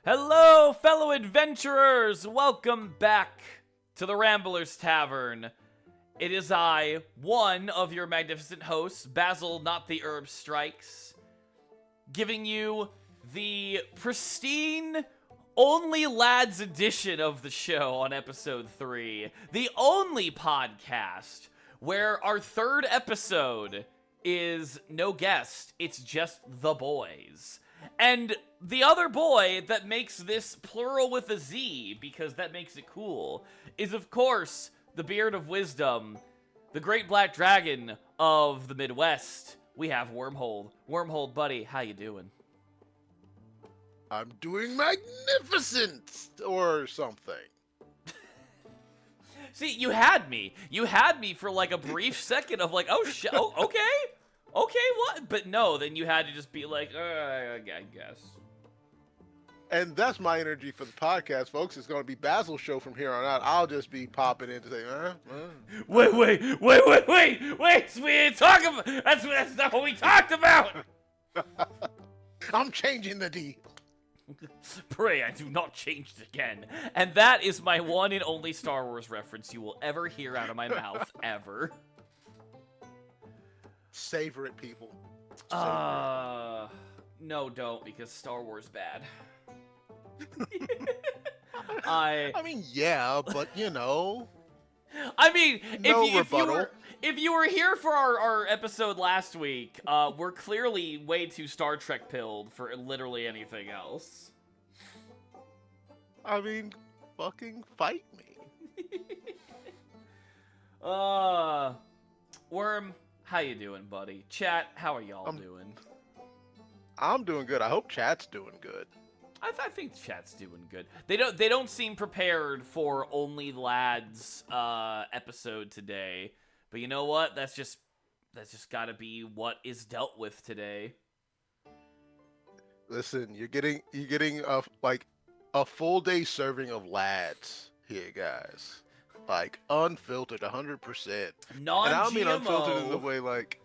Hello, fellow adventurers! Welcome back to the Ramblers Tavern. It is I, one of your magnificent hosts, Basil, not the Herb Strikes, giving you the pristine, only lads edition of the show on episode 3. The only podcast where our third episode is no guest, it's just the boys. And the other boy that makes this plural with a Z, because that makes it cool, is of course the Beard of Wisdom, the Great Black Dragon of the Midwest. We have Wormhold. Wormhold, buddy, how you doing? I'm doing magnificent, or something. See, you had me. You had me for like a brief second of like, oh, okay. Okay, what? But no, then you had to just be like, I guess. And that's my energy for the podcast, folks. It's going to be Basil's show from here on out. I'll just be popping in to say, Wait, we didn't talk about, that's not what we talked about. I'm changing the deal. Pray I do not change it again. And that is my one and only Star Wars reference you will ever hear out of my mouth, ever. Savor it, people. Savor No, don't, because Star Wars bad. I mean, yeah, but you know. I mean, No if you were here for our episode last week, we're clearly way too Star Trek pilled for literally anything else. I mean, fucking fight me. Worm, how you doing, buddy? Chat, how are y'all doing? I'm doing good. I hope chat's doing good. I think chat's doing good. They don't seem prepared for Only Lads episode today. But you know what? That's just gotta be what is dealt with today. Listen, you're getting a full day serving of lads here, guys. Like unfiltered, 100%. Non-GMO. And I don't mean unfiltered in the way like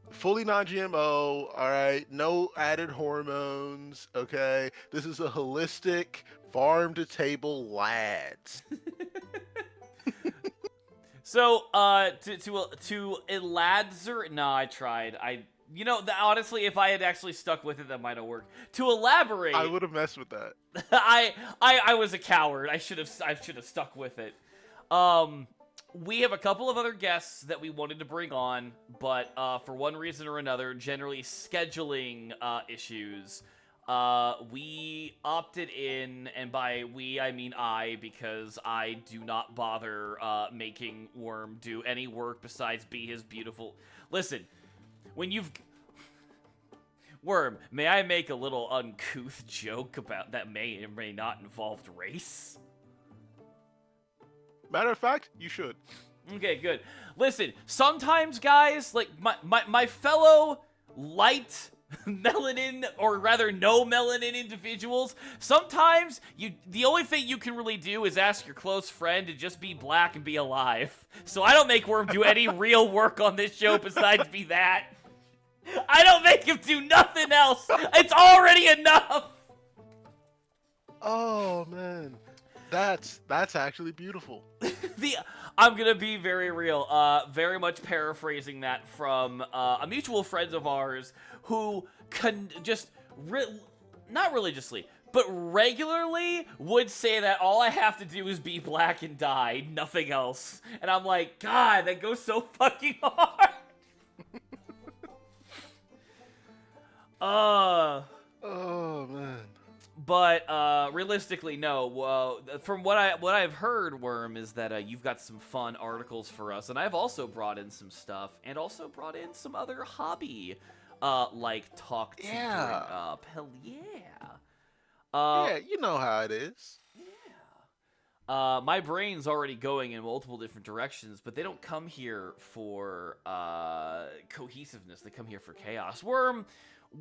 fully non-GMO. All right, no added hormones. Okay, this is a holistic farm to table lads. So, to Eladzer, no, I tried. Honestly, if I had actually stuck with it, that might have worked. To elaborate, I would have messed with that. I was a coward. I should have stuck with it. We have a couple of other guests that we wanted to bring on, but for one reason or another, generally scheduling issues, we opted in, and by we I mean I, because I do not bother making Worm do any work besides be his beautiful. Listen, when you've Worm, may I make a little uncouth joke about that may or may not involve race? Matter of fact, you should. Okay, good. Listen, sometimes, guys, like my fellow light melanin, or rather no melanin individuals, sometimes the only thing you can really do is ask your close friend to just be black and be alive. So I don't make Worm do any real work on this show besides be that. I don't make him do nothing else. It's already enough. Oh man. That's actually beautiful. I'm gonna be very real. Very much paraphrasing that from a mutual friend of ours who not religiously, but regularly would say that all I have to do is be black and die, nothing else. And I'm like, God, that goes so fucking hard. Oh man. But realistically, no. From what I've heard, Worm, is that you've got some fun articles for us, and I've also brought in some stuff, and also brought in some other hobby, like talk to bring up. Hell yeah. Yeah, you know how it is. Yeah. My brain's already going in multiple different directions, but they don't come here for cohesiveness. They come here for chaos. Worm,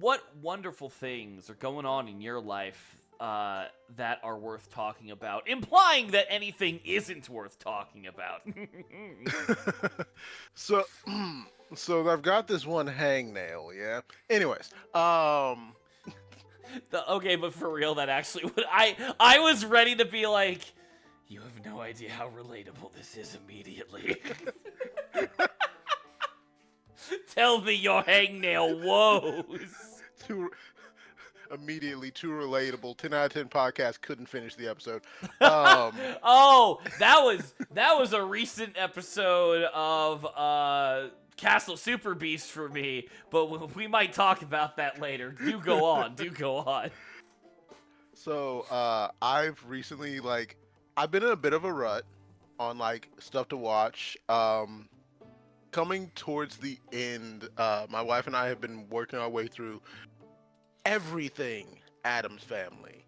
what wonderful things are going on in your life that are worth talking about? Implying that anything isn't worth talking about. So I've got this one hangnail, yeah? Anyways, Okay, but for real, that actually would. I was ready to be like, you have no idea how relatable this is immediately. Tell me your hangnail woes. Too immediately too relatable. 10 out of 10 podcast couldn't finish the episode. Oh, that was a recent episode of Castle Super Beast for me, but we might talk about that later. Do go on. Do go on. So, I've recently I've been in a bit of a rut on stuff to watch. Coming towards the end, my wife and I have been working our way through everything Addams Family.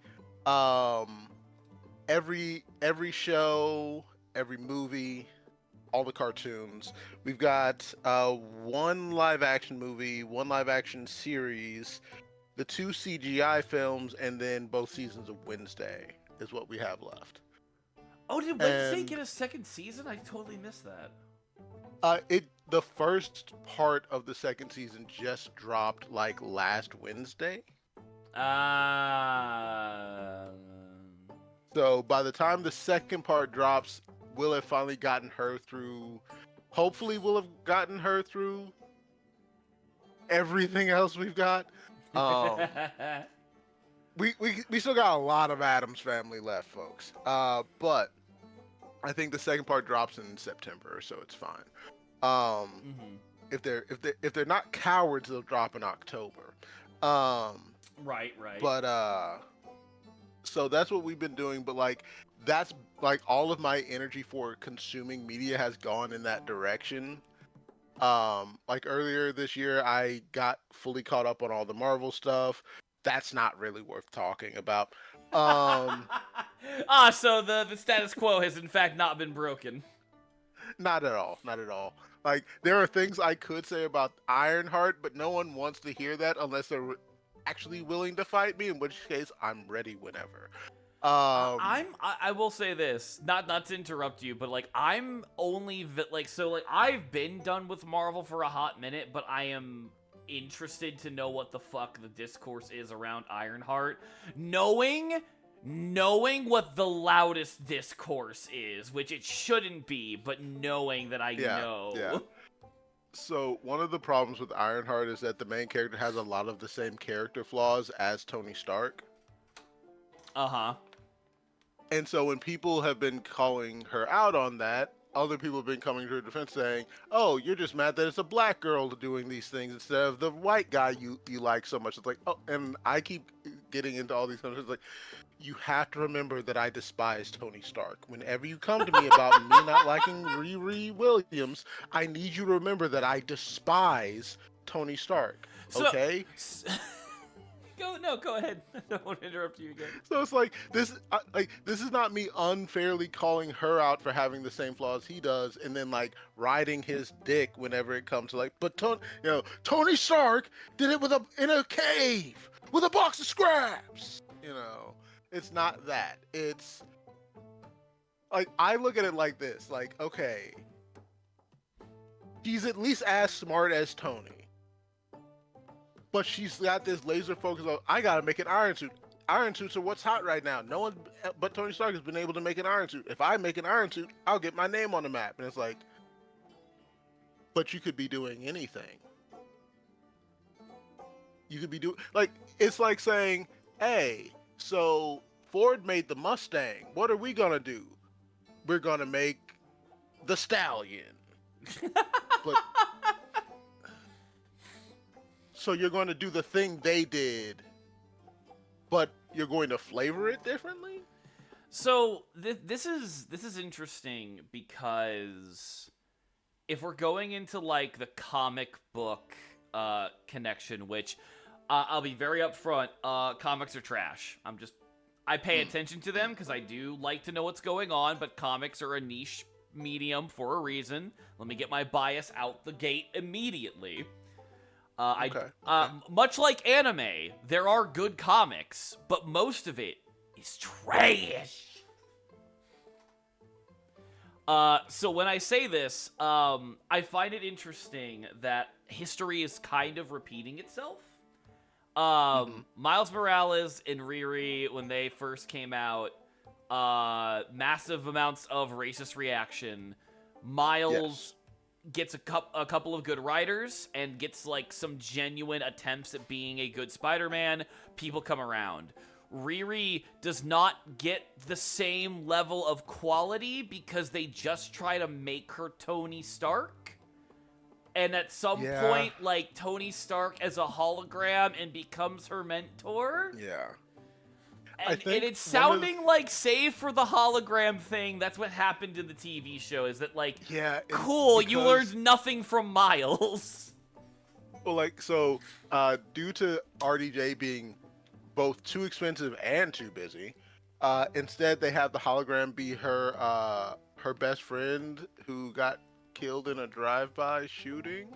Every show, every movie, all the cartoons. We've got one live action movie, one live action series, the 2 CGI films, and then both seasons of Wednesday is what we have left. Oh, did Wednesday get a second season? I totally missed that. The first part of the second season just dropped last Wednesday. So by the time the second part drops, we'll have finally gotten her through. Hopefully, we'll have gotten her through everything else we've got. We still got a lot of Addams Family left, folks. But I think the second part drops in September, so it's fine. If they're not cowards, they'll drop in October. Right. But so that's what we've been doing. But that's all of my energy for consuming media has gone in that direction. Earlier this year, I got fully caught up on all the Marvel stuff. That's not really worth talking about. So the status quo has in fact not been broken. Not at all. Not at all. There are things I could say about Ironheart, but no one wants to hear that unless they're actually willing to fight me, in which case I'm ready whenever. I will say this, not to interrupt you, but I'm only I've been done with Marvel for a hot minute, but I am interested to know what the fuck the discourse is around Ironheart, knowing what the loudest discourse is, which it shouldn't be, but knowing that I know. Yeah. So one of the problems with Ironheart is that the main character has a lot of the same character flaws as Tony Stark. Uh-huh. And so when people have been calling her out on that, other people have been coming to her defense saying, oh, you're just mad that it's a black girl doing these things instead of the white guy you like so much. It's oh, and I keep getting into all these conversations you have to remember that I despise Tony Stark. Whenever you come to me about me not liking Riri Williams, I need you to remember that I despise Tony Stark. Okay? Go ahead. I don't want to interrupt you again. So it's this is not me unfairly calling her out for having the same flaws he does, and then riding his dick whenever it comes to but Tony Stark did it in a cave with a box of scraps. It's not that. It's I look at it like this. Okay, she's at least as smart as Tony. But she's got this laser focus on, I gotta make an iron suit. Iron suits are what's hot right now. No one but Tony Stark has been able to make an iron suit. If I make an iron suit, I'll get my name on the map. And it's but you could be doing anything. You could be doing, it's like saying, hey, so Ford made the Mustang. What are we gonna do? We're gonna make the Stallion. But so you're going to do the thing they did, but you're going to flavor it differently? So this is interesting because if we're going into the comic book connection, which I'll be very upfront, comics are trash. I pay attention to them because I do like to know what's going on, but comics are a niche medium for a reason. Let me get my bias out the gate immediately. Okay. Much like anime, there are good comics, but most of it is trash. So when I say this, I find it interesting that history is kind of repeating itself. Miles Morales and Riri, when they first came out, massive amounts of racist reaction. Miles Yes. gets a couple of good writers and gets like some genuine attempts at being a good Spider-Man. People come around. Riri does not get the same level of quality because they just try to make her Tony Stark. And at some Yeah. point, like, Tony Stark as a hologram and becomes her mentor. Yeah. I And think it's one of the sounding like, save for the hologram thing, that's what happened in the TV show, is that, like, yeah, and cool, you because learned nothing from Miles. well, like so, due to RDJ being both too expensive and too busy, instead they have the hologram be her best friend who got killed in a drive-by shooting.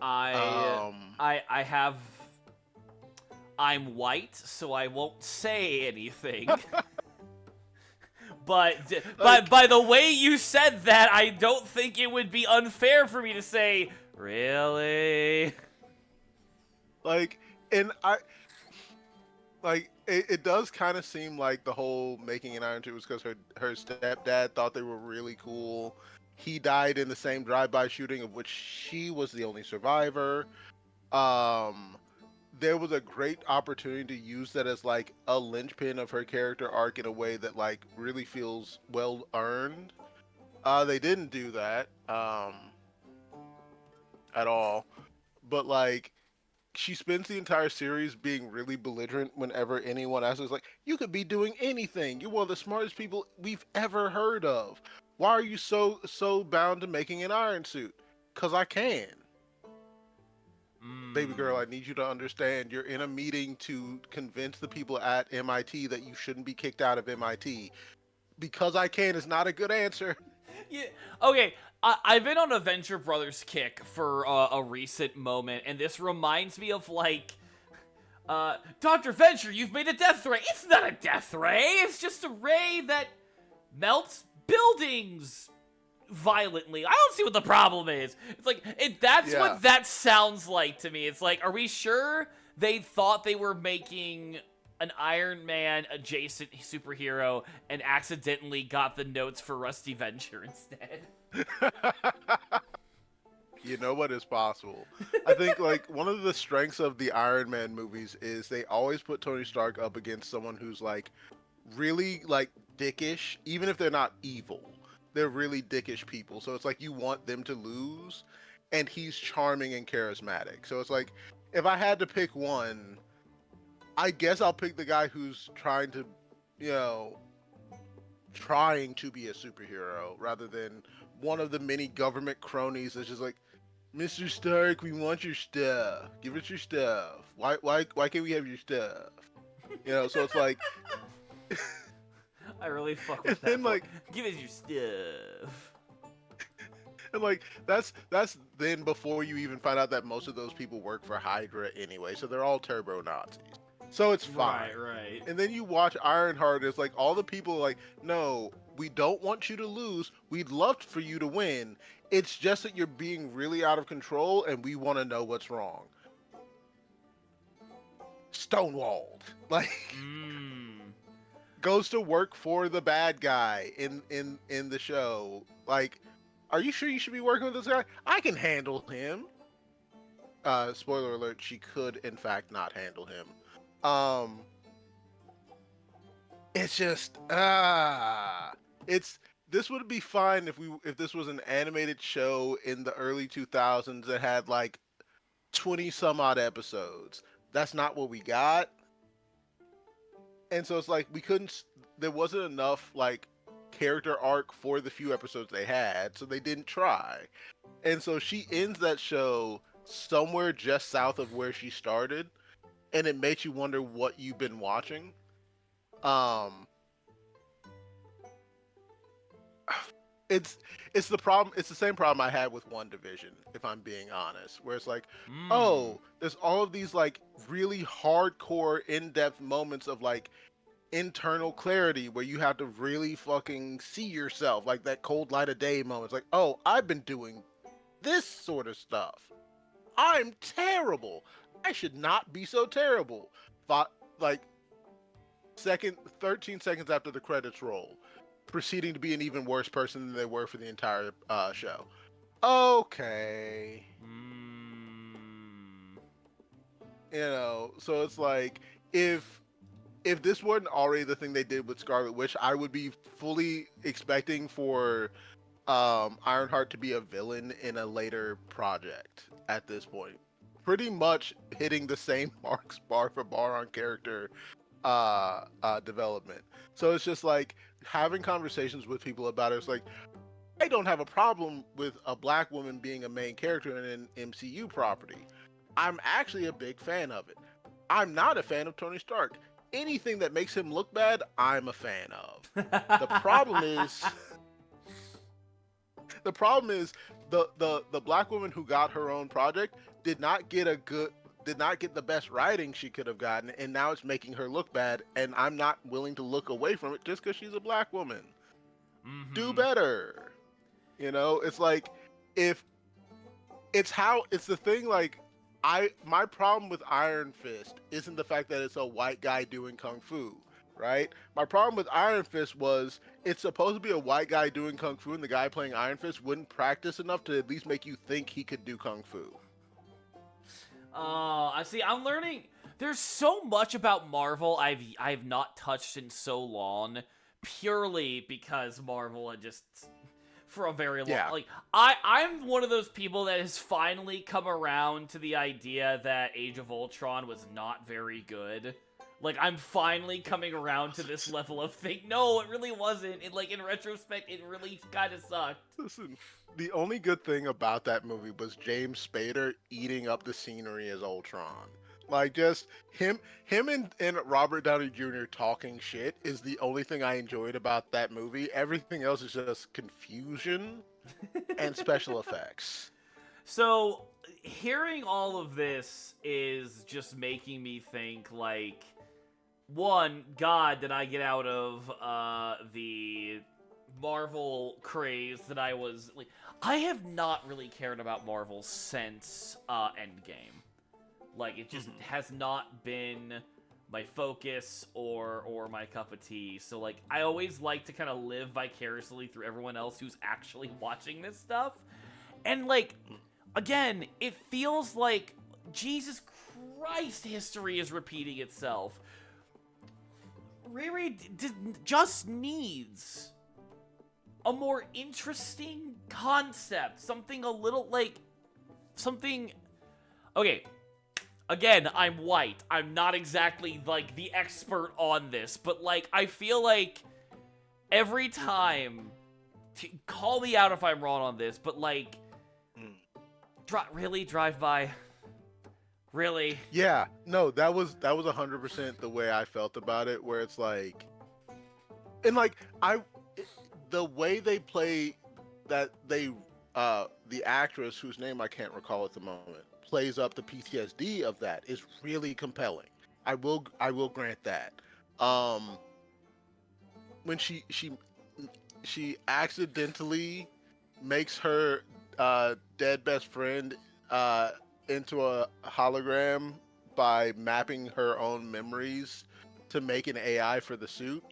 I, Um, I have... I'm white, so I won't say anything. But like by the way you said that, I don't think it would be unfair for me to say, really? like and I like it does kind of seem like the whole making an Iron 2 was because her stepdad thought they were really cool. He died in the same drive-by shooting of which she was the only survivor. Um, there was a great opportunity to use that as like a linchpin of her character arc in a way that like really feels well earned. They didn't do that at all. But like she spends the entire series being really belligerent whenever anyone asks us like, you could be doing anything. You're one of the smartest people we've ever heard of. Why are you so bound to making an iron suit? Cause I can. Baby girl, I need you to understand you're in a meeting to convince the people at MIT that you shouldn't be kicked out of MIT. Because I can is not a good answer. Yeah. Okay. I've been on a Venture Brothers kick for a recent moment, and this reminds me of like, Dr. Venture, you've made a death ray. It's not a death ray. It's just a ray that melts buildings violently. I don't see what the problem is. It's like that's Yeah. what that sounds like to me. It's like, are we sure they thought they were making an Iron Man adjacent superhero and accidentally got the notes for Rusty Venture instead? You know what is possible. I think like one of the strengths of the Iron Man movies is they always put Tony Stark up against someone who's like really like dickish, even if they're not evil. They're really dickish people. So it's like you want them to lose, and he's charming and charismatic. So it's like if I had to pick one, I guess I'll pick the guy who's trying to, you know, trying to be a superhero rather than one of the many government cronies that's just like, Mr. Stark, we want your stuff. Give us your stuff. Why can't we have your stuff? You know, so it's like, I really fuck and with that. then like, Give us your stuff. and like that's then before you even find out that most of those people work for Hydra anyway, so they're all turbo Nazis. So it's fine. Right. And then you watch Ironheart, it's like all the people are like, no, we don't want you to lose. We'd love for you to win. It's just that you're being really out of control and we want to know what's wrong. Stonewalled. Like goes to work for the bad guy in the show. Like, are you sure you should be working with this guy? I can handle him. Spoiler alert, she could in fact not handle him. It's just it's this would be fine if this was an animated show in the early 2000s that had like 20 some odd episodes. That's not what we got. And so it's like there wasn't enough like character arc for the few episodes they had, so they didn't try. And so she ends that show somewhere just south of where she started, and it makes you wonder what you've been watching. It's the problem. It's the same problem I had with WandaVision, if I'm being honest, where it's like, oh, there's all of these like really hardcore, in-depth moments of like internal clarity where you have to really fucking see yourself, like that cold light of day moment. It's like, oh, I've been doing this sort of stuff. I'm terrible. I should not be so terrible. Like 13 seconds after the credits roll, proceeding to be an even worse person than they were for the entire show. Okay. So it's like if this wasn't already the thing they did with Scarlet Witch, I would be fully expecting for Ironheart to be a villain in a later project at this point. Pretty much hitting the same marks bar for bar on character development. So it's just like having conversations with people about it. It's like, I don't have a problem with a black woman being a main character in an MCU property. I'm actually a big fan of it. I'm not a fan of Tony Stark. Anything that makes him look bad, I'm a fan of. The problem is the black woman who got her own project did not get the best writing she could have gotten, and now it's making her look bad, and I'm not willing to look away from it just because she's a black woman. Mm-hmm. Do better. It's like, if it's the thing, like, my problem with Iron Fist isn't the fact that it's a white guy doing kung fu, right? My problem with Iron Fist was it's supposed to be a white guy doing kung fu, and the guy playing Iron Fist wouldn't practice enough to at least make you think he could do kung fu. I see. I'm learning. There's so much about Marvel I've not touched in so long, purely because Marvel had just, for a very long, like, I'm one of those people that has finally come around to the idea that Age of Ultron was not very good. Like, I'm finally coming around to this level of thing. No, it really wasn't. In retrospect, it really kind of sucked. Listen, the only good thing about that movie was James Spader eating up the scenery as Ultron. Like, just him and Robert Downey Jr. talking shit is the only thing I enjoyed about that movie. Everything else is just confusion and special effects. So, hearing all of this is just making me think, like, one, God, did I get out of the Marvel craze that I was, like, I have not really cared about Marvel since Endgame. Like, it just has not been my focus or my cup of tea. So, like, I always like to kind of live vicariously through everyone else who's actually watching this stuff. And, like, again, it feels like, Jesus Christ, history is repeating itself. Riri just needs a more interesting concept. Something a little, like, something... Okay, again, I'm white. I'm not exactly, like, the expert on this, but, like, I feel like every time... Call me out if I'm wrong on this, but, like... Really? Drive by? Really? Yeah, no, that was 100% the way I felt about it, where it's like, and like the way they play that the actress whose name I can't recall at the moment plays up the PTSD of that is really compelling. I will grant that. When she accidentally makes her dead best friend into a hologram by mapping her own memories to make an AI for the suit.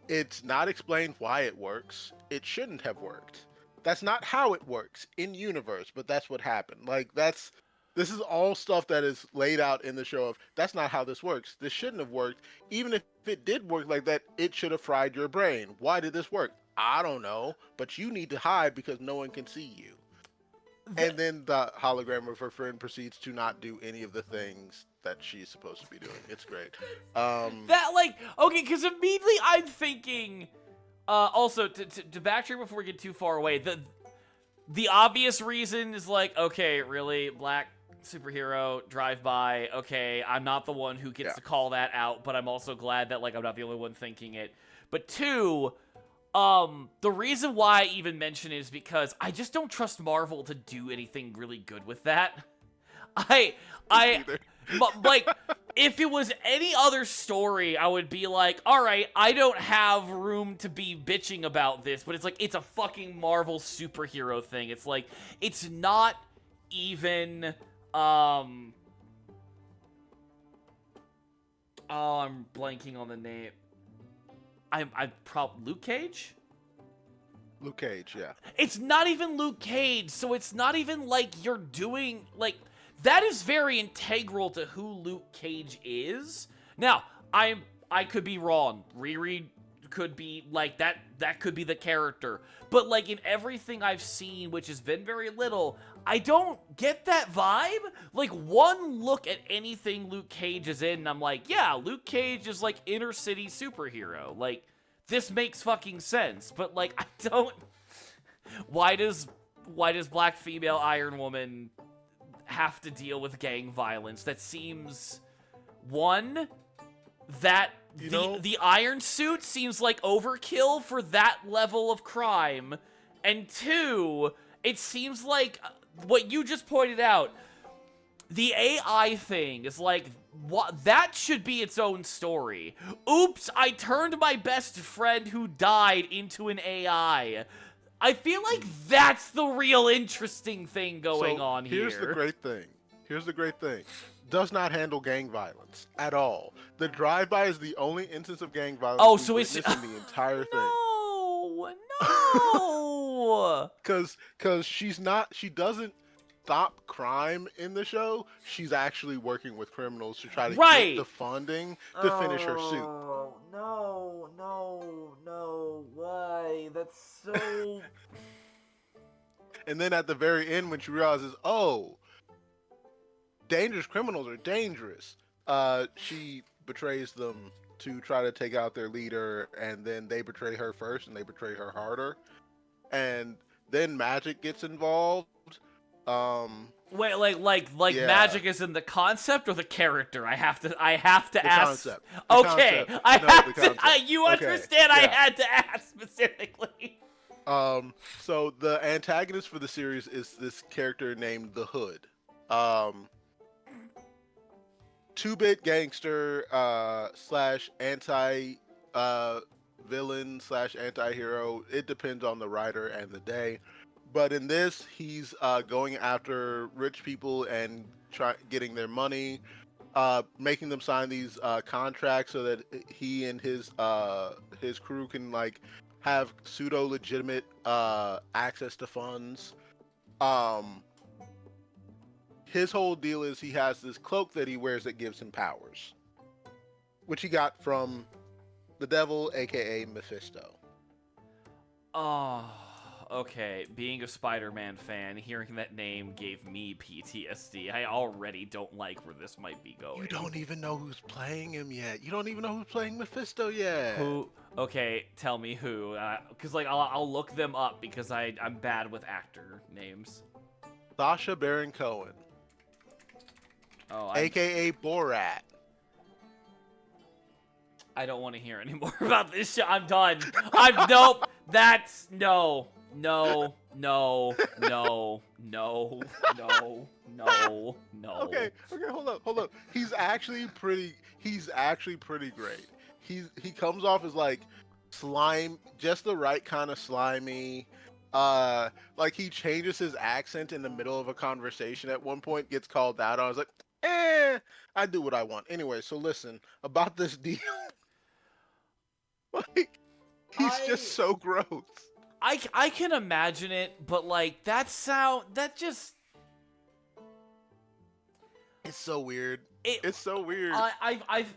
It's not explained why it works. It shouldn't have worked. That's not how it works in universe, but that's what happened. Like, this is all stuff that is laid out in the show of, that's not how this works. This shouldn't have worked. Even if it did work like that, it should have fried your brain. Why did this work? I don't know, but you need to hide because no one can see you. And then the hologram of her friend proceeds to not do any of the things that she's supposed to be doing. It's great. That, like, okay, because immediately I'm thinking, also, to backtrack before we get too far away, the obvious reason is, like, okay, really, black superhero, drive-by, okay, I'm not the one who gets to call that out, but I'm also glad that, like, I'm not the only one thinking it. But two... the reason why I even mention it is because I just don't trust Marvel to do anything really good with that. Like, if it was any other story, I would be like, alright, I don't have room to be bitching about this, but it's like, it's a fucking Marvel superhero thing. It's like, it's not even, Um. Oh, I'm blanking on the name. I'm Luke Cage? Luke Cage, yeah. It's not even Luke Cage, so it's not even like you're doing like that is very integral to who Luke Cage is. Now, I could be wrong. Riri could be like that could be the character. But like in everything I've seen, which has been very little, I don't get that vibe. Like one look at anything Luke Cage is in, and I'm like, yeah, Luke Cage is like inner city superhero. Like this makes fucking sense. But like I don't why does black female Iron Woman have to deal with gang violence? That seems one that the iron suit seems like overkill for that level of crime, and two, it seems like what you just pointed out, the AI thing is like what that should be its own story. Oops, I turned my best friend who died into an AI. I feel like that's the real interesting thing going on here. Here's the great thing. Does not handle gang violence at all. The drive-by is the only instance of gang violence we've witnessed in the entire thing. No. Cause she doesn't stop crime in the show. She's actually working with criminals to try to get the funding to finish her suit. No, why? That's so... And then at the very end when she realizes, oh, dangerous criminals are dangerous, she betrays them to try to take out their leader, and then they betray her first and they betray her harder. And then magic gets involved. Wait, yeah. Magic is in the concept or the character? I have to the ask. Concept. Okay, concept. I no, have to. concept. You understand? Okay. I had to ask specifically. So the antagonist for the series is this character named the Hood. 2-bit gangster slash anti villain slash anti-hero. It depends on the writer and the day. But in this, he's going after rich people and getting their money, making them sign these contracts so that he and his crew can like have pseudo legitimate access to funds. His whole deal is he has this cloak that he wears that gives him powers, which he got from the devil, aka Mephisto. Oh, okay. Being a Spider-Man fan, hearing that name gave me PTSD. I already don't like where this might be going. You don't even know who's playing him yet. You don't even know who's playing Mephisto yet. Who? Okay, tell me who. Because like I'll look them up because I'm bad with actor names. Sacha Baron Cohen. Oh, aka Borat. I don't want to hear any more about this show. I'm done. Nope. That's no. Okay, hold up. He's actually pretty great. He comes off as like slime, just the right kind of slimy. Like he changes his accent in the middle of a conversation at one point, gets called out. I was like, I do what I want. Anyway, so listen about this deal. Like, he's just so gross. I can imagine it, but like it's so weird. It's so weird.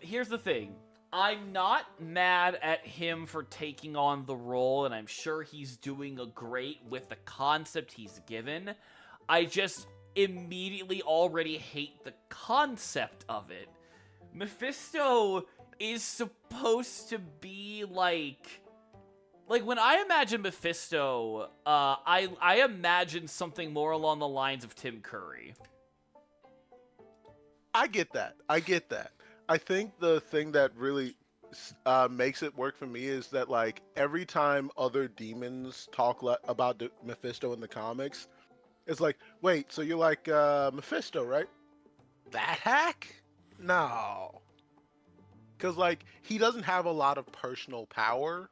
Here's the thing. I'm not mad at him for taking on the role, and I'm sure he's doing great with the concept he's given. I just immediately already hate the concept of it. Mephisto is supposed to be like when I imagine Mephisto, I imagine something more along the lines of Tim Curry. I get that. I think the thing that really makes it work for me is that like every time other demons talk about Mephisto in the comics, it's like, wait, so you're like Mephisto, right? That hack? No. Because like he doesn't have a lot of personal power.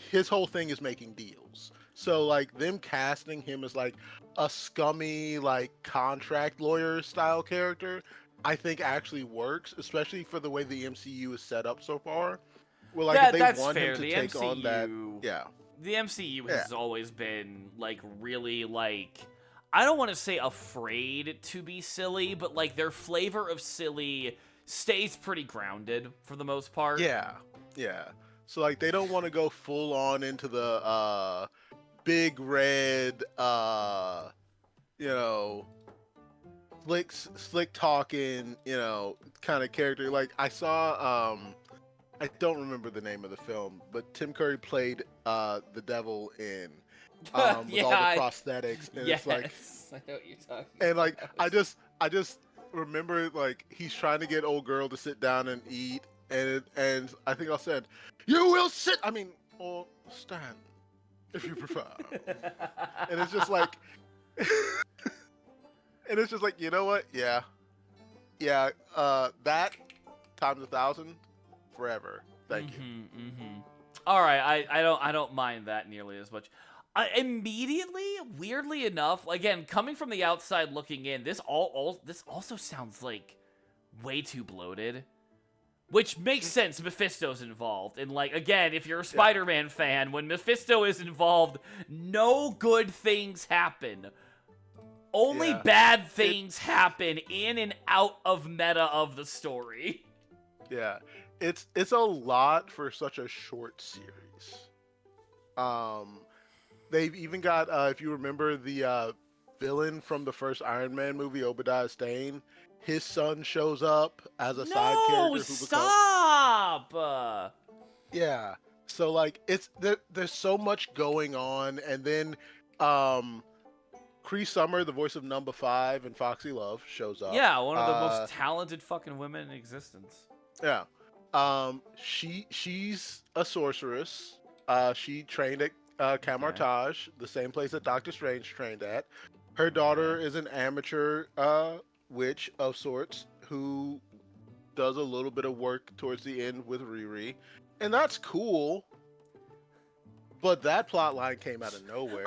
His whole thing is making deals. So like them casting him as like a scummy like contract lawyer style character, I think actually works, especially for the way the MCU is set up so far. Well, like if they That's want him fair. to The take on that, MCU, yeah, the MCU yeah, has always been like really like I don't want to say afraid to be silly, but like their flavor of silly stays pretty grounded for the most part. yeah, yeah. So like they don't want to go full on into the big red you know slick talking, kind of character. Like I saw I don't remember the name of the film, but Tim Curry played the devil in with all the Yeah, prosthetics, and it's like, yes, I know what you're talking and like about. I just remember like he's trying to get old girl to sit down and eat, and I think I said, "You will sit." I mean, or stand if you prefer. And it's just like, and it's just like, you know what? Yeah, yeah. That times 1,000, forever. Thank you. All right, I don't mind that nearly as much. Immediately, weirdly enough, again, coming from the outside looking in, this also sounds like way too bloated. Which makes sense, Mephisto's involved. And like again, if you're a Spider-Man fan, when Mephisto is involved, no good things happen. Only bad things happen in and out of meta of the story. Yeah, it's a lot for such a short series. Um, they've even got if you remember the villain from the first Iron Man movie, Obadiah Stane, his son shows up as a side No, character who becomes stop! yeah. So like there's so much going on, and then um, Cree Summer, the voice of Number 5 and Foxy Love, shows up. Yeah, one of the most talented fucking women in existence. Yeah. She's a sorceress. She trained at Camartage, the same place that Doctor Strange trained at. Her daughter is an amateur witch of sorts who does a little bit of work towards the end with Riri, and that's cool. But that plot line came out of nowhere.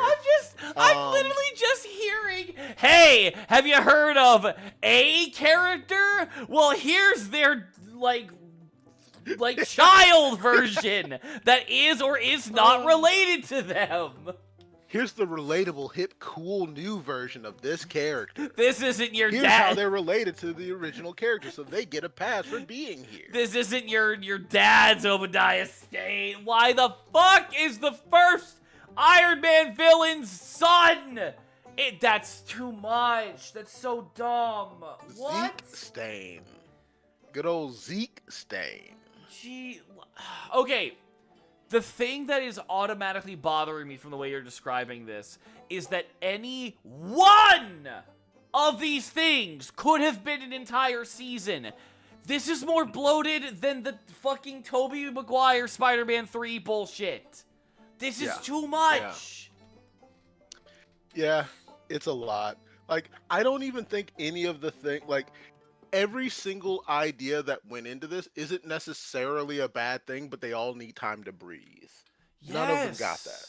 I'm literally just hearing, hey, have you heard of a character? Well, here's their, like child version that is or is not related to them. Here's the relatable, hip, cool, new version of this character. This isn't your Here's dad. how they're related to the original character, so they get a pass for being here. This isn't your dad's Obadiah Stane. Why the fuck is the first Iron Man villain's son? That's too much. That's so dumb. What? Zeke Stane. Good old Zeke Stane. Gee. Okay. The thing that is automatically bothering me from the way you're describing this is that any one of these things could have been an entire season. This is more bloated than the fucking Tobey Maguire Spider-Man 3 bullshit. This is too much. Yeah, it's a lot. Like, I don't even think any of the like, every single idea that went into this isn't necessarily a bad thing, but they all need time to breathe. Yes. None of them got that.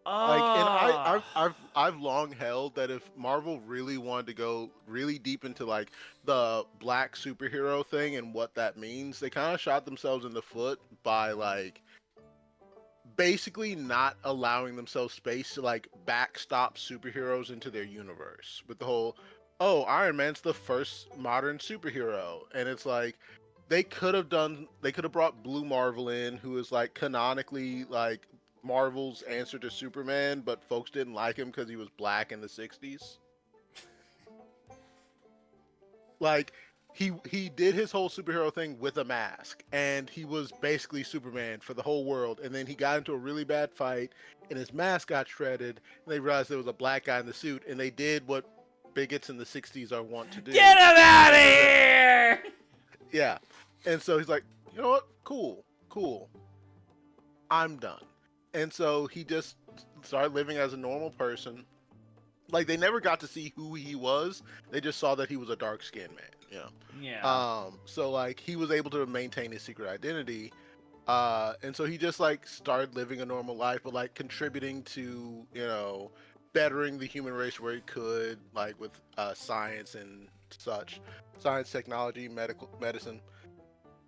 Like, and I've long held that if Marvel really wanted to go really deep into like the black superhero thing and what that means, they kind of shot themselves in the foot by like basically not allowing themselves space to like backstop superheroes into their universe with the whole, oh, Iron Man's the first modern superhero, and it's like they could have brought Blue Marvel in, who is like canonically like Marvel's answer to Superman, but folks didn't like him because he was black in the 60s. Like, he did his whole superhero thing with a mask, and he was basically Superman for the whole world, and then he got into a really bad fight, and his mask got shredded, and they realized there was a black guy in the suit, and they did what bigots in the 60s are wont to do. Get him out of here! Yeah. And so he's like, you know what? Cool. I'm done. And so he just started living as a normal person. Like, they never got to see who he was. They just saw that he was a dark-skinned man, you know? Yeah. So, like, he was able to maintain his secret identity. And so he just like started living a normal life, but like contributing to, bettering the human race where he could, like with science and such, science, technology, medicine.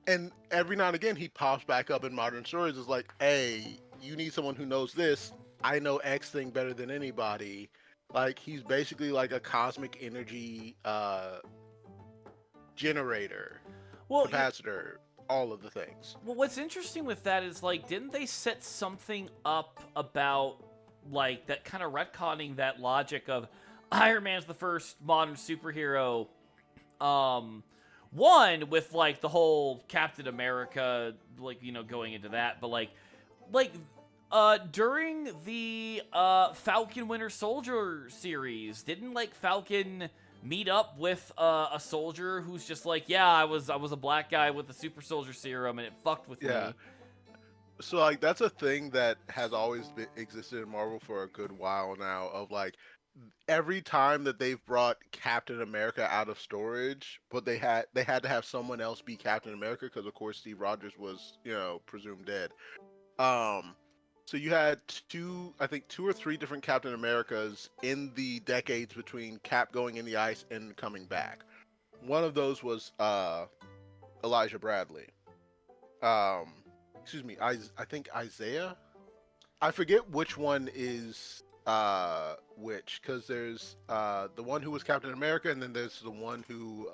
And every now and again, he pops back up in modern stories. It's like, hey, you need someone who knows this. I know X thing better than anybody. Like he's basically like a cosmic energy generator, Well, capacitor, all of the things. well, what's interesting with that is like, didn't they set something up about like that kind of retconning that logic of Iron Man's the first modern superhero? One with like the whole Captain America, like going into that, but like during the Falcon Winter Soldier series, didn't like Falcon meet up with a soldier who's just like, yeah, I was a black guy with the super soldier serum and it fucked with Yeah. me. So like that's a thing that has always existed in Marvel for a good while now. Of like every time that they've brought Captain America out of storage, but they had to have someone else be Captain America because of course Steve Rogers was presumed dead. Um, so you had I think two or three different Captain Americas in the decades between Cap going in the ice and coming back. One of those was Elijah Bradley. Um, excuse me, I think Isaiah. I forget which one is which, because there's the one who was Captain America, and then there's the one who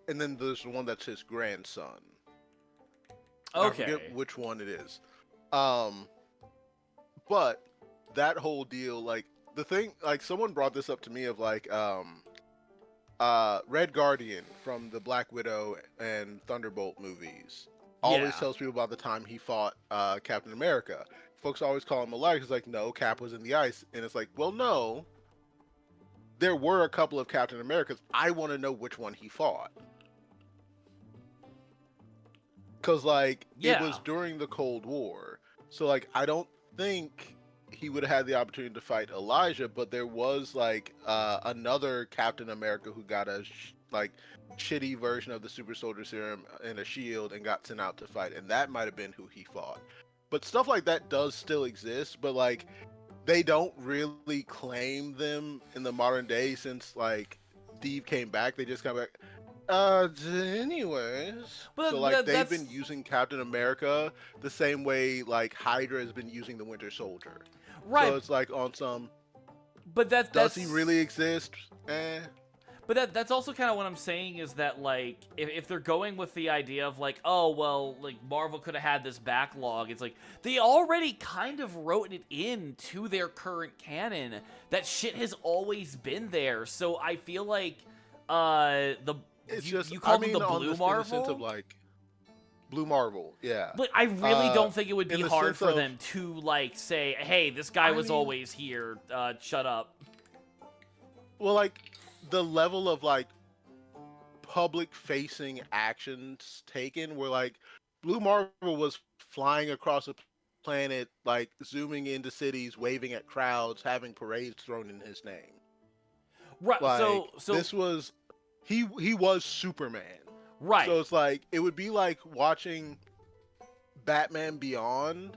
and then there's the one that's his grandson. Okay. I forget which one it is. But that whole deal, like the thing, like someone brought this up to me of like Red Guardian from the Black Widow and Thunderbolt movies always Yeah. tells people about the time he fought Captain America. Folks always call him a liar because like, no, Cap was in the ice, and it's like, well, no, there were a couple of Captain Americas. I want to know which one he fought. Because like it Yeah. was during the Cold War, so like I don't think he would have had the opportunity to fight Elijah, but there was like another Captain America who got a like shitty version of the super soldier serum and a shield and got sent out to fight, and that might have been who he fought. But stuff like that does still exist, but like they don't really claim them in the modern day since like Steve came back. They just come back. Anyways, But so like they've that's been using Captain America the same way like Hydra has been using the Winter Soldier. right. So it's like on some, But does that's he really exist? But that's also kind of what I'm saying is that, like, if they're going with the idea of, like, oh, well, like, Marvel could have had this backlog, it's like, they already kind of wrote it into their current canon. That shit has always been there. So I feel like, It's you, just, you call I them mean, the on Blue this, Marvel? in the sense of like, Blue Marvel, yeah. But I really don't think it would be in the hard sense for of- them to, like, say, hey, this guy I was mean- always here, shut up. Well, like, the level of like public facing actions taken were like Blue Marvel was flying across a planet, like zooming into cities, waving at crowds, having parades thrown in his name. Right, Like so this was he was Superman. right. So it's like it would be like watching Batman Beyond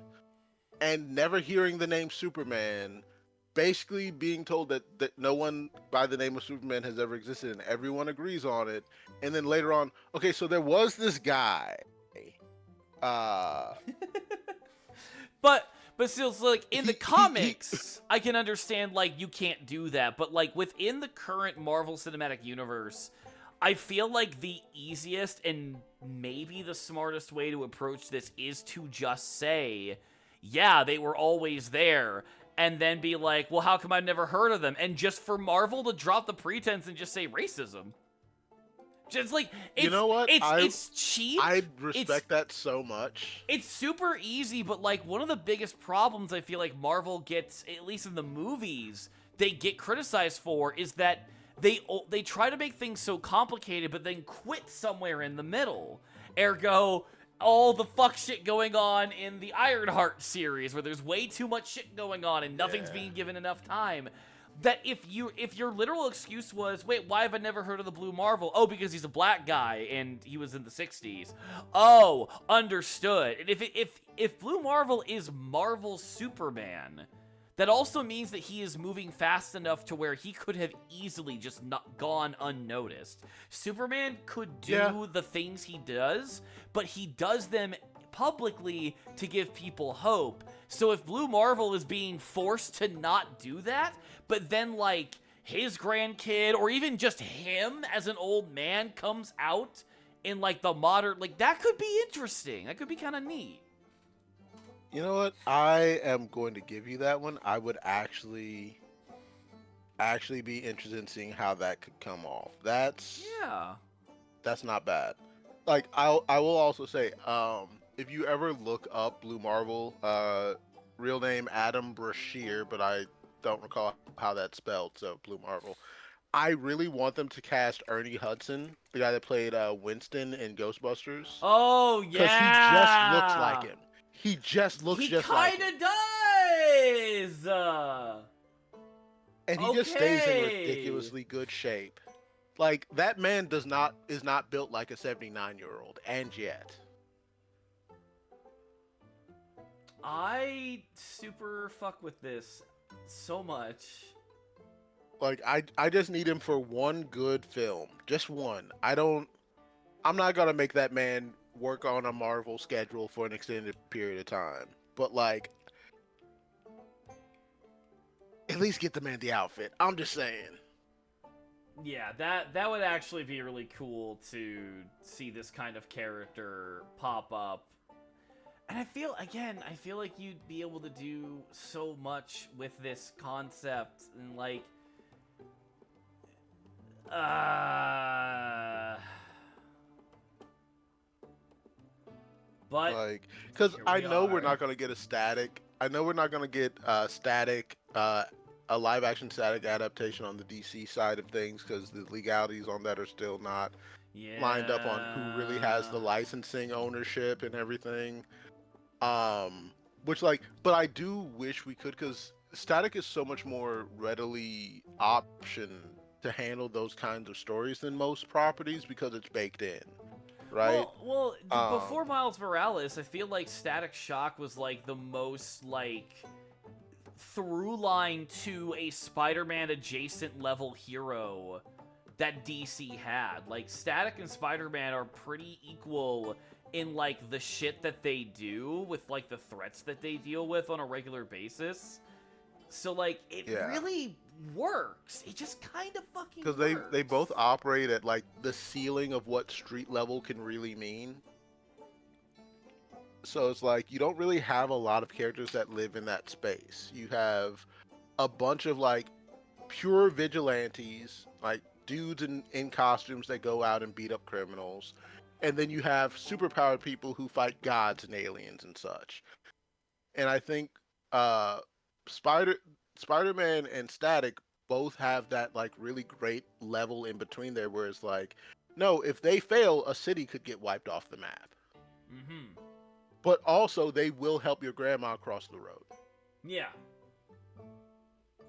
and never hearing the name Superman, basically being told that no one by the name of Superman has ever existed and everyone agrees on it. And then later on, okay, so there was this guy. But still, it's like in the comics, I can understand like you can't do that. But like within the current Marvel Cinematic Universe, I feel like the easiest and maybe the smartest way to approach this is to just say, yeah, they were always there. And then be like, well, how come I've never heard of them? And just for Marvel to drop the pretense and just say racism. Just like, it's, You know what? it's cheap. I respect that so much. It's super easy, but like one of the biggest problems I feel like Marvel gets, at least in the movies, they get criticized for is that they try to make things so complicated, but then quit somewhere in the middle. Ergo, all the fuck shit going on in the Ironheart series, where there's way too much shit going on and nothing's being given enough time. that if your literal excuse was, wait, why have I never heard of the Blue Marvel? Oh, because he's a black guy and he was in the 60s. Oh, understood. And if Blue Marvel is Marvel's Superman, that also means that he is moving fast enough to where he could have easily just not gone unnoticed. Superman could do the things he does, but he does them publicly to give people hope. So if Blue Marvel is being forced to not do that, but then like his grandkid or even just him as an old man comes out in like the modern, like that could be interesting. That could be kind of neat. You know what? I am going to give you that one. I would actually be interested in seeing how that could come off. That's not bad. Like I will also say, if you ever look up Blue Marvel, real name Adam Brashear, but I don't recall how that's spelled, so Blue Marvel. I really want them to cast Ernie Hudson, the guy that played Winston in Ghostbusters. Oh Because yeah, he just looks like him. He just looks just like him. He kinda does! And he just stays in ridiculously good shape. Like, that man is not built like a 79-year-old, and yet. I super fuck with this so much. Like, I just need him for one good film. Just one. I'm not gonna make that man work on a Marvel schedule for an extended period of time. But, like, at least get the man the outfit. I'm just saying. Yeah, that would actually be really cool to see this kind of character pop up. And I feel like you'd be able to do so much with this concept and like but like, because I know we're not gonna get a static. I know we're not gonna get a live action static adaptation on the DC side of things because the legalities on that are still not lined up on who really has the licensing ownership and everything. Which like, but I do wish we could, because static is so much more readily optioned to handle those kinds of stories than most properties because it's baked in. Right. Well, before Miles Morales, I feel like Static Shock was like the most like through line to a Spider-Man adjacent level hero that DC had. Like Static and Spider-Man are pretty equal in like the shit that they do with like the threats that they deal with on a regular basis. So like it really works. It just kind of fucking works. Because they both operate at like the ceiling of what street level can really mean. So it's like you don't really have a lot of characters that live in that space. You have a bunch of like pure vigilantes, like dudes in costumes that go out and beat up criminals. And then you have superpowered people who fight gods and aliens and such. And I think Spider-Man and Static both have that like really great level in between there where it's like, no, if they fail, a city could get wiped off the map. Mm-hmm. But also they will help your grandma cross the road. Yeah.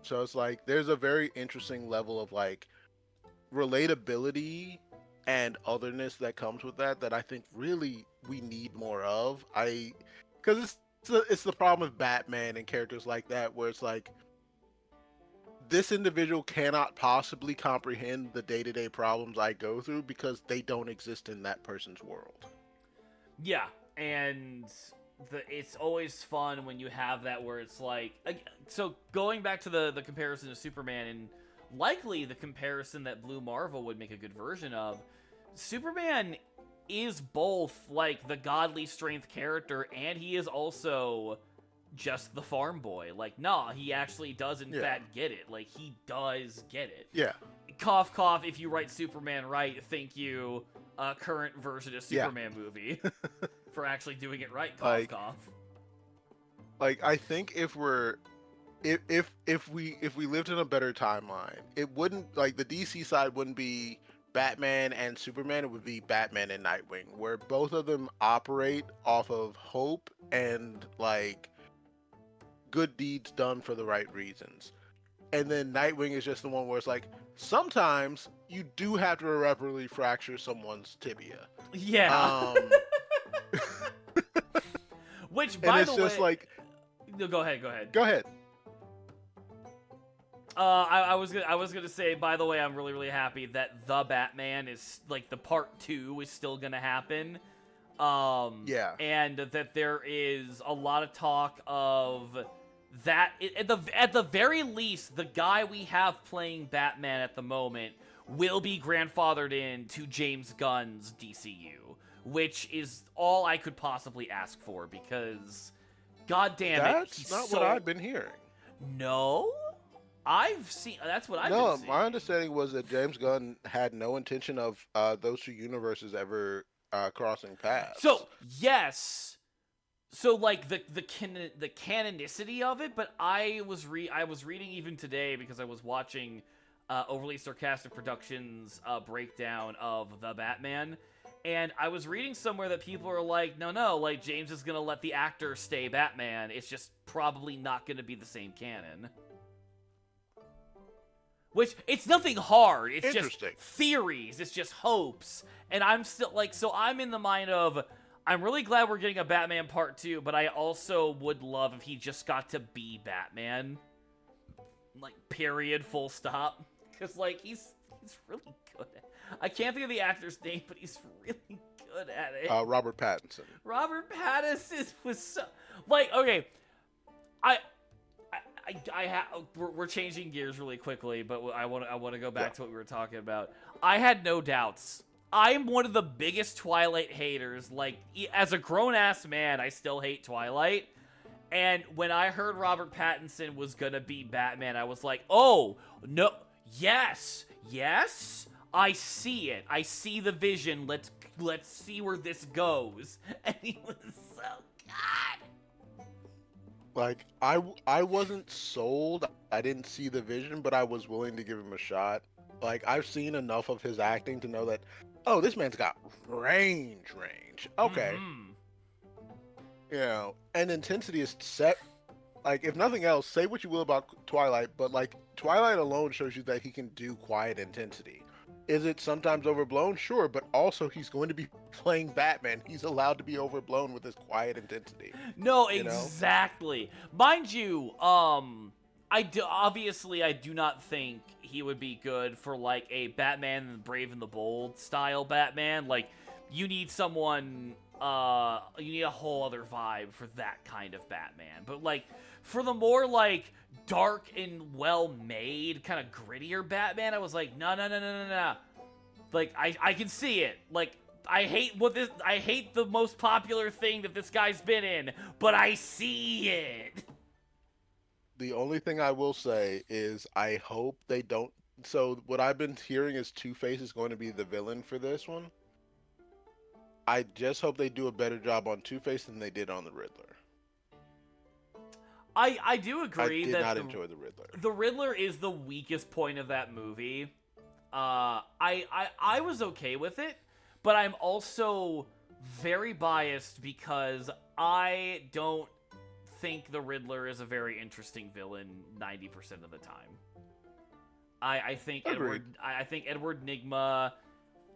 So it's like there's a very interesting level of like relatability and otherness that comes with that I think really we need more of. Because it's the problem with Batman and characters like that where it's like this individual cannot possibly comprehend the day-to-day problems I go through because they don't exist in that person's world. Yeah, and it's always fun when you have that where it's like, so going back to the comparison to Superman, and likely the comparison that Blue Marvel would make a good version of, Superman is both like the godly strength character and he is also just the farm boy. Like, nah, he actually does in fact get it. Like, he does get it. Yeah. Cough, cough, if you write Superman right, thank you, current version of Superman movie, for actually doing it right, cough, cough. Like, I think if we lived in a better timeline, it wouldn't, like, the DC side wouldn't be Batman and Superman, it would be Batman and Nightwing, where both of them operate off of hope and, like, good deeds done for the right reasons. and then Nightwing is just the one where it's like sometimes you do have to irreparably fracture someone's tibia. Yeah. Which, And by it's the just way, like, no, go ahead. go ahead. I was gonna say, by the way, I'm really happy that the Batman is like the part 2 is still gonna happen. Yeah. And that there is a lot of talk of that at the very least, the guy we have playing Batman at the moment will be grandfathered in to James Gunn's DCU, which is all I could possibly ask for because, god damn it, That's not what I've been hearing. No, I've seen. That's what I've been No, seeing. my understanding was that James Gunn had no intention of those two universes ever crossing paths. So yes, so like the canonicity of it, but I was reading even today because I was watching Overly Sarcastic Productions breakdown of the Batman, and I was reading somewhere that people are like, no, like James is gonna let the actor stay Batman. It's just probably not gonna be the same canon. Which, it's nothing hard. It's just theories. It's just hopes. And I'm still, like, so I'm in the mind of, I'm really glad we're getting a Batman Part 2, but I also would love if he just got to be Batman. Like, period, full stop. Because, like, he's really good at it. I can't think of the actor's name, but he's really good at it. Robert Pattinson. Robert Pattinson was so... Like, okay, we're changing gears really quickly, but I want to go back to what we were talking about. I had no doubts. I'm one of the biggest Twilight haters. Like, as a grown-ass man, I still hate Twilight. And when I heard Robert Pattinson was gonna be Batman, I was like, oh, no, yes, I see it. I see the vision. Let's see where this goes. And he was so good. Like, I wasn't sold. I didn't see the vision, but I was willing to give him a shot. Like, I've seen enough of his acting to know that, oh, this man's got range. Okay. Mm-hmm. You know, and intensity is set. Like, if nothing else, say what you will about Twilight, but, like, Twilight alone shows you that he can do quiet intensity. Is it sometimes overblown? Sure, but also he's going to be playing Batman. He's allowed to be overblown with his quiet intensity. No, exactly. Mind you, I do not think he would be good for like a Batman the Brave and the Bold style Batman. Like, you need someone, you need a whole other vibe for that kind of Batman. But like, for the more like dark and well-made, kind of grittier Batman, I was like, no. Like, I can see it. Like, I hate the most popular thing that this guy's been in, but I see it. The only thing I will say is I hope they don't. So what I've been hearing is Two-Face is going to be the villain for this one. I just hope they do a better job on Two-Face than they did on the Riddler. I do agree that I did not enjoy the Riddler. The Riddler is the weakest point of that movie. I was okay with it, but I'm also very biased because I don't think the Riddler is a very interesting villain 90% of the time. I think Edward Nygma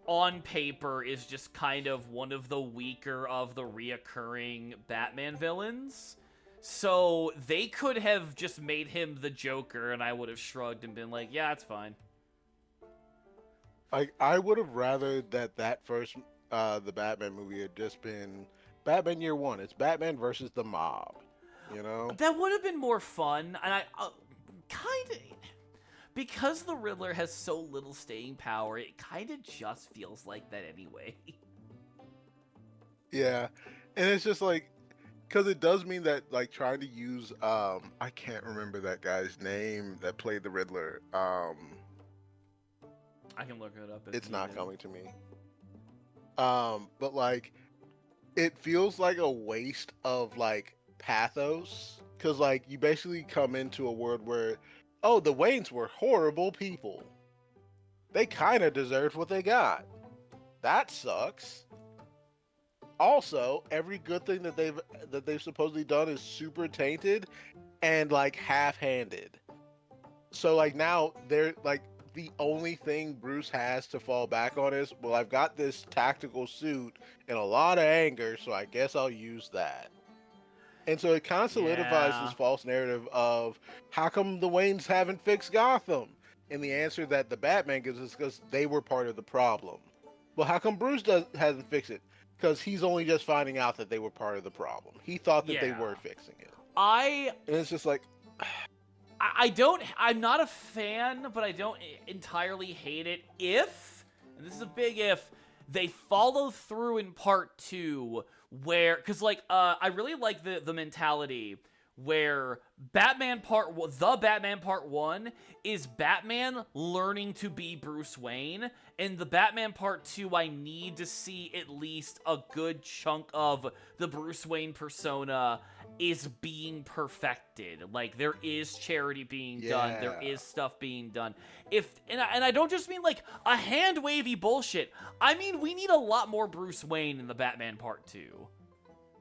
on paper is just kind of one of the weaker of the reoccurring Batman villains. So they could have just made him the Joker, and I would have shrugged and been like, yeah, it's fine. Like, I would have rather that first, the Batman movie had just been Batman Year One. It's Batman versus the mob, you know? That would have been more fun, and I kind of... Because the Riddler has so little staying power, it kind of just feels like that anyway. Yeah, and it's just like... Because it does mean that, like, trying to use, I can't remember that guy's name that played the Riddler. I can look it up. It's not coming to me. But, like, it feels like a waste of, like, pathos. Because, like, you basically come into a world where, oh, the Waynes were horrible people. They kind of deserved what they got. That sucks. Also, every good thing that they've supposedly done is super tainted and like half-handed. So like now they're like the only thing Bruce has to fall back on is, well, I've got this tactical suit and a lot of anger, so I guess I'll use that. And so it kind of solidifies this Yeah. false narrative of how come the Waynes haven't fixed Gotham? And the answer that the Batman gives is because they were part of the problem. Well, how come hasn't fixed it? Because he's only just finding out that they were part of the problem. He thought that they Yeah. were fixing it. I And it's just like, I'm not a fan, but I don't entirely hate it if, and this is a big if, they follow through in part 2 where, because like, I really like the mentality where the Batman part 1 is Batman learning to be Bruce Wayne, and the Batman part 2 I need to see at least a good chunk of the Bruce Wayne persona is being perfected. Like, there is charity being done, there yeah. is stuff being done. And I don't just mean like a hand wavy bullshit. I mean, we need a lot more Bruce Wayne in the Batman part 2.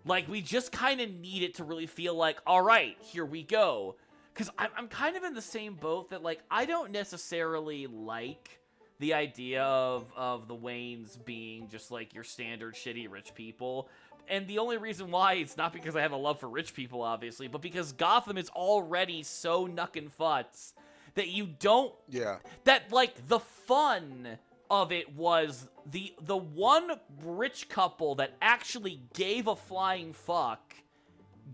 Like, we just kind of need it to really feel like, all right, here we go. Because I'm kind of in the same boat that, like, I don't necessarily like the idea of the Waynes being just, like, your standard shitty rich people. And the only reason why, it's not because I have a love for rich people, obviously, but because Gotham is already so knuck and futz that you don't... Yeah. That, like, the fun of it was the one rich couple that actually gave a flying fuck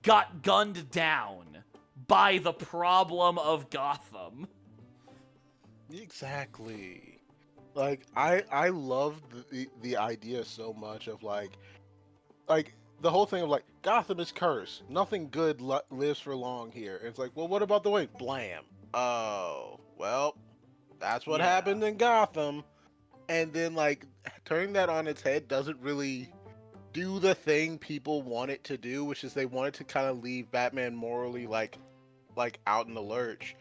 got gunned down by the problem of Gotham. Exactly. Like I love the idea so much of like the whole thing of like Gotham is cursed. Nothing good lives for long here. And it's like, well, what about the way? Blam. Oh, well, that's what Yeah. happened in Gotham. And then like turning that on its head doesn't really do the thing people want it to do, which is they want it to kind of leave Batman morally like out in the lurch.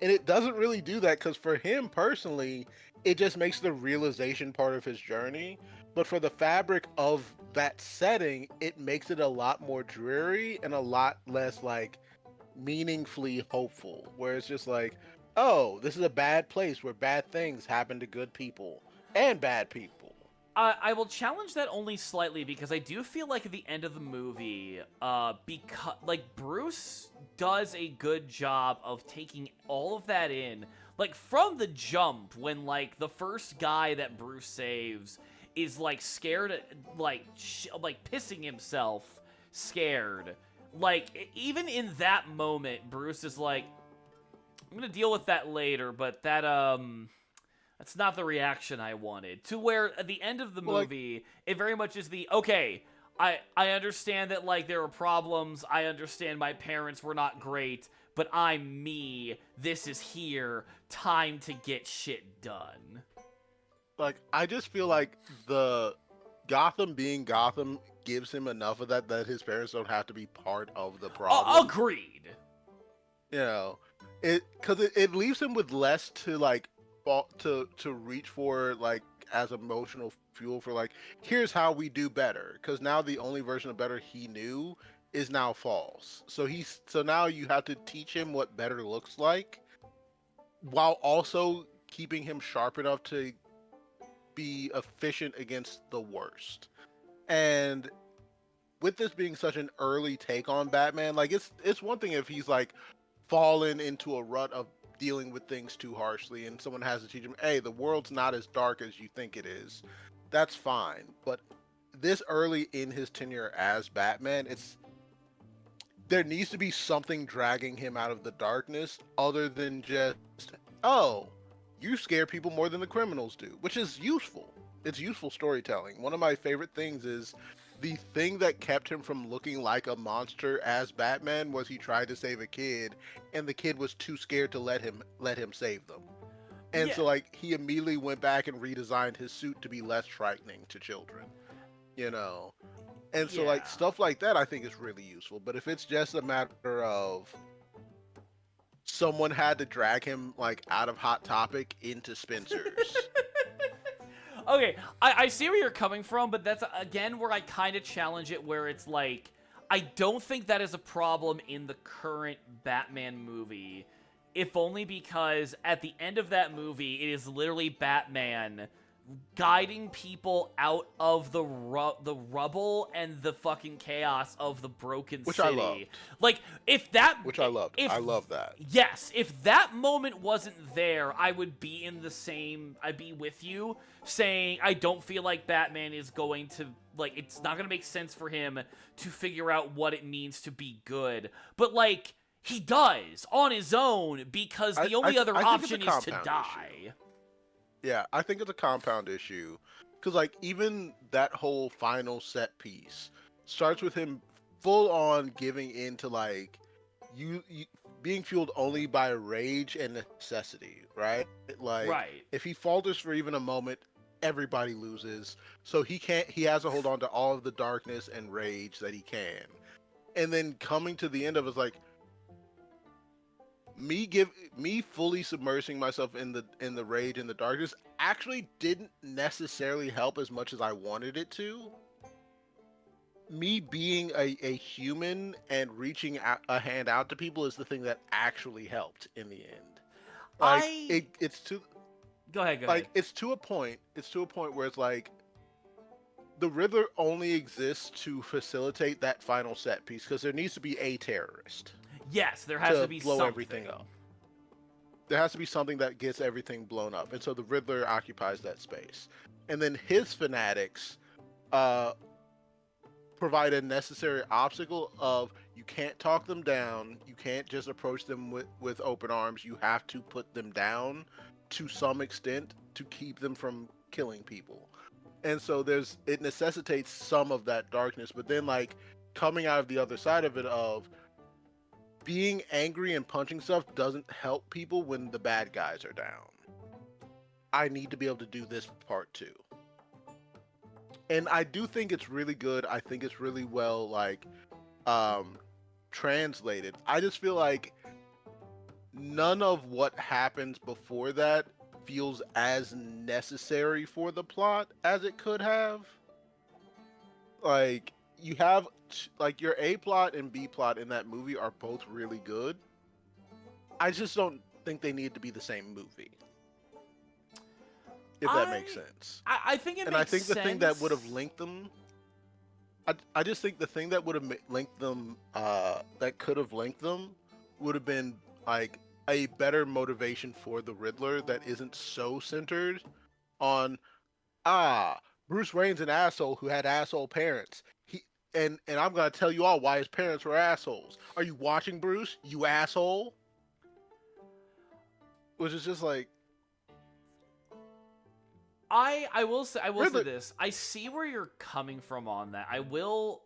And it doesn't really do that because for him personally, it just makes the realization part of his journey. But for the fabric of that setting, it makes it a lot more dreary and a lot less like meaningfully hopeful. Where it's just like, oh, this is a bad place where bad things happen to good people and bad people. I will challenge that only slightly because I do feel like at the end of the movie, because like Bruce does a good job of taking all of that in, like from the jump when like the first guy that Bruce saves is like scared, like pissing himself, scared. Like even in that moment, Bruce is like, I'm gonna deal with that later, but that's not the reaction I wanted. To where at the end of the movie, it very much is the, okay, I understand that, like, there are problems. I understand my parents were not great, but I'm me. This is here. Time to get shit done. Like, I just feel like the Gotham being Gotham gives him enough of that his parents don't have to be part of the problem. Agreed. You know, it leaves him with less to like to reach for like as emotional fuel for like here's how we do better, because now the only version of better he knew is now false. So now you have to teach him what better looks like while also keeping him sharp enough to be efficient against the worst. And with this being such an early take on Batman, like it's one thing if he's like fallen into a rut of dealing with things too harshly and someone has to teach him, hey, the world's not as dark as you think it is. That's fine. But this early in his tenure as Batman, there needs to be something dragging him out of the darkness other than just, oh, you scare people more than the criminals do, which is useful. It's useful storytelling. One of my favorite things is the thing that kept him from looking like a monster as Batman was he tried to save a kid and the kid was too scared to let him save them. And so like he immediately went back and redesigned his suit to be less frightening to children. You know. And so like stuff like that I think is really useful. But if it's just a matter of someone had to drag him like out of Hot Topic into Spencer's. Okay, I see where you're coming from, but that's, again, where I kind of challenge it, where it's like, I don't think that is a problem in the current Batman movie. if only because at the end of that movie, it is literally Batman guiding people out of the rubble and the fucking chaos of the broken Which city. I loved. Like, if that... Which I loved. I love that. Yes, if that moment wasn't there, I would be in the same... I'd be with you, saying I don't feel like Batman is going to... Like, it's not going to make sense for him to figure out what it means to be good. But, like, he does, on his own, because the only other option is to die. Issue. Yeah, I think it's a compound issue. Because, like, even that whole final set piece starts with him full on giving in to, like, you being fueled only by rage and necessity, right? Like, right. If he falters for even a moment, everybody loses. So he has to hold on to all of the darkness and rage that he can. And then coming to the end of it's like, me fully submersing myself in the rage and the darkness actually didn't necessarily help as much as I wanted it to. Me being a human and reaching a hand out to people is the thing that actually helped in the end. Like it's to go ahead. It's to a point where it's like the Riddler only exists to facilitate that final set piece because there needs to be a terrorist. Yes, there has to be blow something. Everything up. There has to be something that gets everything blown up, and so the Riddler occupies that space. And then his fanatics provide a necessary obstacle of you can't talk them down, you can't just approach them with open arms, you have to put them down to some extent to keep them from killing people. And so it necessitates some of that darkness, but then like coming out of the other side of it of being angry and punching stuff doesn't help people when the bad guys are down. I need to be able to do this part too. And I do think it's really good. I think it's really well translated. I just feel like none of what happens before that feels as necessary for the plot as it could have. Like you have like your A plot and B plot in that movie are both really good. I just don't think they need to be the same movie. If that makes sense. I think it makes sense. And I think the thing that would have linked them, I just think the thing that would have linked them, that could have linked them, would have been like a better motivation for the Riddler that isn't so centered on, Bruce Wayne's an asshole who had asshole parents. And I'm gonna tell you all why his parents were assholes. Are you watching, Bruce? You asshole. Which is just like. I will say this. I see where you're coming from on that. I will.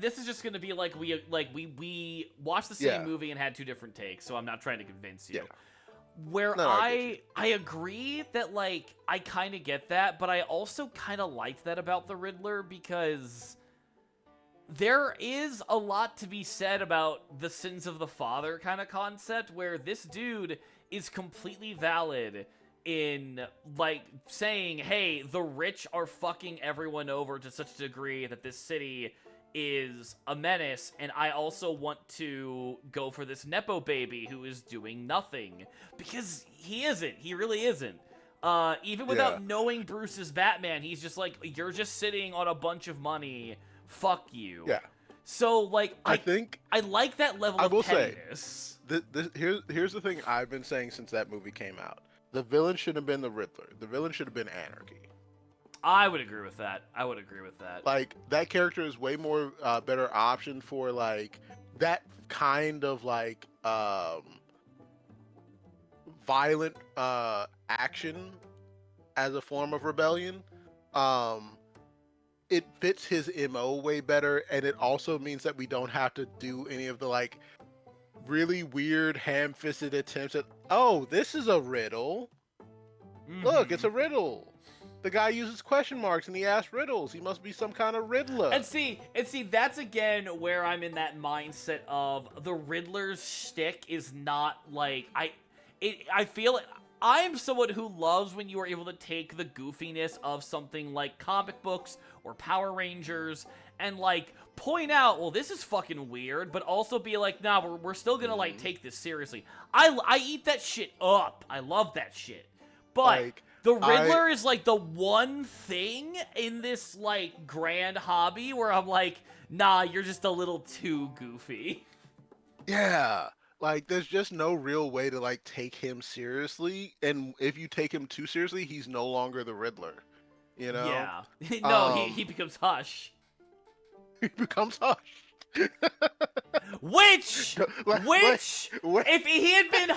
This is just gonna be like we watched the same movie and had two different takes. So I'm not trying to convince you. Yeah. I agree that like I kind of get that, but I also kind of liked that about the Riddler because there is a lot to be said about the sins of the father kind of concept where this dude is completely valid in like saying, hey, the rich are fucking everyone over to such a degree that this city is a menace, and I also want to go for this Nepo baby who is doing nothing. Because he isn't. He really isn't. Even without knowing Bruce is Batman, he's just like, you're just sitting on a bunch of money. Fuck you. Yeah. So, like, I think I like that level of pettiness. Here's the thing I've been saying since that movie came out. The villain should have been the Riddler. The villain should have been Anarchy. I would agree with that. Like, that character is way more better option for, like, that kind of, like, violent action as a form of rebellion. It fits his MO way better, and it also means that we don't have to do any of the, like, really weird ham-fisted attempts at, oh, this is a riddle. Mm-hmm. Look, it's a riddle. The guy uses question marks and he asks riddles. He must be some kind of riddler. And see, that's again where I'm in that mindset of the Riddler's shtick is not like I feel I'm someone who loves when you are able to take the goofiness of something like comic books or Power Rangers, and like point out, well, this is fucking weird, but also be like, nah, we're still gonna like take this seriously. I eat that shit up. I love that shit. But Like, the Riddler is like the one thing in this like grand hobby where I'm like, nah, you're just a little too goofy. yeah, like there's just no real way to like take him seriously, and if you take him too seriously, he's no longer the Riddler. You know? Yeah. No, he becomes Hush. He becomes Hush. Which, Wait, wait. if he had been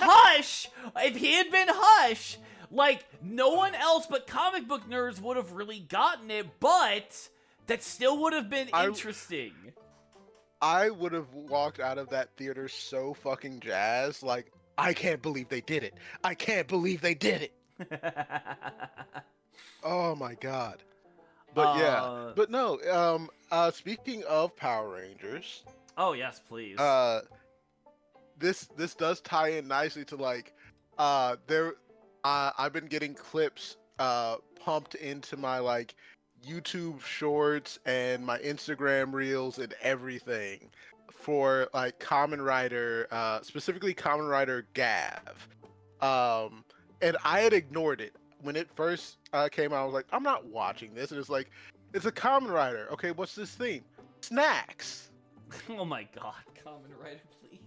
Hush, like, no one else but comic book nerds would have really gotten it, but that still would have been interesting. I would have walked out of that theater so fucking jazzed, like, I can't believe they did it. I can't believe they did it. Oh my god. But yeah, but no. Speaking of Power Rangers, oh yes, please. This does tie in nicely to like, I've been getting clips pumped into my like YouTube shorts and my Instagram reels and everything for like Kamen Rider, specifically Kamen Rider Gav. And I had ignored it when it first came out. I was like, I'm not watching this. And it's like, it's a Kamen Rider. Okay, what's this theme? Snacks. Oh my god, Kamen Rider, please.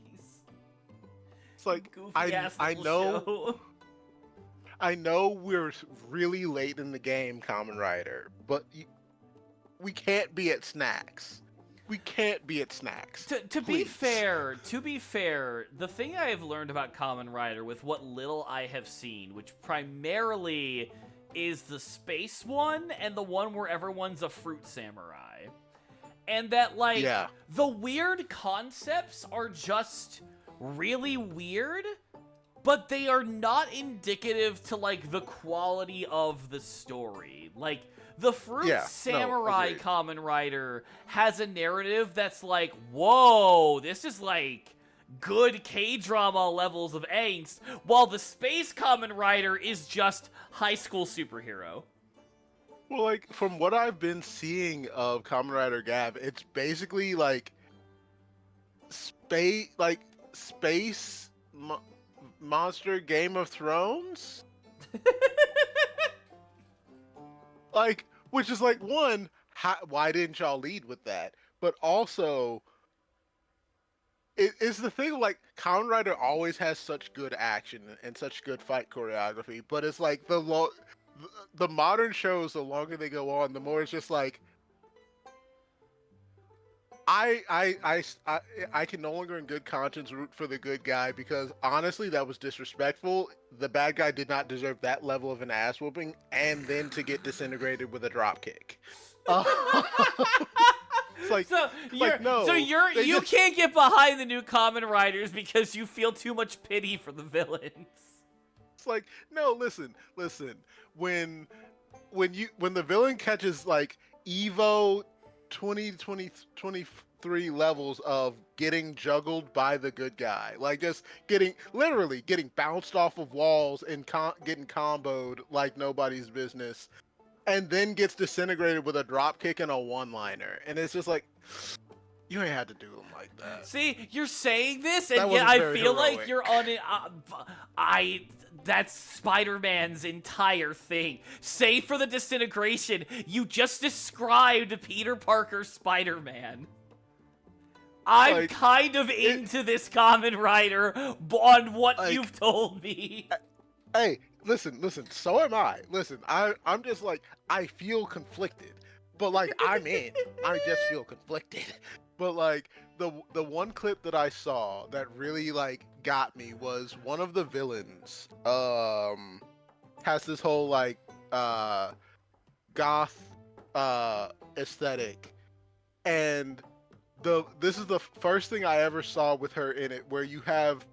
It's like, I know. I know we're really late in the game, Kamen Rider, but we can't be at Snacks. We can't be at Snacks. To be fair, the thing I have learned about Kamen Rider with what little I have seen, which primarily is the space one and the one where everyone's a fruit samurai. And that, like, the weird concepts are just really weird, but they are not indicative to, like, the quality of the story. Like, the Fruit Samurai Kamen Rider has a narrative that's like, whoa, this is, like, good K-drama levels of angst, while the Space Kamen Rider is just high school superhero. Well, like, from what I've been seeing of Kamen Rider Gav, it's basically, like, space monster Game of Thrones? Like, which is like, one, why didn't y'all lead with that? But also, it's the thing, like, Kamen Rider always has such good action and such good fight choreography, but it's like the modern shows, the longer they go on, the more it's just like, I can no longer in good conscience root for the good guy, because honestly that was disrespectful. The bad guy did not deserve that level of an ass whooping and then to get disintegrated with a drop kick. It's like, you can't get behind the new Kamen Riders because you feel too much pity for the villains. It's like, no, listen. When the villain catches like Evo 23 levels of getting juggled by the good guy, like just literally getting bounced off of walls and getting comboed like nobody's business, and then gets disintegrated with a drop kick and a one-liner, and it's just like, you ain't had to do them like that. See, you're saying this, and yet I feel heroic. like you're on it. That's Spider-Man's entire thing. Save for the disintegration, you just described Peter Parker's Spider-Man. I'm like, kind of into this Kamen Rider on what like, you've told me. Hey, listen, so am I. Listen, I'm just like, I feel conflicted. But like, I'm in. I just feel conflicted. But like, the one clip that I saw that really like got me was one of the villains has this whole like goth aesthetic, and this is the first thing I ever saw with her in it, where you have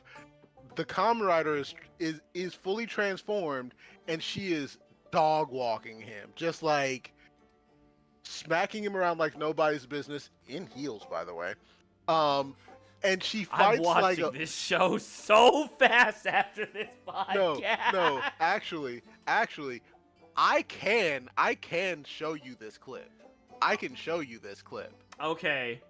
the Kamen Rider is fully transformed, and she is dog walking him, just like smacking him around like nobody's business, in heels, by the way. And she fights like I'm watching this show so fast after this podcast. No, actually, I can show you this clip. I can show you this clip. Okay.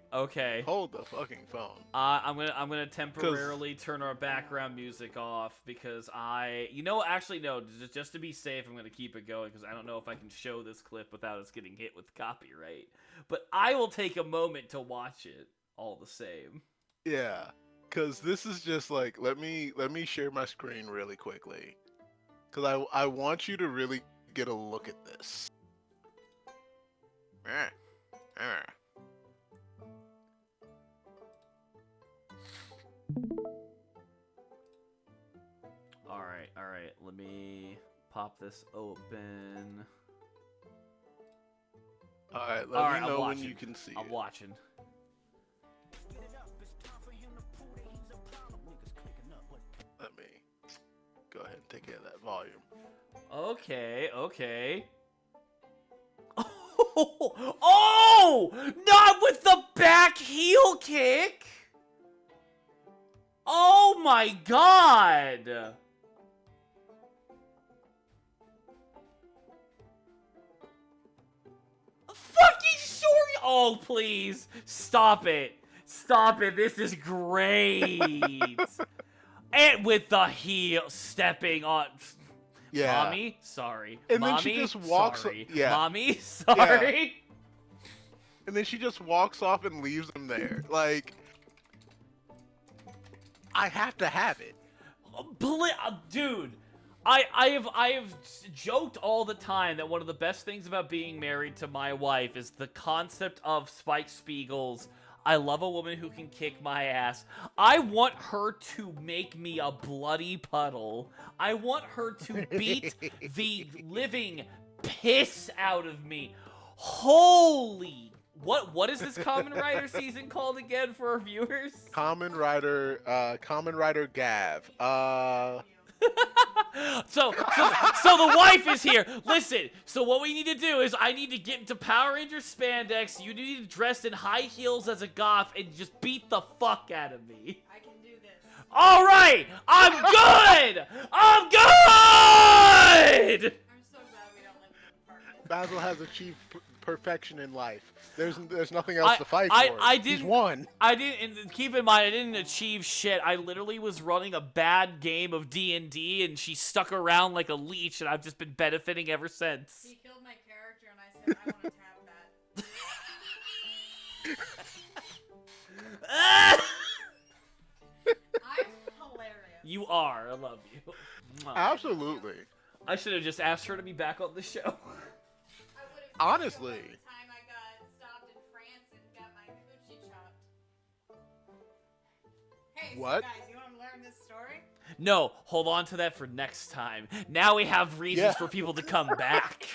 Hold the fucking phone. I'm gonna temporarily turn our background music off because actually no, just to be safe, I'm gonna keep it going because I don't know if I can show this clip without us getting hit with copyright. But I will take a moment to watch it all the same. Yeah, because this is just like let me share my screen really quickly, because I want you to really get a look at this. All right. Let me pop this open. All right, let me know when you can see I'm it. watching. Let me go ahead and take care of that volume. Okay. Oh! Not with the back heel kick! Oh my god! Fucking short! Oh, please. Stop it. This is great. And with the heel stepping on... Yeah. Mommy, sorry. And Mommy, then she just walks. sorry. Yeah. Mommy, sorry. Yeah. And then she just walks off and leaves him there. Like, I have to have it. Dude, I have joked all the time that one of the best things about being married to my wife is the concept of Spike Spiegel's I love a woman who can kick my ass. I want her to make me a bloody puddle. I want her to beat the living piss out of me. Holy... What is this Kamen Rider season called again for our viewers? Kamen Rider Gav. So the wife is here. Listen, so what we need to do is I need to get into Power Ranger spandex. You need to dress in high heels as a goth and just beat the fuck out of me. I can do this. All right, I'm good. I'm good. I'm so glad we don't live in an apartment. Basil has achieved perfection in life. There's nothing else to fight for. He's won. I didn't. And keep in mind, I didn't achieve shit. I literally was running a bad game of D&D, and she stuck around like a leech, and I've just been benefiting ever since. He killed my character, and I said I want to tap that. I'm hilarious. You are. I love you. Mwah. Absolutely. I should have just asked her to be back on the show. I would have Honestly. the time I got stopped in France and got my coochie chopped. Hey, What? So guys, you want to learn this story? No, hold on to that for next time. Now we have reasons for people to come back.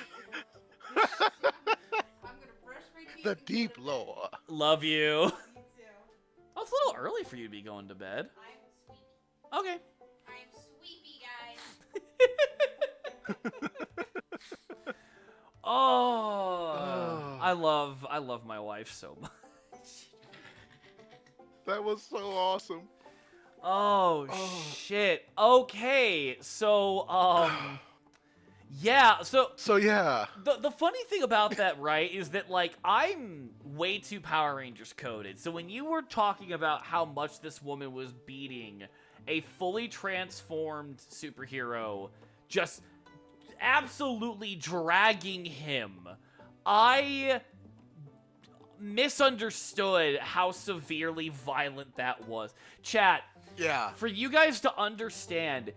I'm gonna brush my teeth. The and go deep to bed. lore. Love you. Me too. Oh, it's a little early for you to be going to bed. I'm sweepy. Okay. I'm sweepy, guys. Oh, I love my wife so much. That was so awesome. Oh, shit. Okay, so yeah, So yeah. the funny thing about that, right, is that like I'm way too Power Rangers coded. So when you were talking about how much this woman was beating a fully transformed superhero, just absolutely dragging him, I misunderstood how severely violent that was. Chat, Yeah. for you guys to understand,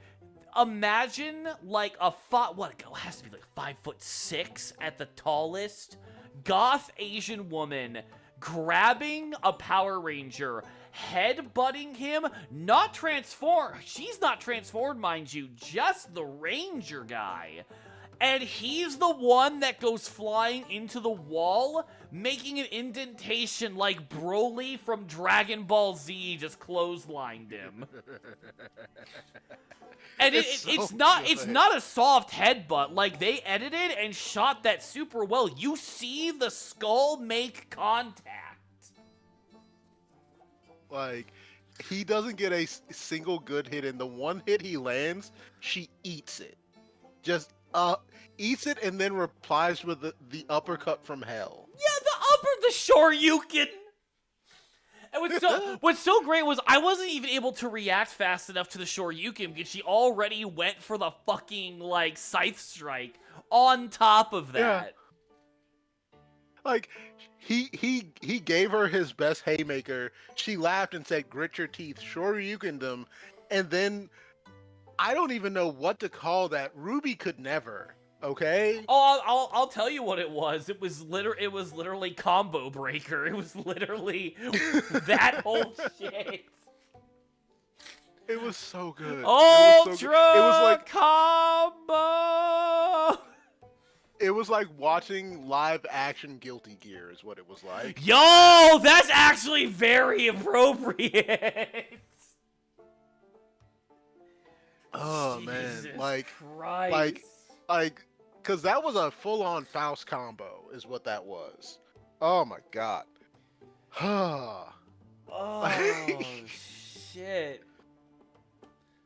imagine like what it has to be like 5'6" at the tallest goth Asian woman grabbing a Power Ranger, headbutting him, not transformed. She's not transformed, mind you, just the Ranger guy. And he's the one that goes flying into the wall, making an indentation like Broly from Dragon Ball Z just clotheslined him. And it's not a soft headbutt. Like, they edited and shot that super well. You see the skull make contact. Like, he doesn't get a single good hit, and the one hit he lands, she eats it. Just eats it and then replies with the uppercut from hell. Yeah, the Shoryuken. And what's so great was I wasn't even able to react fast enough to the Shoryuken because she already went for the fucking, like, Scythe Strike on top of that. Like, he gave her his best haymaker. She laughed and said, "Grit your teeth." Shoryukened him, and then I don't even know what to call that. Ruby could never. Okay. Oh, I'll tell you what it was. It was literally combo breaker. It was literally that whole shit. It was so good. Ultra It was like combo. it was like watching live action Guilty Gear is what it was like. Yo, that's actually very appropriate. Oh Jesus man, like Christ. because that was a full-on Faust combo, is what that was. Oh my god. Oh shit.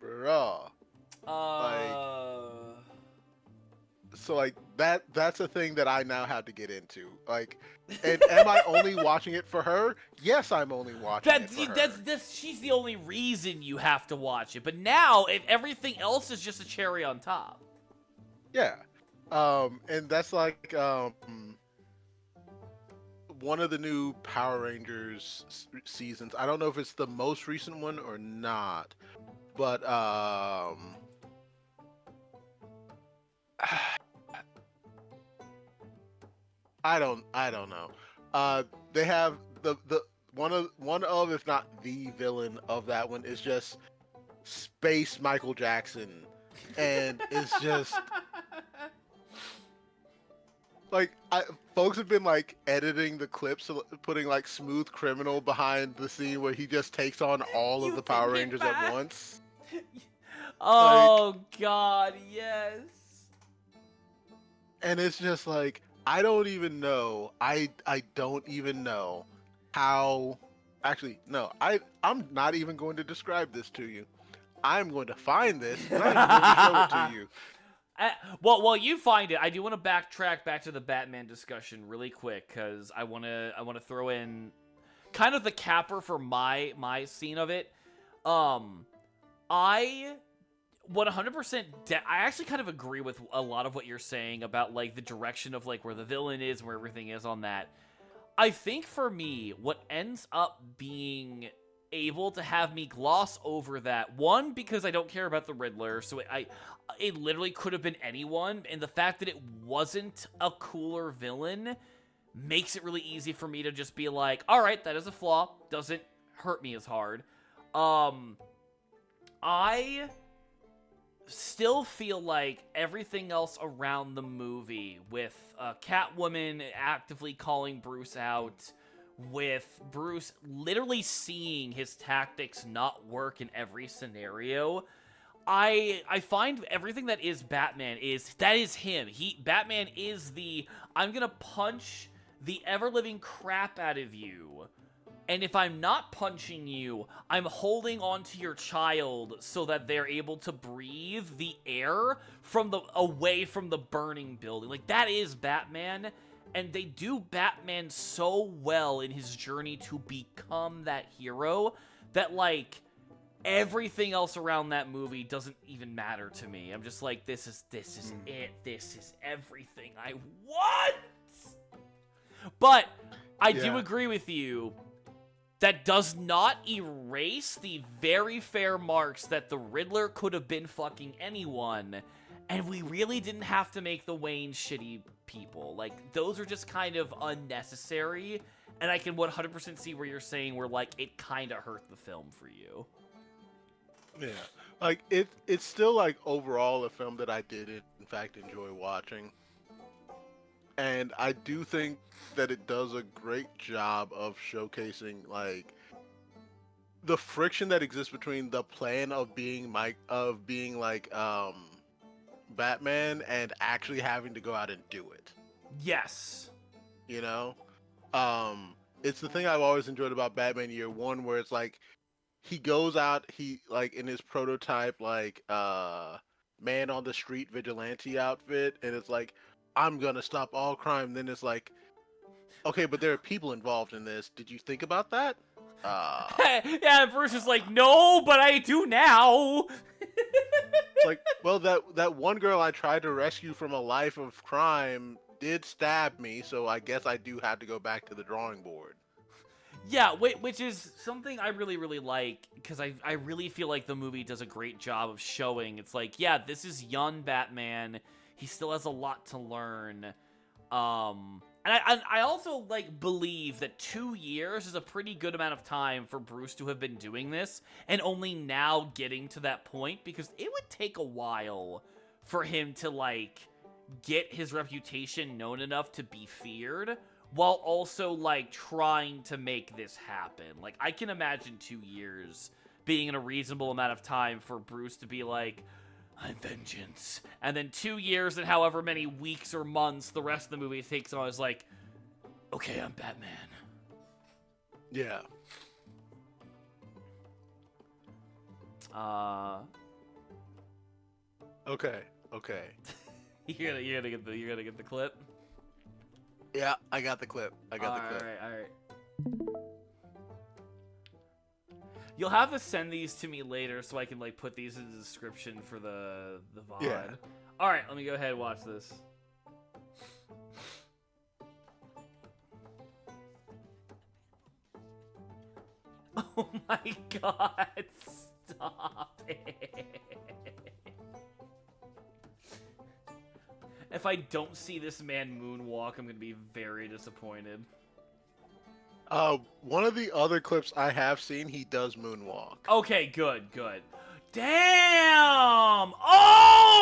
Bruh. So like that's a thing that I now have to get into. Like, and am I only watching it for her? Yes, I'm only watching it for her. She's the only reason you have to watch it. But now, if everything else is just a cherry on top. Yeah. And that's like one of the new Power Rangers seasons. I don't know if it's the most recent one or not, but I don't know. They have the one of if not the villain of that one is just Space Michael Jackson, and it's just like folks have been like editing the clips, putting like Smooth Criminal behind the scene where he just takes on all of the Power Rangers at once. Oh God, yes. And it's just like I don't even know. I don't even know how. Actually, no. I'm not even going to describe this to you. I'm going to find this and I'm going to show it to you. Well, while you find it, I do want to backtrack back to the Batman discussion really quick because I want to throw in kind of the capper for my scene of it. I 100% I actually kind of agree with a lot of what you're saying about like the direction of like where the villain is, where everything is on that. I think for me, what ends up being able to have me gloss over that, one, because I don't care about the Riddler, so it literally could have been anyone, and the fact that it wasn't a cooler villain makes it really easy for me to just be like, alright, that is a flaw, doesn't hurt me as hard. I still feel like everything else around the movie, with Catwoman actively calling Bruce out, with Bruce literally seeing his tactics not work in every scenario, I find everything that is Batman that is him. Batman is I'm gonna punch the ever-living crap out of you. And if I'm not punching you, I'm holding onto your child so that they're able to breathe the air away from the burning building. Like, that is Batman, and they do Batman so well in his journey to become that hero that, like, everything else around that movie doesn't even matter to me. I'm just like, this is it. This is everything I want! But I do agree with you. That does not erase the very fair marks that the Riddler could have been fucking anyone, and we really didn't have to make the Wayne shitty people. Like, those are just kind of unnecessary, and I can 100% see where you're saying where, like, it kind of hurt the film for you. Yeah, like, it's still, like, overall a film that I did, in fact, enjoy watching. And I do think that it does a great job of showcasing, like, the friction that exists between the plan of being Batman and actually having to go out and do it. Yes. You know? It's the thing I've always enjoyed about Batman Year One, where it's like he goes out, in his prototype, man on the street vigilante outfit, and it's like, I'm gonna stop all crime. Then it's like, Okay, but there are people involved in this. Did you think about that? Yeah, Bruce is like, no, but I do now. It's like, well, that one girl I tried to rescue from a life of crime did stab me, so I guess I do have to go back to the drawing board. Yeah, which is something I really, really like, because I really feel like the movie does a great job of showing, it's like, yeah, this is young Batman, he still has a lot to learn, and I also, like, believe that 2 years is a pretty good amount of time for Bruce to have been doing this, and only now getting to that point, because it would take a while for him to, like, get his reputation known enough to be feared, while also, like, trying to make this happen. Like, I can imagine 2 years being in a reasonable amount of time for Bruce to be like, I'm vengeance. And then 2 years and however many weeks or months the rest of the movie takes on is like, okay, I'm Batman. Yeah. Okay. You're gonna get the clip. Yeah, I got the clip. All right. You'll have to send these to me later so I can, like, put these in the description for the VOD. Yeah. All right, let me go ahead and watch this. Oh my god, stop it. If I don't see this man moonwalk, I'm gonna be very disappointed. One of the other clips I have seen, he does moonwalk. Okay, good. Damn! Oh!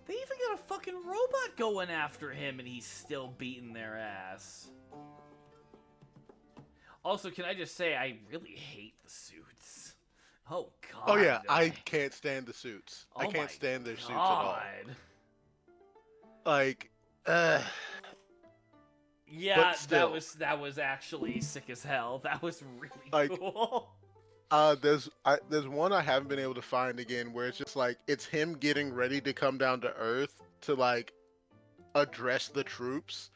They even got a fucking robot going after him and he's still beating their ass. Also, can I just say, I really hate the suits. Oh, God. Oh, yeah, I can't stand the suits. Oh I can't my stand their suits at all. God. Like, Yeah, But still. that was actually sick as hell. That was really Like, cool. there's one I haven't been able to find again where it's just like, it's him getting ready to come down to Earth to, like, address the troops.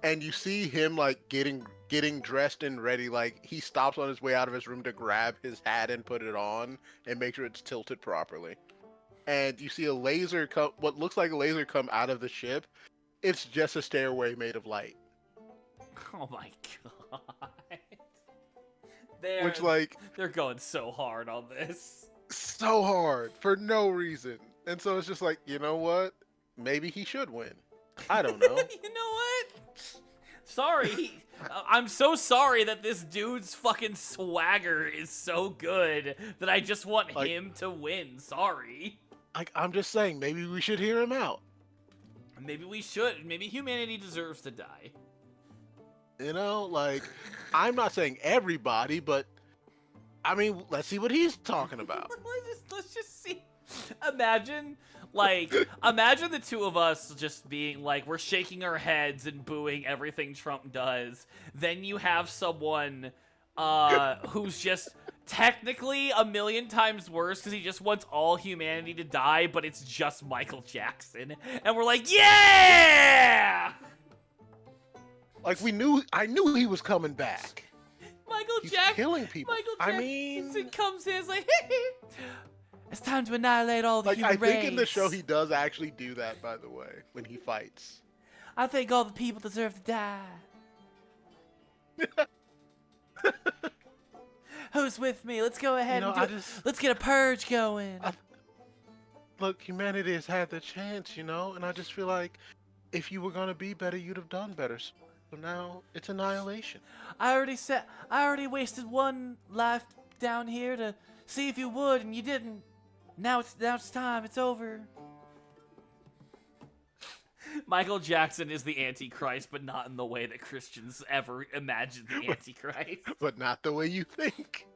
And you see him, like, getting dressed and ready. Like, he stops on his way out of his room to grab his hat and put it on and make sure it's tilted properly. And you see a laser come, what looks like a laser come out of the ship. It's just a stairway made of light. Oh my God. They're going so hard on this. So hard for no reason. And so it's just like, you know what? Maybe he should win. I don't know. You know what? Sorry. I'm so sorry that this dude's fucking swagger is so good that I just want him to win. Sorry. I'm just saying, maybe we should hear him out. Maybe we should. Maybe humanity deserves to die. You know, like, I'm not saying everybody, but I mean, let's see what he's talking about. Let's just see. Imagine the two of us just being like, we're shaking our heads and booing everything Trump does. Then you have someone who's just technically a million times worse because he just wants all humanity to die, but it's just Michael Jackson. And we're like, yeah! Like, I knew he was coming back. He's killing people. Jackson comes in, it's like, it's time to annihilate all the human I think in the race. show he does actually do that, by the way, when he fights. I think all the people deserve to die. Who's with me? Let's go ahead let's get a purge going. Look, humanity has had the chance, you know, and I just feel like if you were gonna be better, you'd have done better. So now it's annihilation. I already wasted one life down here to see if you would, and you didn't. Now it's time. It's over. Michael Jackson is the Antichrist, but not in the way that Christians ever imagined the Antichrist. But not the way you think.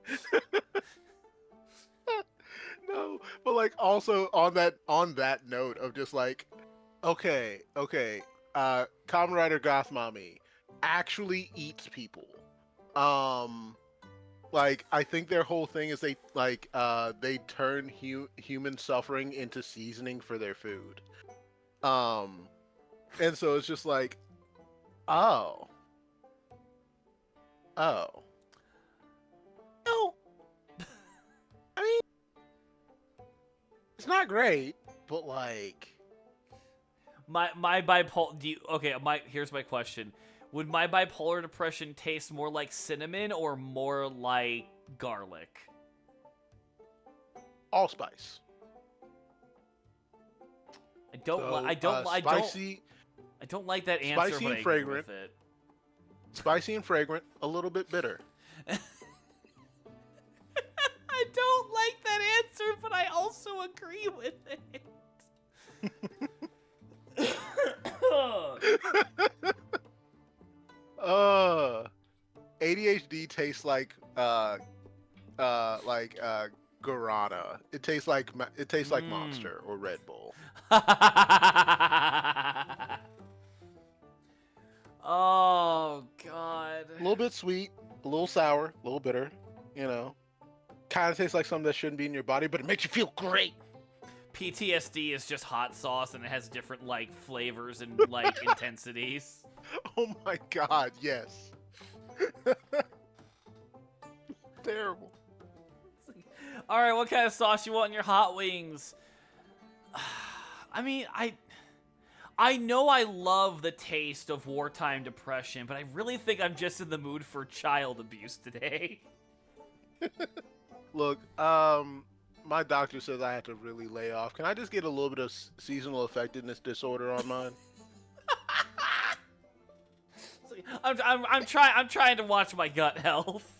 No, but like also on that note of just like, okay, Kamen Rider Goth Mommy actually eats people. Like, I think their whole thing is they turn human suffering into seasoning for their food. And so it's just like, oh, oh, no. I mean, it's not great, but like, My bipolar. Here's my question: would my bipolar depression taste more like cinnamon or more like garlic? allspice. I don't. So, Spicy. I don't like that answer, spicy but and I fragrant. agree with it. Spicy and fragrant, a little bit bitter. I don't like that answer, but I also agree with it. ADHD tastes like guarana. It tastes like Monster or Red Bull. Oh God. A little bit sweet, a little sour, a little bitter. You know, kind of tastes like something that shouldn't be in your body, but it makes you feel great. PTSD is just hot sauce, and it has different like flavors and like intensities. Oh my God, yes. Terrible. All right, what kind of sauce you want in your hot wings? I mean, I know I love the taste of wartime depression, but I really think I'm just in the mood for child abuse today. Look, my doctor says I have to really lay off. Can I just get a little bit of seasonal effectiveness disorder on mine? I'm trying to watch my gut health.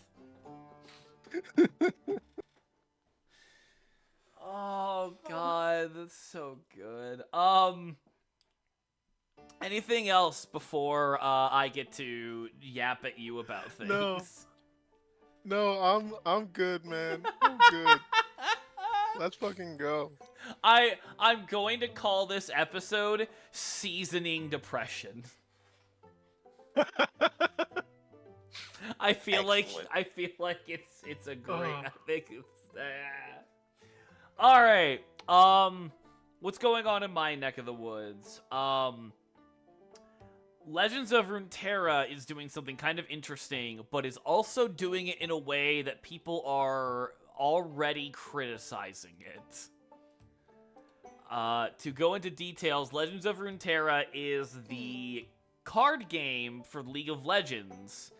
Oh God, that's so good. Anything else before I get to yap at you about things? No, I'm good, man. I'm good. Let's fucking go. I'm going to call this episode Seasoning Depression. I feel like it's a great. I think it's. All right. What's going on in my neck of the woods? Legends of Runeterra is doing something kind of interesting, but is also doing it in a way that people are already criticizing it. To go into details, Legends of Runeterra is the card game for League of Legends.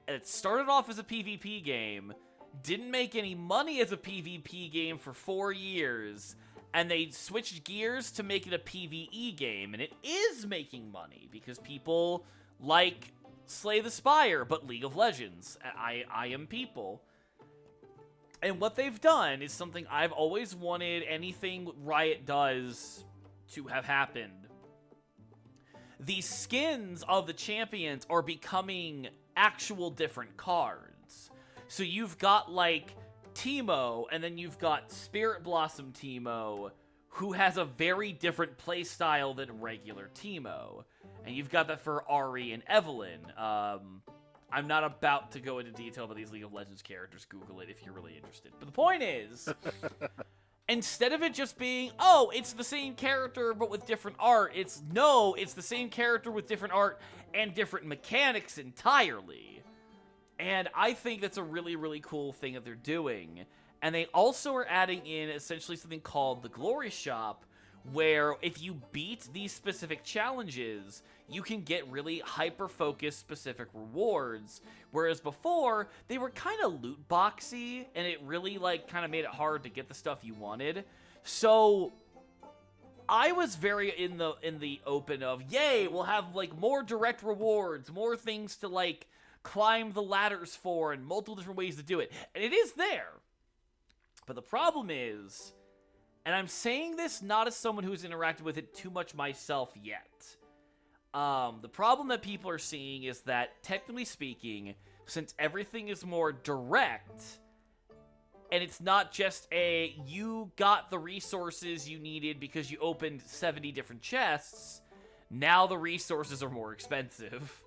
It started off as a PvP game, didn't make any money as a PvP game for 4 years, and they switched gears to make it a PvE game, and it is making money because people like Slay the Spire, but League of Legends. I am people. And what they've done is something I've always wanted anything Riot does to have happened. The skins of the champions are becoming actual different cards. So you've got, like, Teemo, and then you've got Spirit Blossom Teemo, who has a very different playstyle than regular Teemo. And you've got that for Ahri and Evelynn. I'm not about to go into detail about these League of Legends characters. Google it if you're really interested. But the point is, instead of it just being, oh, it's the same character but with different art, it's the same character with different art and different mechanics entirely. And I think that's a really, really cool thing that they're doing. And they also are adding in essentially something called the Glory Shop, where if you beat these specific challenges, you can get really hyper-focused specific rewards. Whereas before, they were kind of loot boxy, and it really, like, kind of made it hard to get the stuff you wanted. So I was very in the open of, yay, we'll have, like, more direct rewards, more things to, like, climb the ladders for, and multiple different ways to do it. And it is there. But the problem is, and I'm saying this not as someone who's interacted with it too much myself yet. The problem that people are seeing is that, technically speaking, since everything is more direct, and it's not just a, you got the resources you needed because you opened 70 different chests, now the resources are more expensive.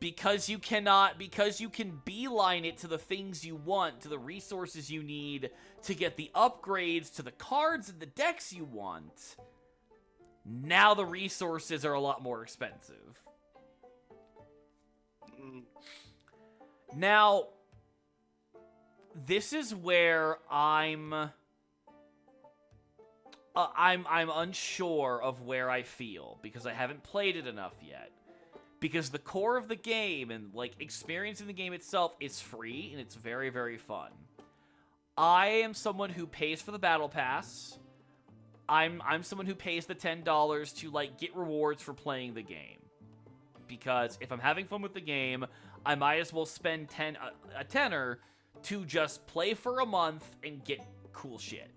because you can beeline it to the things you want, to the resources you need to get the upgrades to the cards and the decks you want. Now the resources are a lot more expensive. Now, this is where I'm unsure of where I feel, because I haven't played it enough yet. Because the core of the game and, like, experiencing the game itself is free, and it's very, very fun. I am someone who pays for the battle pass. I'm someone who pays the $10 to, like, get rewards for playing the game. Because if I'm having fun with the game, I might as well spend a tenner to just play for a month and get cool shit.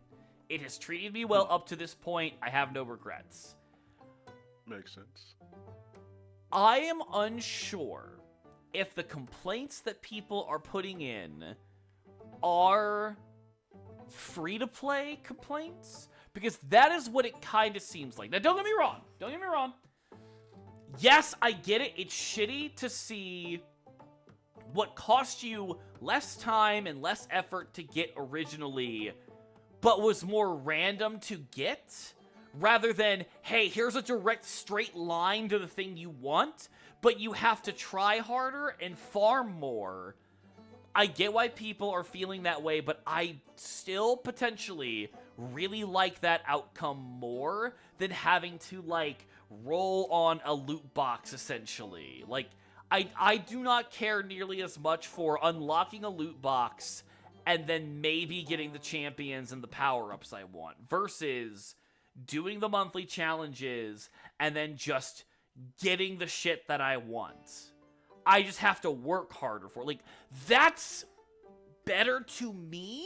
It has treated me well up to this point. I have no regrets. Makes sense. I am unsure if the complaints that people are putting in are free-to-play complaints, because that is what it kind of seems like. Now, don't get me wrong. Yes, I get it. It's shitty to see what cost you less time and less effort to get originally, but was more random to get, rather than, hey, here's a direct straight line to the thing you want, but you have to try harder and farm more. I get why people are feeling that way, but I still potentially really like that outcome more than having to, like, roll on a loot box, essentially. Like, I do not care nearly as much for unlocking a loot box and then maybe getting the champions and the power-ups I want, versus doing the monthly challenges and then just getting the shit that I want. I just have to work harder for it. Like, that's better to me?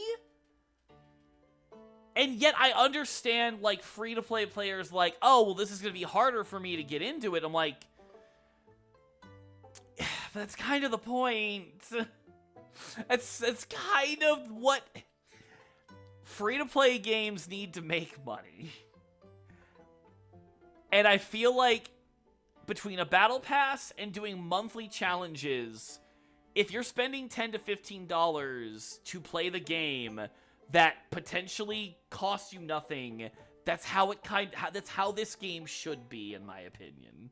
And yet I understand, like, free-to-play players like, oh, well, this is going to be harder for me to get into it. I'm like, that's kind of the point. That's kind of what free-to-play games need to make money. And I feel like between a battle pass and doing monthly challenges, if you're spending $10 to $15 to play the game that potentially costs you nothing, that's how this game should be, in my opinion.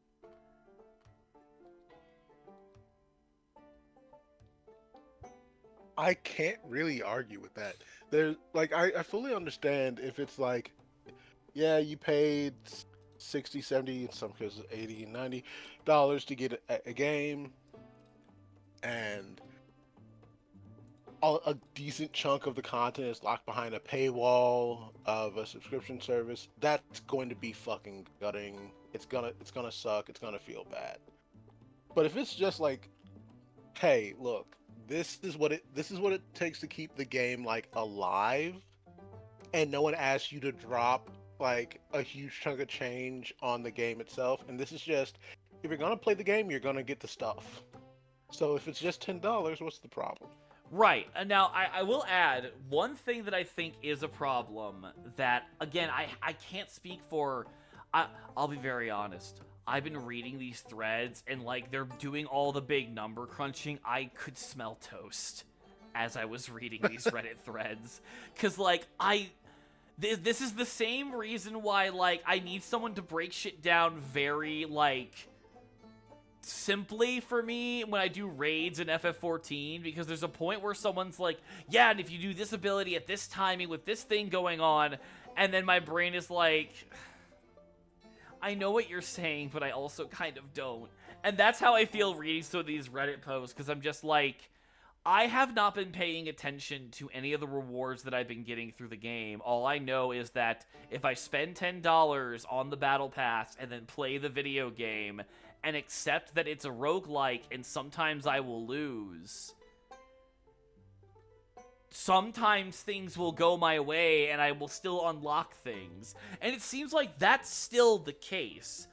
I can't really argue with that. There's like I fully understand if it's like, yeah, you paid 60, 70, in some cases 80, $90 to get a game, and a decent chunk of the content is locked behind a paywall of a subscription service. That's going to be fucking gutting. It's gonna suck. It's gonna feel bad. But if it's just like, hey, look, this is what it takes to keep the game, like, alive, and no one asks you to drop like a huge chunk of change on the game itself, and this is just, if you're gonna play the game, you're gonna get the stuff. So if it's just $10, what's the problem? Right. And now, I will add, one thing that I think is a problem that, again, I can't speak for... I'll be very honest. I've been reading these threads, and, like, they're doing all the big number crunching. I could smell toast as I was reading these Reddit threads. Because, like, this is the same reason why, like, I need someone to break shit down very, like, simply for me when I do raids in FF14, because there's a point where someone's like, yeah, and if you do this ability at this timing with this thing going on, and then my brain is like, I know what you're saying, but I also kind of don't. And that's how I feel reading some of these Reddit posts, because I'm just like, I have not been paying attention to any of the rewards that I've been getting through the game. All I know is that if I spend $10 on the battle pass and then play the video game and accept that it's a roguelike and sometimes I will lose, sometimes things will go my way and I will still unlock things. And it seems like that's still the case.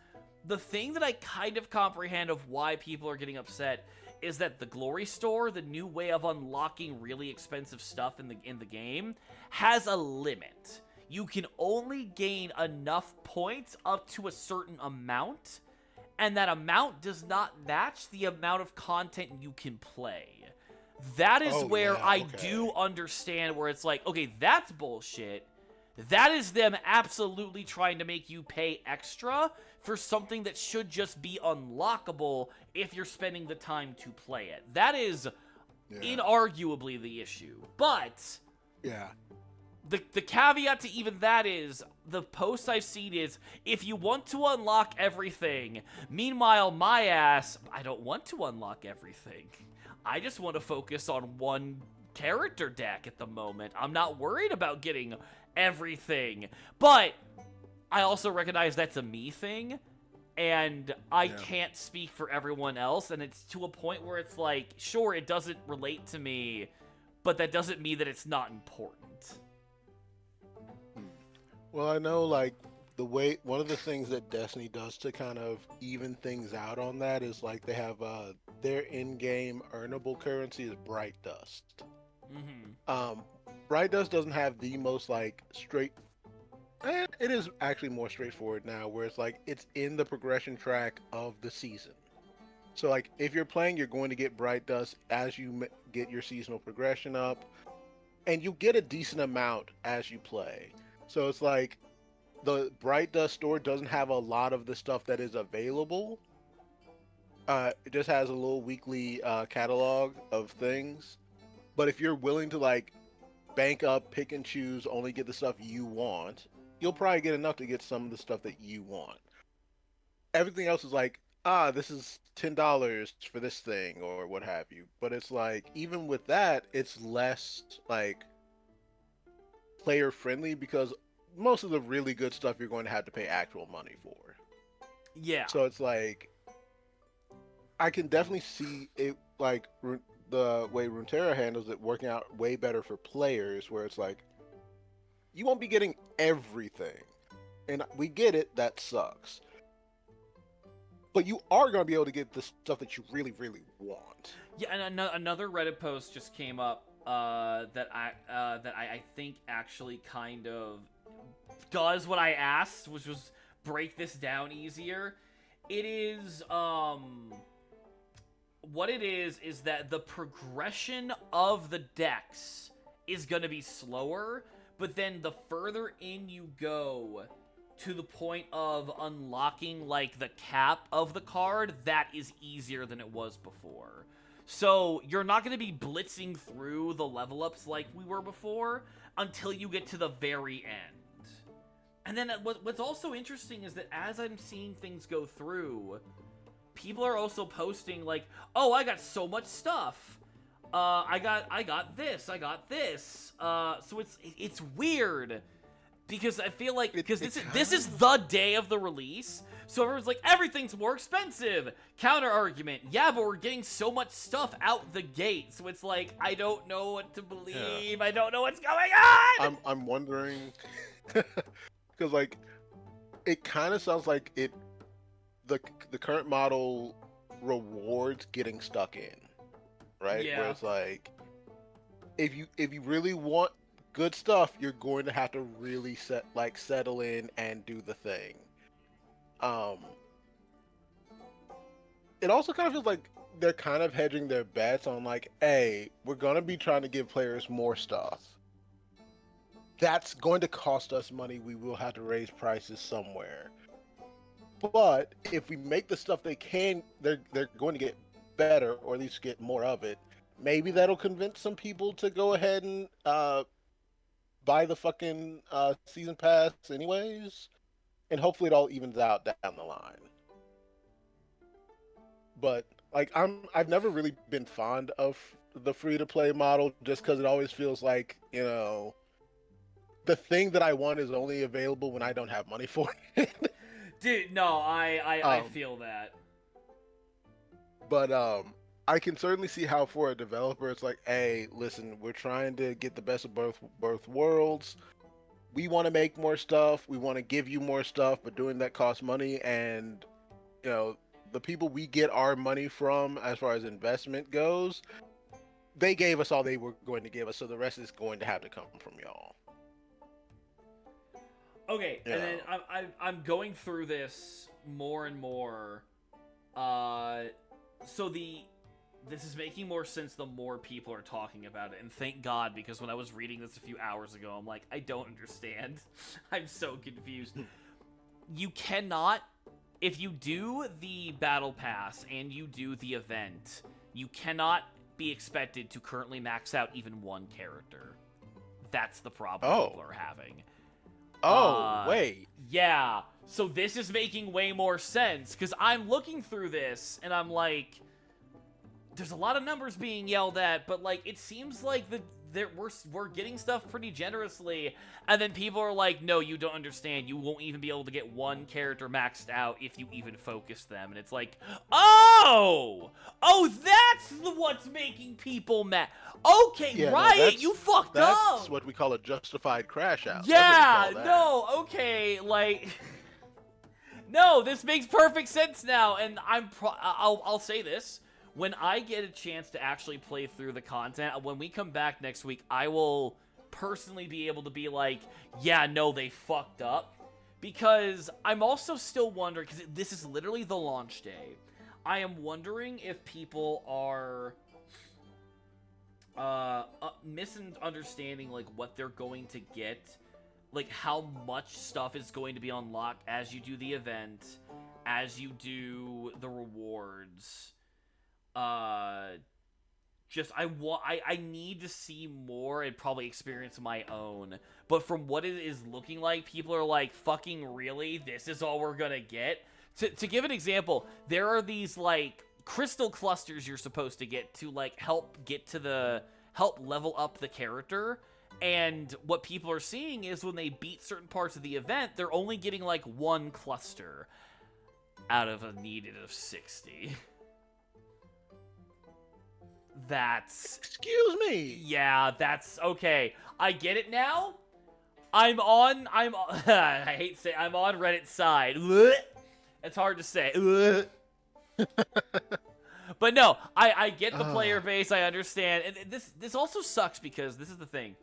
The thing that I kind of comprehend of why people are getting upset is that the Glory Store, the new way of unlocking really expensive stuff in the game, has a limit. You can only gain enough points up to a certain amount, and that amount does not match the amount of content you can play. That is where I do understand where it's like, okay, that's bullshit. That is them absolutely trying to make you pay extra for something that should just be unlockable if you're spending the time to play it. That is inarguably the issue. But Yeah. the caveat to even that is, the post I've seen is, if you want to unlock everything, meanwhile, my ass, I don't want to unlock everything. I just want to focus on one character deck at the moment. I'm not worried about getting everything. But I also recognize that's a me thing, and I can't speak for everyone else, and it's to a point where it's like, sure, it doesn't relate to me, but that doesn't mean that it's not important. Well, I know, like, one of the things that Destiny does to kind of even things out on that is, like, they have their in-game earnable currency is Bright Dust. Bright Dust doesn't have the most, like, it is actually more straightforward now, where it's like, it's in the progression track of the season. So, like, if you're playing, you're going to get Bright Dust as you get your seasonal progression up, and you get a decent amount as you play. So it's like, the Bright Dust store doesn't have a lot of the stuff that is available. It just has a little weekly catalog of things. But if you're willing to, like, bank up, pick and choose, only get the stuff you want, you'll probably get enough to get some of the stuff that you want. Everything else is like, this is $10 for this thing, or what have you. But it's like, even with that, it's less, like, player friendly, because most of the really good stuff you're going to have to pay actual money for. Yeah. So it's like, I can definitely see it, like, the way Runeterra handles it working out way better for players, where it's like, you won't be getting everything. And we get it, that sucks. But you are going to be able to get the stuff that you really, really want. Yeah, and another Reddit post just came up that I think actually kind of does what I asked, which was break this down easier. It is what it is that the progression of the decks is going to be slower, but then the further in you go to the point of unlocking, like, the cap of the card, that is easier than it was before. So you're not going to be blitzing through the level ups like we were before until you get to the very end. And then what's also interesting is that as I'm seeing things go through, people are also posting, like, oh, I got so much stuff. I got this. So it's weird, because I feel like, because this is the day of the release, so everyone's like, everything's more expensive. Counter argument, yeah, but we're getting so much stuff out the gate, so it's like, I don't know what to believe. I don't know what's going on. I'm wondering, because, like, it kind of sounds like the current model rewards getting stuck in, right? Yeah. Where it's like, if you really want good stuff, you're going to have to really settle in and do the thing. It also kind of feels like they're kind of hedging their bets on, like, hey, we're gonna be trying to give players more stuff. That's going to cost us money. We will have to raise prices somewhere. But if we make the stuff they're going to get better, or at least get more of it, maybe that'll convince some people to go ahead and buy the fucking season pass anyways. And hopefully it all evens out down the line. But, like, I've never really been fond of the free-to-play model, just because it always feels like, you know, the thing that I want is only available when I don't have money for it. Dude, no, I feel that. But I can certainly see how, for a developer, it's like, hey, listen, we're trying to get the best of both worlds. We want to make more stuff. We want to give you more stuff, but doing that costs money. And, you know, the people we get our money from, as far as investment goes, they gave us all they were going to give us, so the rest is going to have to come from y'all. Okay, and then I'm going through this more and more, So this is making more sense the more people are talking about it, and thank God, because when I was reading this a few hours ago, I'm like, I don't understand. I'm so confused. You cannot, if you do the battle pass and you do the event, you cannot be expected to currently max out even one character. That's the problem people are having. Wait. Yeah. So this is making way more sense, because I'm looking through this, and I'm like, there's a lot of numbers being yelled at, but, like, it seems like we're getting stuff pretty generously, and then people are like, no, you don't understand. You won't even be able to get one character maxed out if you even focus them. And it's like, oh, that's what's making people mad. Okay, Yeah, Riot, you fucked up. That's what we call a justified crash out. Yeah, no, okay, like, no, this makes perfect sense now, and I'll say this. When I get a chance to actually play through the content, when we come back next week, I will personally be able to be like, yeah, no, they fucked up. Because I'm also still wondering, because this is literally the launch day, I am wondering if people are misunderstanding, like, what they're going to get, like, how much stuff is going to be unlocked as you do the event, as you do the rewards. I need to see more and probably experience my own. But from what it is looking like, people are like, fucking really? This is all we're gonna get? To give an example, there are these, like, crystal clusters you're supposed to get to, like, help level up the character. And what people are seeing is when they beat certain parts of the event, they're only getting, like, one cluster out of a needed of 60. That's... Excuse me! Yeah, that's... Okay, I get it now. I hate to say, I'm on Reddit's side. It's hard to say. But no, I get the player base, I understand. And this also sucks because this is the thing.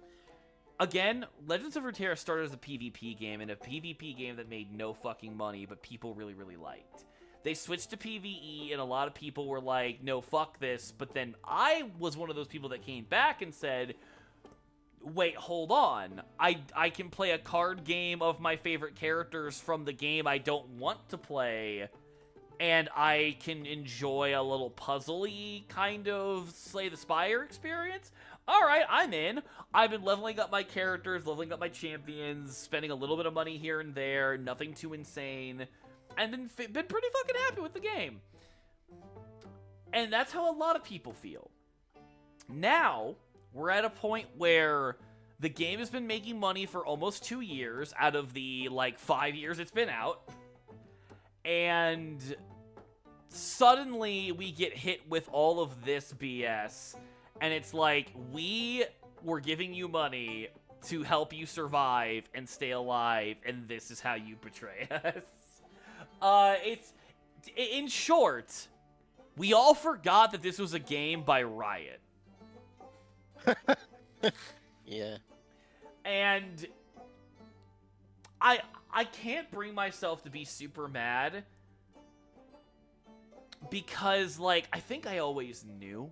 Again, Legends of Runeterra started as a PvP game, and a PvP game that made no fucking money, but people really, really liked. They switched to PvE, and a lot of people were like, no, fuck this. But then I was one of those people that came back and said, wait, hold on. I can play a card game of my favorite characters from the game I don't want to play, and I can enjoy a little puzzly kind of Slay the Spire experience. All right, I'm in. I've been leveling up my characters, leveling up my champions, spending a little bit of money here and there, nothing too insane. And been pretty fucking happy with the game. And that's how a lot of people feel. Now, we're at a point where the game has been making money for almost 2 years out of the, like, 5 years it's been out. And suddenly we get hit with all of this BS. And it's like, we were giving you money to help you survive and stay alive, and this is how you betray us. It's, in short, we all forgot that this was a game by Riot. Yeah. And I can't bring myself to be super mad because, like, I think I always knew.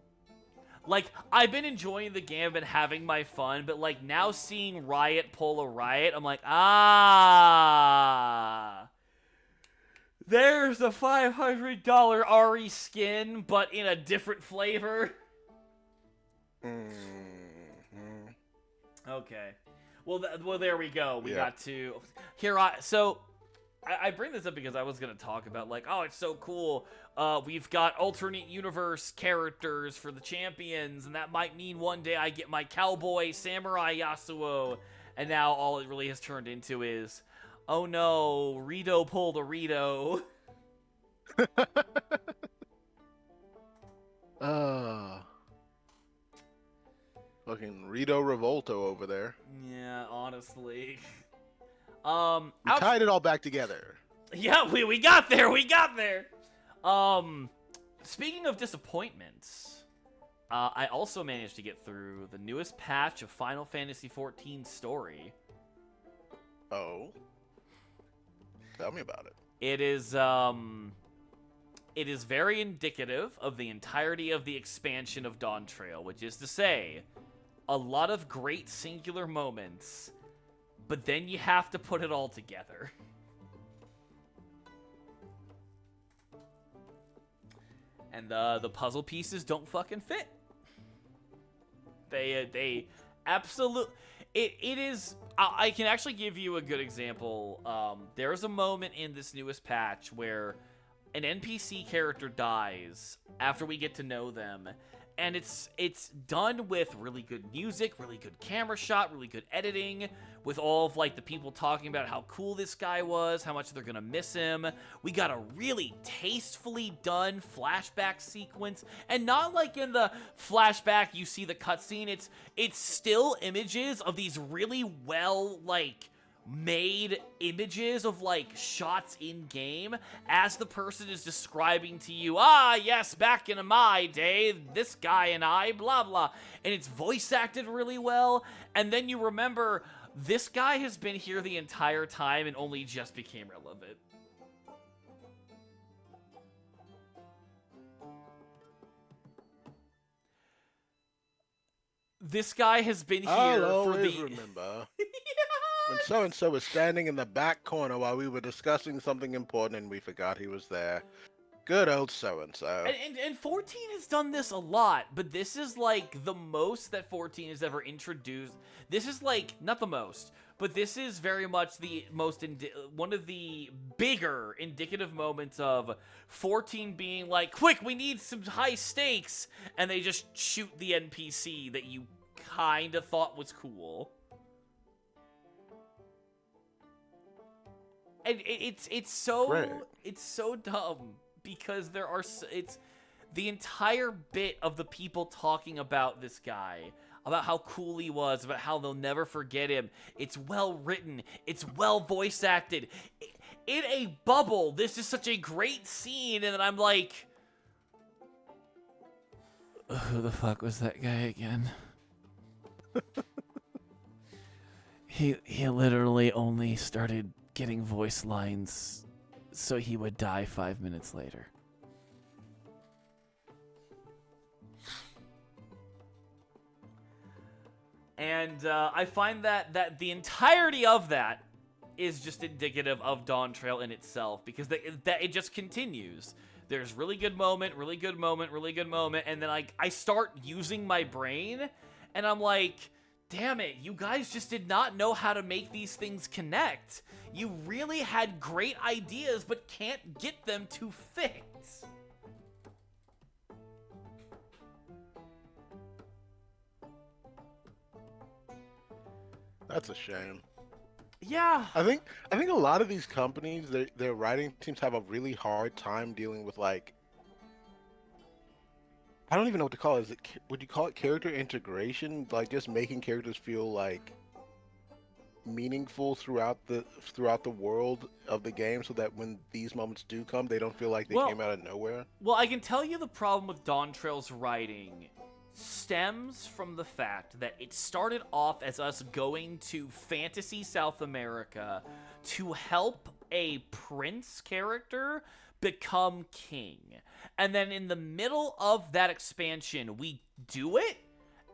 Like, I've been enjoying the game, I've been having my fun, but, like, now seeing Riot pull a Riot, I'm like, there's a $500 Ari skin, but in a different flavor. Okay. Well, there we go. We got to... So, I bring this up because I was going to talk about, like, oh, it's so cool. We've got alternate universe characters for the champions, and that might mean one day I get my cowboy samurai Yasuo. And now all it really has turned into is, oh no, Rito pulled a Rito. Fucking Rito Revolto over there. Yeah, honestly. We tied it all back together. Yeah, we got there. We got there. Speaking of disappointments, I also managed to get through the newest patch of Final Fantasy XIV Story. Oh. Tell me about it. It is, it is very indicative of the entirety of the expansion of Dawn Trail, which is to say, a lot of great singular moments, but then you have to put it all together. And the puzzle pieces don't fucking fit. They absolutely... It is... I can actually give you a good example. There's a moment in this newest patch where an NPC character dies after we get to know them, and it's done with really good music, really good camera shot, really good editing, with all of like the people talking about how cool this guy was, how much they're gonna miss him. We got a really tastefully done flashback sequence, and not like in the flashback you see the cutscene. It's still images of these really well like made images of like shots in game as the person is describing to you, yes, back in my day, this guy and I, blah blah, and it's voice acted really well. And then you remember this guy has been here the entire time and only just became relevant. This guy has been here I'll for always the remember when so-and-so was standing in the back corner while we were discussing something important and we forgot he was there. Good old so-and-so. And 14 has done this a lot, but this is like the most that 14 has ever introduced. This is like, not the most, but this is very much the most, one of the bigger indicative moments of 14 being like, quick, we need some high stakes, and they just shoot the NPC that you kind of thought was cool. And it's so dumb because there are it's the entire bit of the people talking about this guy, about how cool he was, about how they'll never forget him. It's well written, it's well voice acted. In a bubble, this is such a great scene, and then I'm like, who the fuck was that guy again? He literally only started getting voice lines so he would die 5 minutes later. And I find that the entirety of that is just indicative of Dawn Trail in itself, because it just continues. There's really good moment, really good moment, really good moment, and then I start using my brain, and I'm like, damn it, you guys just did not know how to make these things connect. You really had great ideas, but can't get them to fit. That's a shame. Yeah. I think a lot of these companies, their writing teams have a really hard time dealing with, like, I don't even know what to call it. Would you call it character integration? Like just making characters feel like meaningful throughout the world of the game, so that when these moments do come, they don't feel like they came out of nowhere. Well, I can tell you the problem with Dawn Trail's writing stems from the fact that it started off as us going to fantasy South America to help a prince character become king. And then in the middle of that expansion, we do it,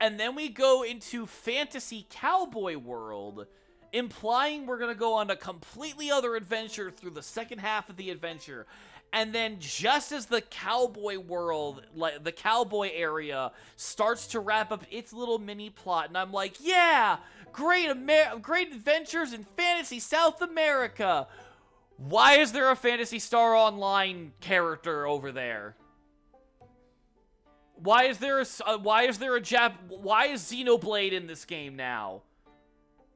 and then we go into fantasy cowboy world, implying we're going to go on a completely other adventure through the second half of the adventure. And then just as the cowboy world, like the cowboy area, starts to wrap up its little mini plot, and I'm like, yeah, great adventures in fantasy South America. Why is there a Phantasy Star Online character over there? Why is there why is Xenoblade in this game now?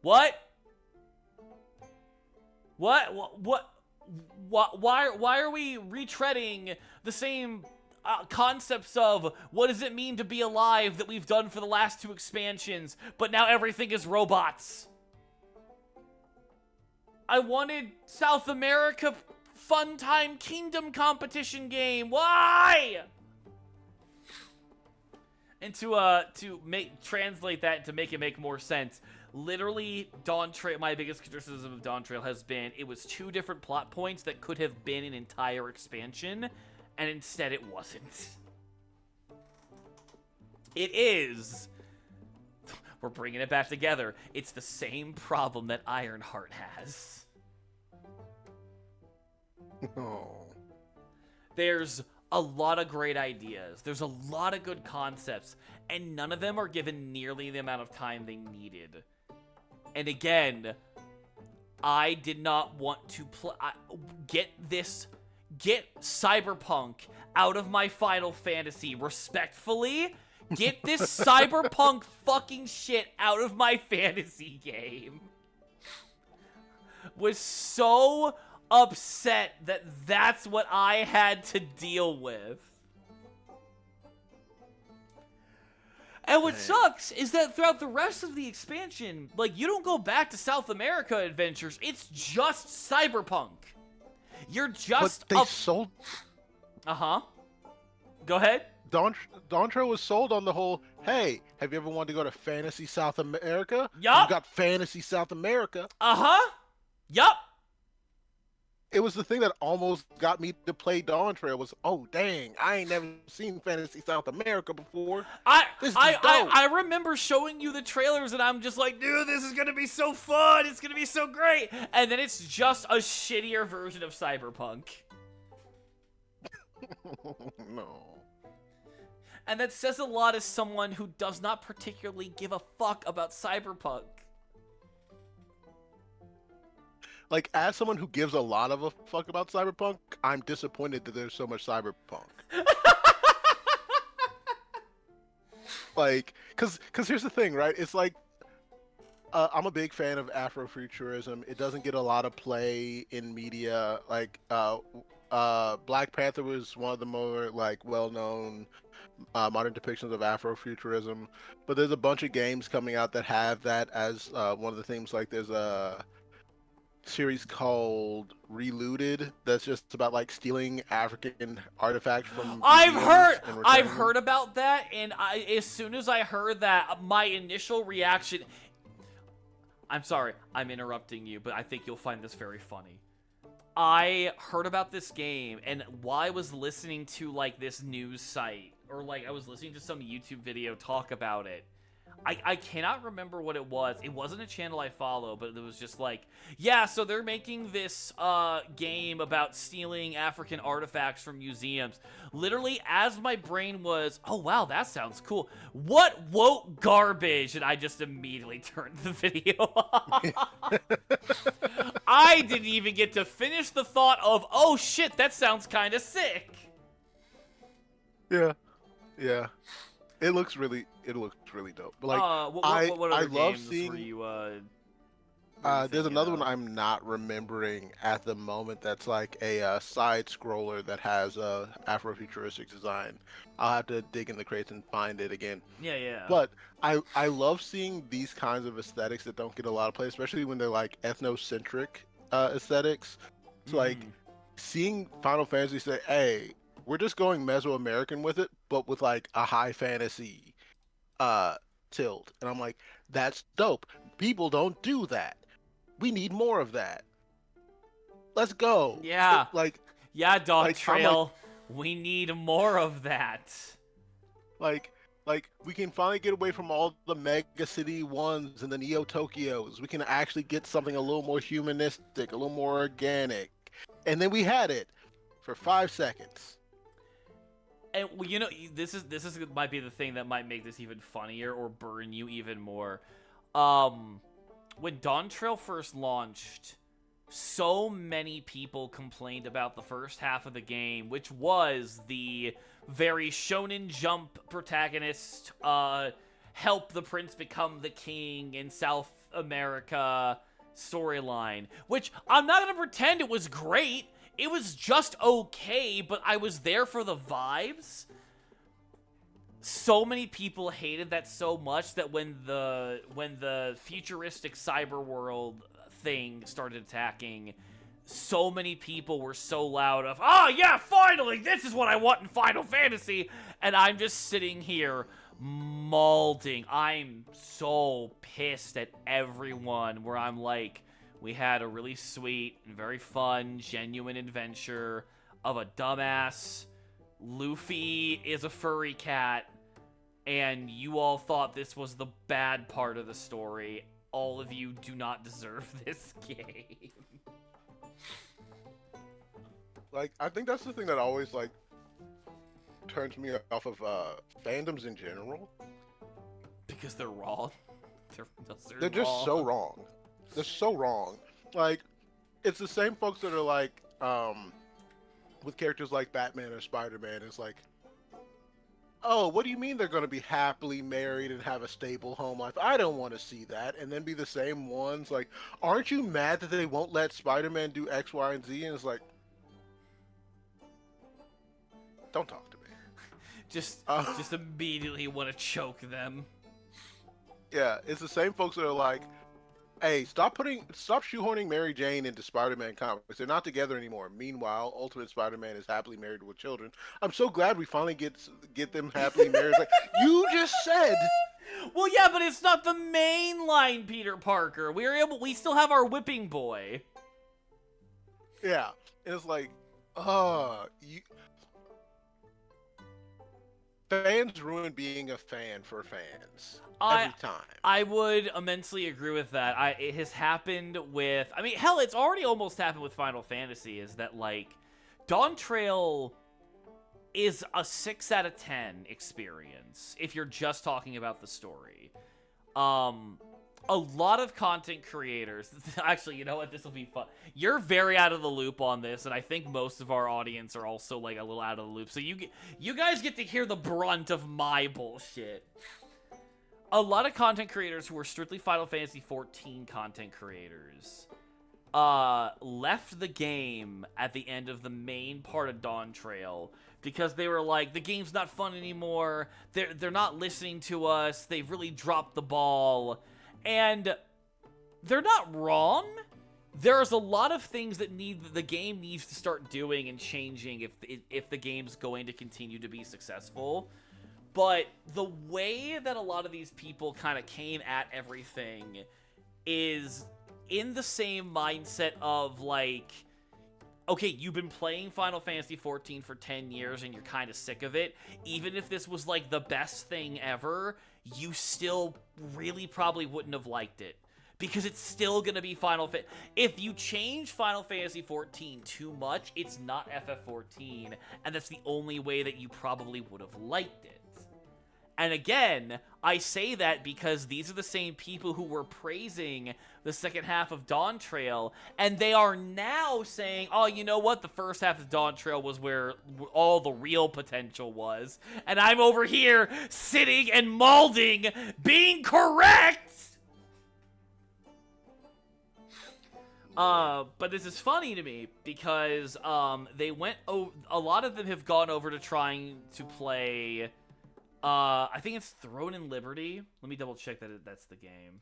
What? Why are we retreading the same concepts of what does it mean to be alive that we've done for the last two expansions, but now everything is robots? I wanted South America Fun Time Kingdom competition game. Why? And to translate that to make it make more sense, literally Dawn Trail, my biggest criticism of Dawn Trail has been it was two different plot points that could have been an entire expansion, And instead it wasn't. It is. We're bringing it back together. It's the same problem that Ironheart has. Oh. There's a lot of great ideas. There's a lot of good concepts, and none of them are given nearly the amount of time they needed. And again, I did not want to get Cyberpunk out of my Final Fantasy respectfully. Get this Cyberpunk fucking shit out of my fantasy game. Was so upset that that's what I had to deal with. And what sucks is that throughout the rest of the expansion, like, you don't go back to South America adventures. It's just Cyberpunk. You're just But they sold... Uh-huh. Go ahead. Dontra was sold on the whole, hey, have you ever wanted to go to Fantasy South America? Yup. You got Fantasy South America. Uh-huh. Yup. It was the thing that almost got me to play Dawn Trail was, oh, dang, I ain't never seen Fantasy South America before. I remember showing you the trailers, and I'm just like, dude, this is going to be so fun. It's going to be so great. And then it's just a shittier version of Cyberpunk. No. And that says a lot as someone who does not particularly give a fuck about Cyberpunk. Like, as someone who gives a lot of a fuck about Cyberpunk, I'm disappointed that there's so much Cyberpunk. Like, cause here's the thing, right? It's like, I'm a big fan of Afrofuturism. It doesn't get a lot of play in media. Like, Black Panther was one of the more, like, well-known modern depictions of Afrofuturism. But there's a bunch of games coming out that have that as one of the themes. Like, there's a series called Relooted that's just about, like, stealing African artifacts from I've museums heard about that, and as soon as I heard that, my initial reaction... I'm sorry, I'm interrupting you, but I think you'll find this very funny. I heard about this game, and while I was listening to, like, this news site, or, like, I was listening to some YouTube video talk about it, I cannot remember what it was. It wasn't a channel I follow, but it was just like, yeah, so they're making this game about stealing African artifacts from museums. Literally, as my brain was, oh, wow, that sounds cool. What woke garbage? And I just immediately turned the video off. I didn't even get to finish the thought of, oh, shit, that sounds kind of sick. Yeah. Yeah. It looks really dope. But, like, what other I love games seeing. were you There's another of? one I'm not remembering at the moment. That's like a side scroller that has a Afrofuturistic design. I'll have to dig in the crates and find it again. Yeah. But I love seeing these kinds of aesthetics that don't get a lot of play, especially when they're like ethnocentric aesthetics. So like seeing Final Fantasy say, "Hey, we're just going Mesoamerican with it, but with like a high fantasy tilt," and I'm like, "That's dope. People don't do that. We need more of that. Let's go." Yeah. Yeah, Dog like, Trail. We need more of that. Like we can finally get away from all the Mega City 1s and the Neo Tokyos. We can actually get something a little more humanistic, a little more organic. And then we had it for 5 seconds. And you know, this might be the thing that might make this even funnier or burn you even more. When Dawn Trail first launched, so many people complained about the first half of the game, which was the very Shonen Jump protagonist, help the prince become the king in South America storyline, which I'm not gonna pretend it was great. It was just okay, but I was there for the vibes. So many people hated that so much that when the futuristic cyber world thing started attacking, so many people were so loud of, "Oh yeah, finally, this is what I want in Final Fantasy," and I'm just sitting here mauling. I'm so pissed at everyone where I'm like, we had a really sweet and very fun, genuine adventure of a dumbass Luffy is a furry cat, and you all thought this was the bad part of the story. All of you do not deserve this game. Like, I think that's the thing that always, like, turns me off of fandoms in general. Because they're wrong. They're just so wrong. They're so wrong. Like, it's the same folks that are like, with characters like Batman or Spider-Man, it's like, oh, what do you mean they're going to be happily married and have a stable home life? I don't want to see that. And then be the same ones like, aren't you mad that they won't let Spider-Man do X, Y, and Z? And it's like, don't talk to me. Just immediately want to choke them. Yeah, it's the same folks that are like, hey, stop shoehorning Mary Jane into Spider-Man comics. They're not together anymore. Meanwhile, Ultimate Spider-Man is happily married with children. I'm so glad we finally get them happily married. Like, you just said. Well, yeah, but it's not the mainline Peter Parker. We still have our whipping boy. Yeah, and it's like, fans ruin being a fan for fans every time. I would immensely agree with that. It has happened with... I mean, hell, it's already almost happened with Final Fantasy, is that, like, Dawn Trail is a 6 out of 10 experience, if you're just talking about the story. A lot of content creators... Actually, you know what? This will be fun. You're very out of the loop on this, and I think most of our audience are also, like, a little out of the loop. So you guys get to hear the brunt of my bullshit. A lot of content creators who were strictly Final Fantasy XIV content creators left the game at the end of the main part of Dawn Trail because they were like, the game's not fun anymore, they're not listening to us, they've really dropped the ball. And they're not wrong. There's a lot of things that the game needs to start doing and changing if the game's going to continue to be successful. But the way that a lot of these people kind of came at everything is in the same mindset of, like, okay, you've been playing Final Fantasy XIV for 10 years and you're kind of sick of it. Even if this was, like, the best thing ever, you still really probably wouldn't have liked it. Because it's still going to be Final Fantasy. If you change Final Fantasy XIV too much, it's not FF14. And that's the only way that you probably would have liked it. And again, I say that because these are the same people who were praising the second half of Dawn Trail, and they are now saying, oh, you know what? The first half of Dawn Trail was where all the real potential was. And I'm over here sitting and malding being correct! But this is funny to me because they went a lot of them have gone over to trying to play... I think it's Throne and Liberty. Let me double check that that's the game.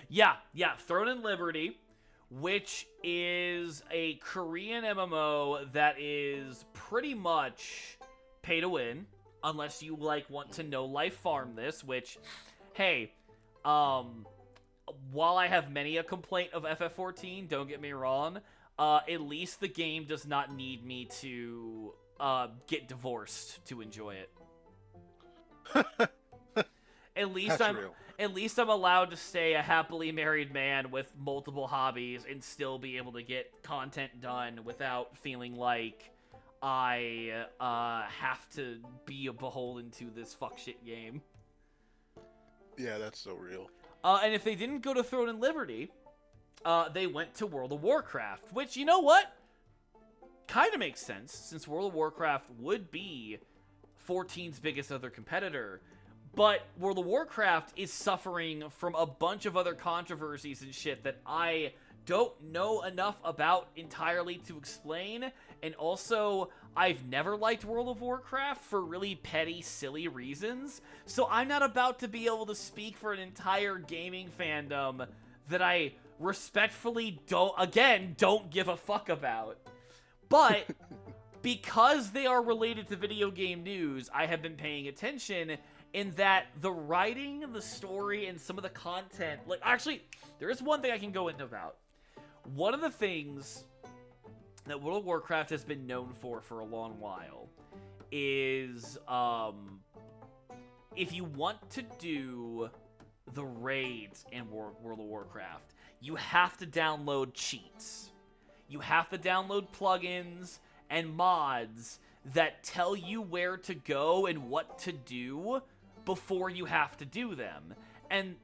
Yeah, Throne and Liberty, which is a Korean MMO that is pretty much pay to win, unless you, like, want to no life farm this, which, hey, while I have many a complaint of FF14, don't get me wrong, at least the game does not need me to get divorced to enjoy it. At least I'm allowed to stay a happily married man with multiple hobbies and still be able to get content done without feeling like I have to be beholden to this fuck shit game. Yeah, that's so real. And if they didn't go to Throne and Liberty, they went to World of Warcraft, which, you know what? Kind of makes sense, since World of Warcraft would be 14's biggest other competitor. But World of Warcraft is suffering from a bunch of other controversies and shit that I don't know enough about entirely to explain. And also, I've never liked World of Warcraft for really petty, silly reasons. So I'm not about to be able to speak for an entire gaming fandom that I respectfully don't give a fuck about. But because they are related to video game news, I have been paying attention in that the writing, the story, and some of the content... Like, actually, there is one thing I can go into about. One of the things that World of Warcraft has been known for a long while is if you want to do the raids in World of Warcraft, you have to download cheats. You have to download plugins and mods that tell you where to go and what to do before you have to do them. And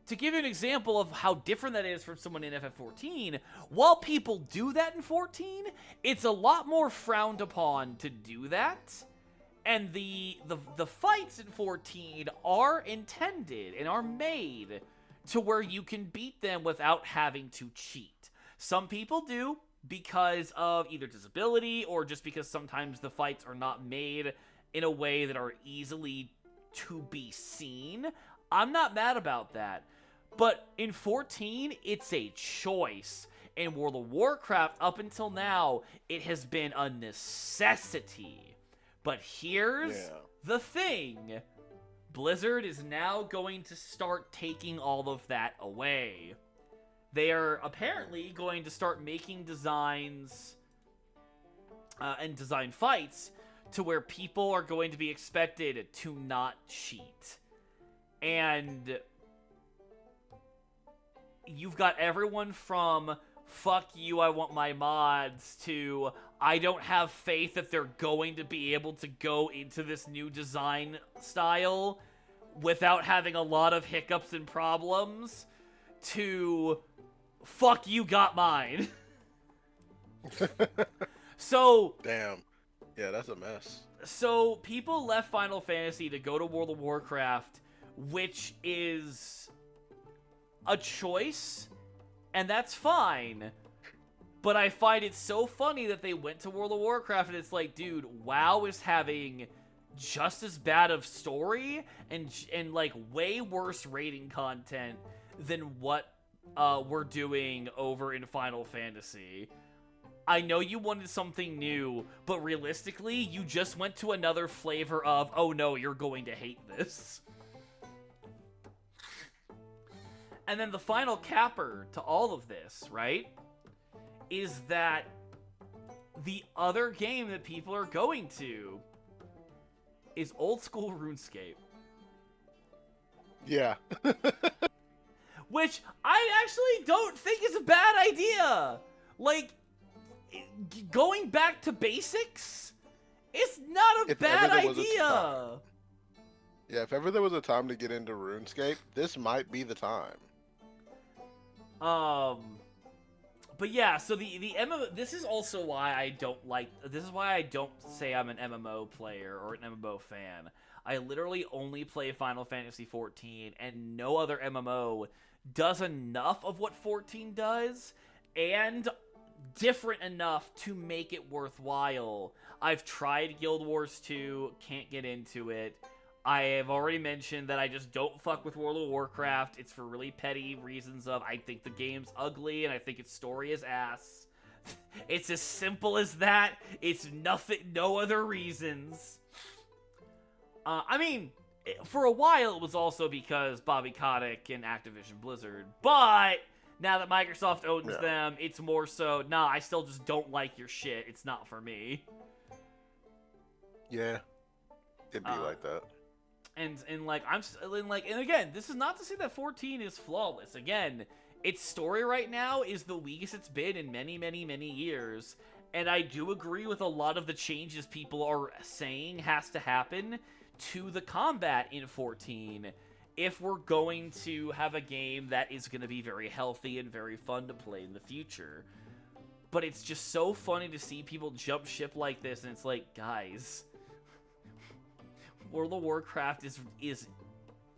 to give you an example of how different that is from someone in FF14, while people do that in 14, it's a lot more frowned upon to do that. And the fights in 14 are intended and are made to where you can beat them without having to cheat. Some people do because of either disability or just because sometimes the fights are not made in a way that are easily to be seen. I'm not mad about that. But in 14, it's a choice. In World of Warcraft, up until now, it has been a necessity. But here's the thing. Blizzard is now going to start taking all of that away. They are apparently going to start making designs and design fights to where people are going to be expected to not cheat. And you've got everyone from fuck you, I want my mods, to I don't have faith that they're going to be able to go into this new design style without having a lot of hiccups and problems, to fuck you, got mine. So damn. Yeah, that's a mess. So people left Final Fantasy to go to World of Warcraft, which is a choice, and that's fine. But I find it so funny that they went to World of Warcraft, and it's like, dude, WoW is having just as bad of story and like way worse rating content than what we're doing over in Final Fantasy. I know you wanted something new, but realistically, you just went to another flavor of, oh no, you're going to hate this. And then the final capper to all of this, right, is that the other game that people are going to is old school RuneScape. Yeah. Which I actually don't think is a bad idea. Like, going back to basics, it's not a bad idea. Yeah, if ever there was a time to get into RuneScape, this might be the time. But yeah, so the MMO, this is also why I don't like, this is why I don't say I'm an MMO player or an MMO fan. I literally only play Final Fantasy 14, and no other MMO does enough of what 14 does, and different enough to make it worthwhile. I've tried Guild Wars 2, can't get into it. I have already mentioned that I just don't fuck with World of Warcraft. It's for really petty reasons of I think the game's ugly and I think its story is ass. It's as simple as that. It's nothing, no other reasons. I mean, for a while it was also because Bobby Kotick and Activision Blizzard, but now that Microsoft owns them, it's more so, nah, I still just don't like your shit. It's not for me. Yeah, it'd be like that. And again, this is not to say that 14 is flawless. Again, its story right now is the weakest it's been in many, many, many years. And I do agree with a lot of the changes people are saying has to happen to the combat in 14 if we're going to have a game that is going to be very healthy and very fun to play in the future. But it's just so funny to see people jump ship like this, and it's like, guys, World of Warcraft is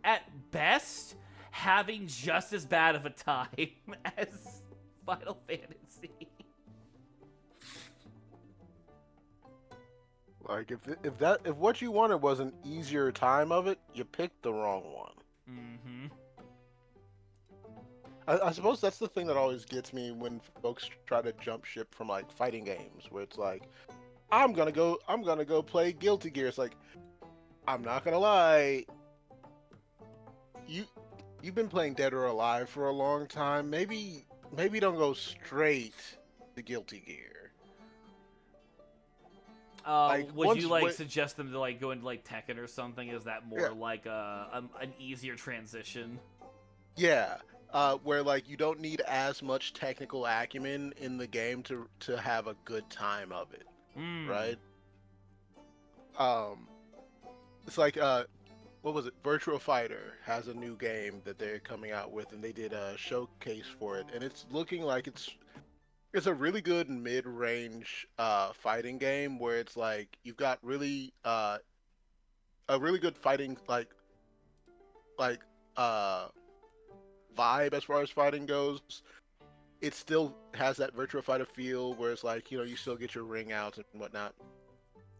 at best having just as bad of a time as Final Fantasy. Like if what you wanted was an easier time of it, you picked the wrong one. Mm-hmm. I suppose that's the thing that always gets me when folks try to jump ship from like fighting games, where it's like, I'm gonna go play Guilty Gear. It's like, I'm not gonna lie, you've been playing Dead or Alive for a long time. Maybe don't go straight the Guilty Gear. Would you Once suggest them to go into Tekken or something? Is that more yeah, like an easier transition? yeah, where you don't need as much technical acumen in the game to have a good time of it, Hmm. right? Um, it's what was it? Virtual Fighter has a new game that they're coming out with, and they did a showcase for it, and it's looking like it's a really good mid-range fighting game where it's you've got really a really good fighting like uh vibe as far as fighting goes. It still has that Virtual Fighter feel where it's you still get your ring outs and whatnot,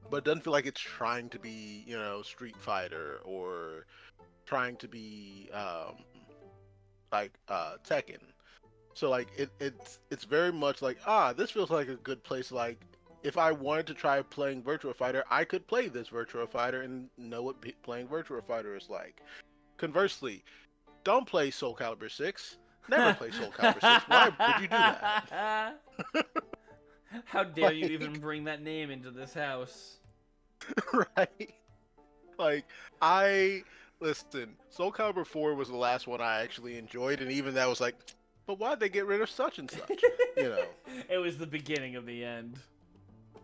but it doesn't feel like it's trying to be Street Fighter or trying to be Tekken. So it's very much this feels like a good place. If I wanted to try playing Virtua Fighter, I could play this Virtua Fighter and know what playing Virtua Fighter is like. Conversely, don't play Soul Calibur 6. Never play Soul Calibur 6. Why would you do that? How dare you even bring that name into this house? Right? Like I listen, Soul Calibur 4 was the last one I actually enjoyed, and even that was but why'd they get rid of such and such? You know. It was the beginning of the end.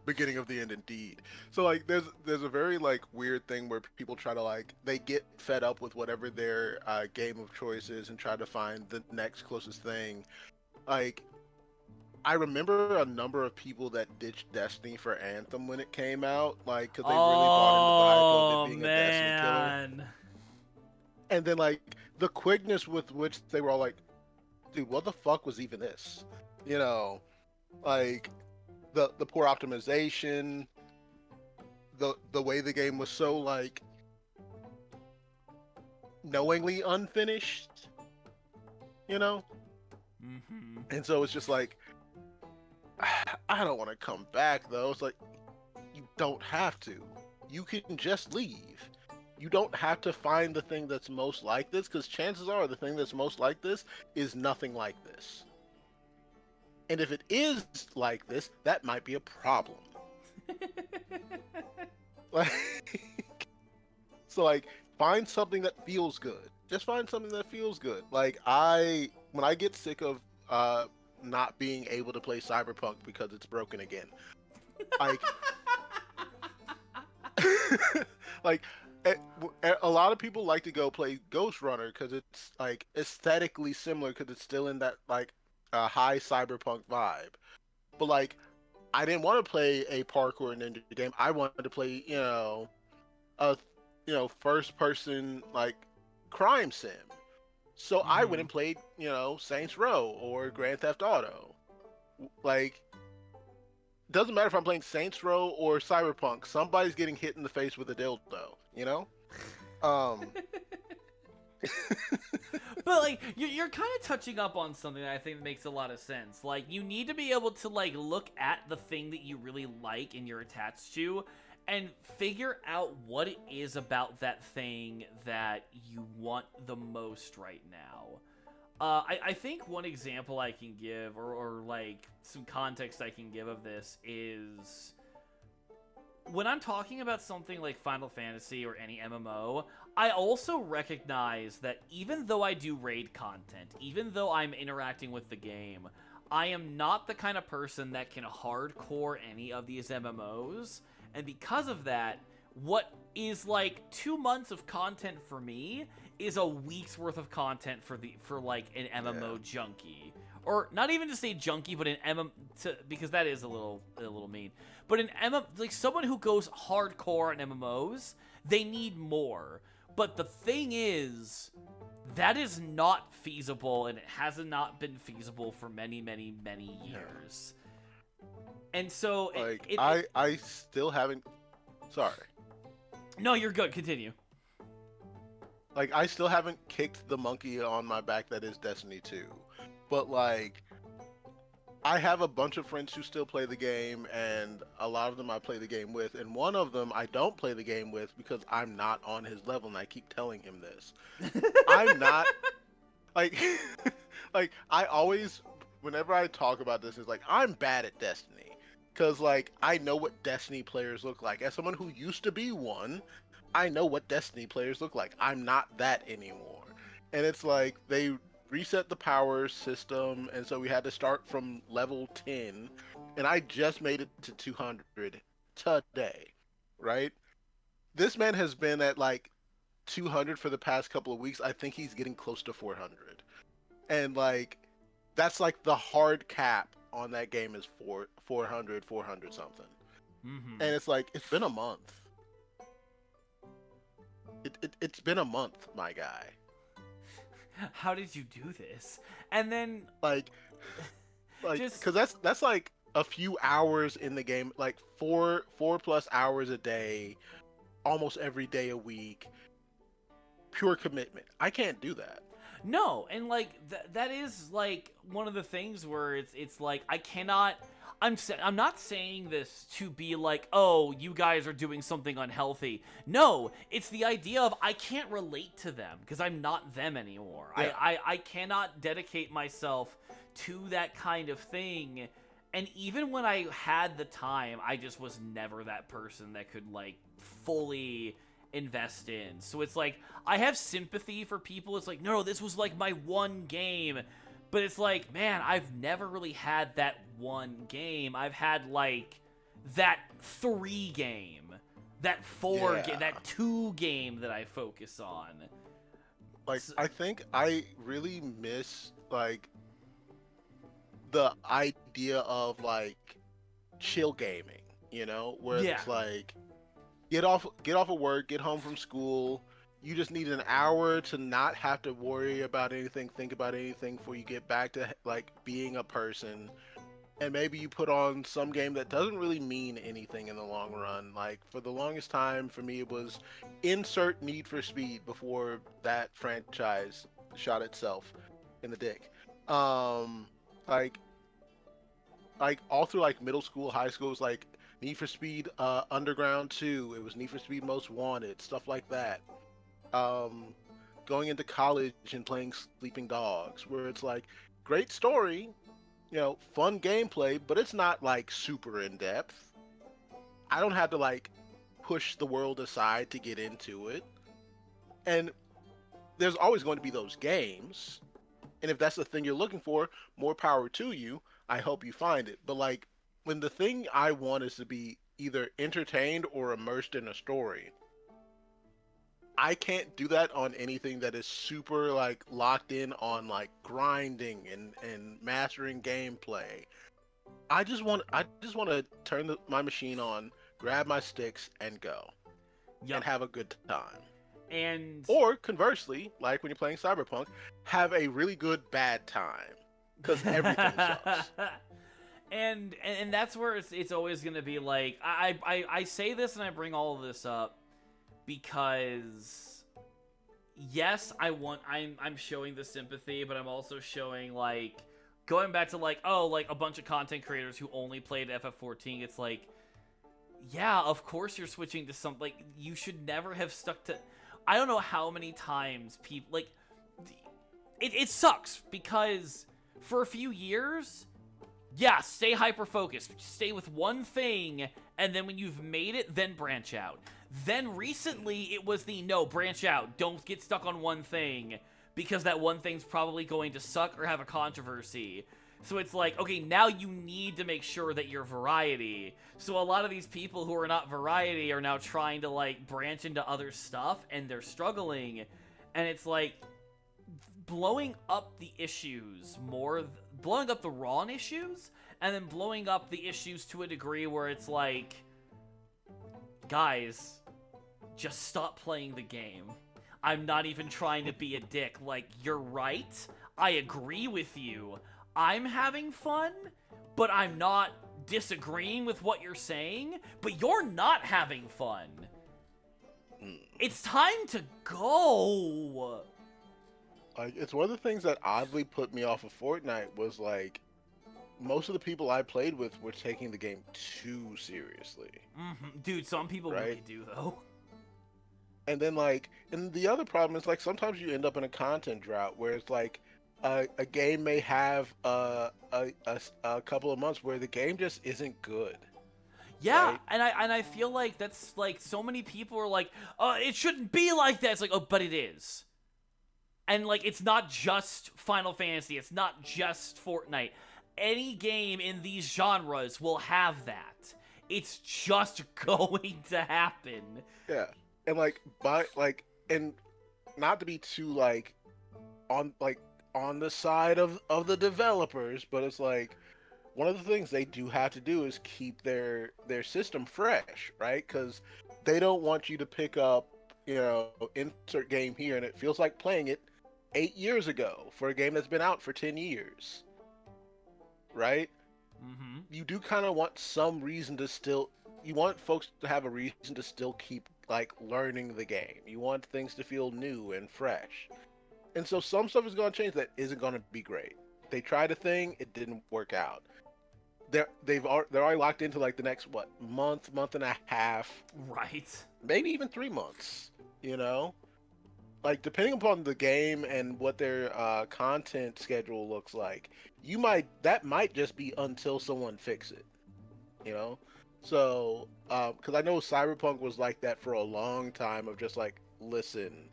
Beginning of the end indeed. So there's a very weird thing where people try to they get fed up with whatever their game of choice is and try to find the next closest thing. I remember a number of people that ditched Destiny for Anthem when it came out, because they really bought into the hype of it being a Destiny killer. Man. And then the quickness with which they were all dude, what the fuck was even this? You know, like the poor optimization, the way the game was so knowingly unfinished, Mm-hmm. and so it's just I don't want to come back though. It's you don't have to. You can just leave. You don't have to find the thing that's most like this, because chances are the thing that's most like this is nothing like this. And if it is like this, that might be a problem. So find something that feels good. Just find something that feels good. When I get sick of not being able to play Cyberpunk because it's broken again, like like a lot of people like to go play Ghost Runner because it's aesthetically similar because it's still in that high cyberpunk vibe. But I didn't want to play a parkour ninja game. I wanted to play a first person crime sim. So I went and played Saints Row or Grand Theft Auto. Doesn't matter if I'm playing Saints Row or Cyberpunk, somebody's getting hit in the face with a dildo, But you're kind of touching up on something that I think makes a lot of sense. You need to be able to look at the thing that you really like and you're attached to and figure out what it is about that thing that you want the most right now. I think one example I can give, or some context I can give of this, is when I'm talking about something like Final Fantasy or any MMO, I also recognize that even though I do raid content, even though I'm interacting with the game, I am not the kind of person that can hardcore any of these MMOs, and because of that, what is 2 months of content for me is a week's worth of content for an MMO junkie, or not even to say junkie, but an because that is a little mean. But an someone who goes hardcore on MMOs, they need more. But the thing is, that is not feasible, and it has not been feasible for many, many, many years. And so I still haven't. Sorry. No, you're good. Continue. I still haven't kicked the monkey on my back that is Destiny 2. But I have a bunch of friends who still play the game, and a lot of them I play the game with, and one of them I don't play the game with because I'm not on his level, and I keep telling him this. I'm not I always whenever I talk about this, it's like I'm bad at Destiny. Cause like I know what Destiny players look like. As someone who used to be one, I know what Destiny players look like. I'm not that anymore. And it's like they reset the power system, and so we had to start from level 10, and I just made it to 200 today, right? This man has been at like 200 for the past couple of weeks. I think he's getting close to 400. And like that's like the hard cap on that game is 400 something. Mm-hmm. And it's like it's been a month. It's been a month, my guy. How did you do this? And then Like just because that's like a few hours in the game, like four plus hours a day, almost every day a week. Pure commitment. I can't do that. no, and like that is like one of the things where it's like I cannot. I'm not saying this to be like, oh, you guys are doing something unhealthy. No, it's the idea of I can't relate to them because I'm not them anymore. Yeah. I cannot dedicate myself to that kind of thing. And even when I had the time, I just was never that person that could like fully invest in. So it's like I have sympathy for people. It's like, no, this was like my one game. But it's like, man, I've never really had that one game. I've had like that 3 game, that 4 game, that 2 game that I focus on. Like I think I really miss like the idea of like chill gaming, where Yeah. it's like get off of work, get home from school. You just need an hour to not have to worry about anything, think about anything before you get back to like being a person. And maybe you put on some game that doesn't really mean anything in the long run. Like for the longest time for me it was insert Need for Speed before that franchise shot itself in the dick. Like all through like middle school, high school, it was like Need for Speed Underground 2, it was Need for Speed Most Wanted, stuff like that. Going into college and playing Sleeping Dogs, where it's like great story, fun gameplay, but it's not like super in depth. I don't have to like push the world aside to get into it. And there's always going to be those games. And if that's the thing you're looking for, more power to you. I hope you find it. But like when the thing I want is to be either entertained or immersed in a story, I can't do that on anything that is super like locked in on like grinding and mastering gameplay. I just want to turn my machine on, grab my sticks and go Yup. and have a good time. And Or conversely, like when you're playing Cyberpunk, have a really good bad time because everything sucks. and that's where it's always gonna be like I say this and I bring all of this up because yes, I'm showing the sympathy, but I'm also showing like going back to like, oh, like a bunch of content creators who only played FF14. It's like, yeah, of course you're switching to something. Like you should never have stuck to. I don't know how many times people like it sucks because for a few years, yeah, stay hyper focused, stay with one thing, and then when you've made it, then branch out. Then recently it was the no, branch out, don't get stuck on one thing because that one thing's probably going to suck or have a controversy. So it's like, okay, now you need to make sure that you're variety. So a lot of these people who are not variety are now trying to like branch into other stuff and they're struggling. And it's like blowing up the issues more, blowing up the raw issues and then blowing up the issues to a degree where it's like, guys, just stop playing the game. I'm not even trying to be a dick. Like, you're right. I agree with you. I'm having fun, but I'm not disagreeing with what you're saying, but you're not having fun. It's time to go. Like, it's one of the things that oddly put me off of Fortnite was like most of the people I played with were taking the game too seriously. Mm-hmm. Dude, some people Right? really do, though. And then like, and the other problem is like sometimes you end up in a content drought where it's like a game may have a couple of months where the game just isn't good, Yeah, right? and I feel like that's like so many people are like, it shouldn't be like that. It's like, oh, but it is. And like it's not just Final Fantasy, it's not just Fortnite. Any game in these genres will have that. It's just going to happen. Yeah, and and not to be too on like on the side of the developers, but it's like one of the things they do have to do is keep their system fresh, right? Because they don't want you to pick up, insert game here, and it feels like playing it 8 years ago for a game that's been out for 10 years, right? Mm-hmm. You do kind of want some reason to still. You want folks to have a reason to still keep like learning the game. You want things to feel new and fresh. And so some stuff is going to change that isn't going to be great. They tried a thing, it didn't work out. They're already locked into like the next month and a half, Right. maybe even 3 months. You know, like depending upon the game and what their content schedule looks like, that might just be until someone fix it. You know, so because I know Cyberpunk was like that for a long time of just like, listen,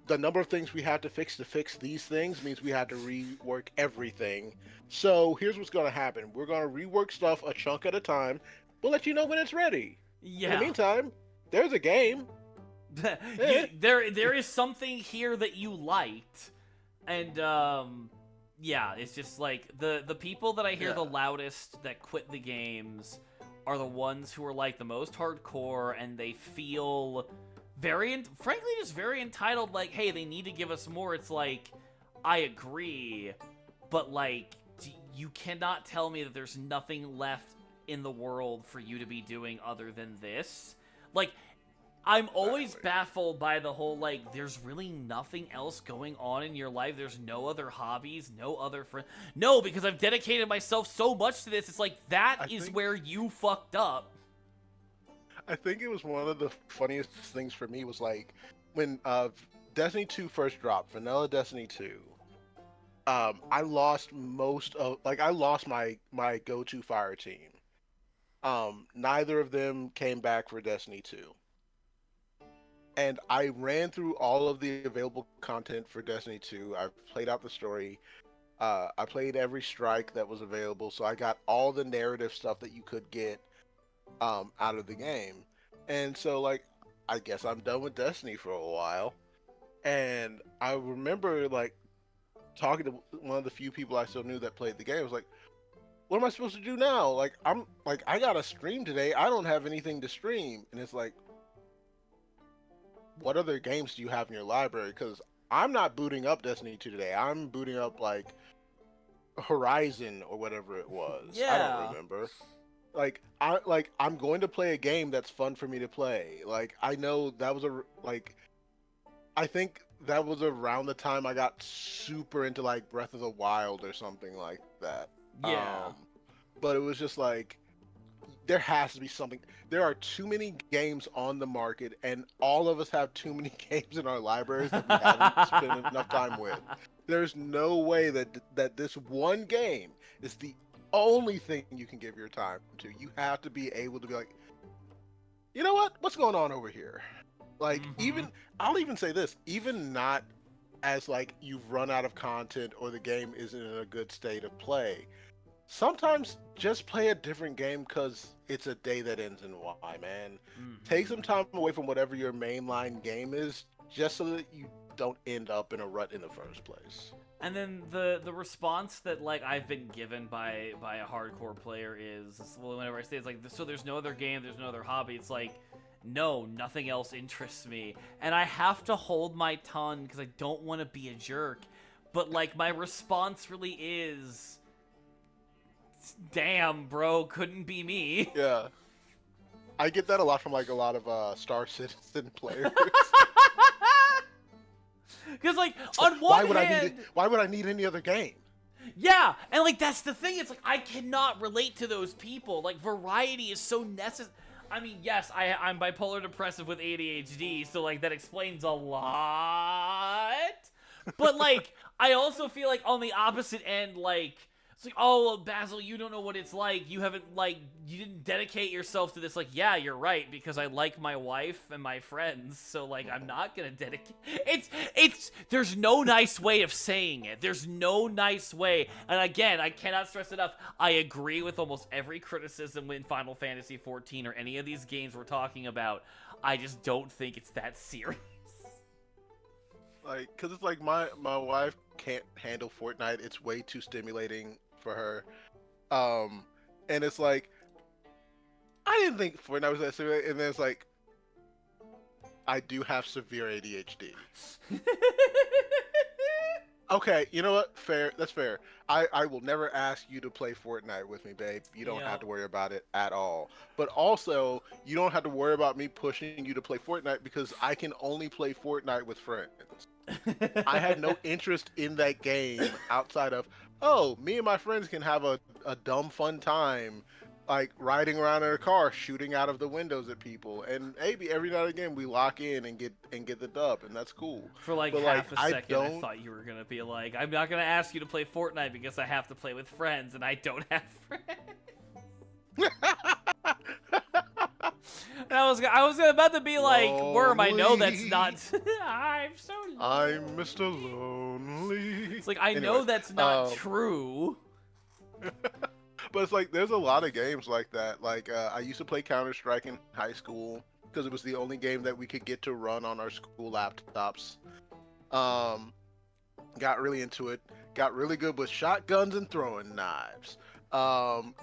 the number of things we had to fix these things means we had to rework everything. So here's what's going to happen. We're going to rework stuff a chunk at a time. We'll let you know when it's ready. In the Yeah. meantime, there's a game. There is something here that you liked. And yeah, it's just like the people that I hear the loudest that quit the games are the ones who are like the most hardcore, and they feel frankly just very entitled, like, hey, they need to give us more. It's like, I agree, but like you cannot tell me that there's nothing left in the world for you to be doing other than this. Like, I'm always baffled by the whole, like, there's really nothing else going on in your life. There's no other hobbies, no other friends. No, because I've dedicated myself so much to this. It's like, that is where you fucked up. I think it was one of the funniest things for me was like when Destiny 2 first dropped, Vanilla Destiny 2. I lost I lost my go-to fire team. Neither of them came back for Destiny 2. And I ran through all of the available content for Destiny 2. I played out the story. I played every strike that was available, so I got all the narrative stuff that you could get out of the game. And so, like, I guess I'm done with Destiny for a while. And I remember, like, talking to one of the few people I still knew that played the game. I was like, what am I supposed to do now? Like, I got to stream today. I don't have anything to stream. And it's like, what other games do you have in your library? Because I'm not booting up Destiny 2 today. I'm booting up, like, Horizon or whatever it was. Yeah. I don't remember. I'm going to play a game that's fun for me to play. Like, I know that was I think that was around the time I got super into like Breath of the Wild or something like that. Yeah. But it was just like, there has to be something. There are too many games on the market, and all of us have too many games in our libraries that we haven't spent enough time with. There's no way that this one game is the only thing you can give your time to. You have to be able to be like, you know what? What's going on over here? Like, I'll even say this, even not as like you've run out of content or the game isn't in a good state of play. Sometimes just play a different game because it's a day that ends in Y, man. Take some time away from whatever your mainline game is just so that you don't end up in a rut in the first place. And then the response that like I've been given by a hardcore player is, well, whenever I say it's like, so there's no other game, there's no other hobby, it's like, no, nothing else interests me. And I have to hold my tongue because I don't want to be a jerk. But like my response really is, damn, bro, couldn't be me. Yeah. I get that a lot from like a lot of Star Citizen players. Because like on one why would I need any other game? Yeah, and like that's the thing. It's like I cannot relate to those people. Like variety is so necessary. I mean, yes, I'm bipolar depressive with ADHD, so like that explains a lot. But like I also feel like on the opposite end, like, it's like, oh, Basil, you don't know what it's like. You haven't, like, you didn't dedicate yourself to this. Like, yeah, you're right, because I like my wife and my friends, so, like, I'm not gonna dedicate. There's no nice way of saying it. There's no nice way. And again, I cannot stress enough, I agree with almost every criticism in Final Fantasy XIV or any of these games we're talking about. I just don't think it's that serious. Like, cause it's like my wife can't handle Fortnite. It's way too stimulating for her. And it's like, I didn't think Fortnite was that stimulating. And then it's like, I do have severe ADHD. Okay, you know what? Fair. That's fair. I will never ask you to play Fortnite with me, babe. You don't have to worry about it at all. But also, you don't have to worry about me pushing you to play Fortnite because I can only play Fortnite with friends. I had no interest in that game outside of, oh, me and my friends can have a dumb fun time, like riding around in a car, shooting out of the windows at people, and maybe every now and again we lock in and get the dub, and that's cool. For like but half a second, I don't... thought you were gonna be like, I'm not gonna ask you to play Fortnite because I have to play with friends, and I don't have friends. And I was about to be like, Worm, I know that's not. I'm so lonely. I'm Mr. Lonely. It's like, I know that's not true. But it's like, there's a lot of games like that. Like, I used to play Counter-Strike in high school because it was the only game that we could get to run on our school laptops. Got really into it. Got really good with shotguns and throwing knives.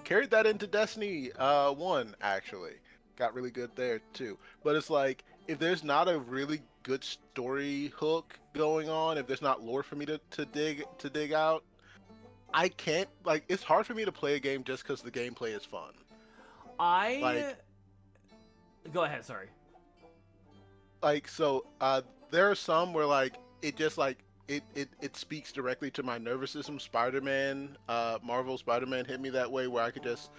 Carried that into Destiny 1, actually. Got really good there, too. But it's like, if there's not a really good story hook going on, if there's not lore for me to dig out, I can't, like, it's hard for me to play a game just because the gameplay is fun. Go ahead, sorry. Like, so, there are some where, like, it just, like, it speaks directly to my nervous system. Spider-Man, Marvel Spider-Man hit me that way, where I could just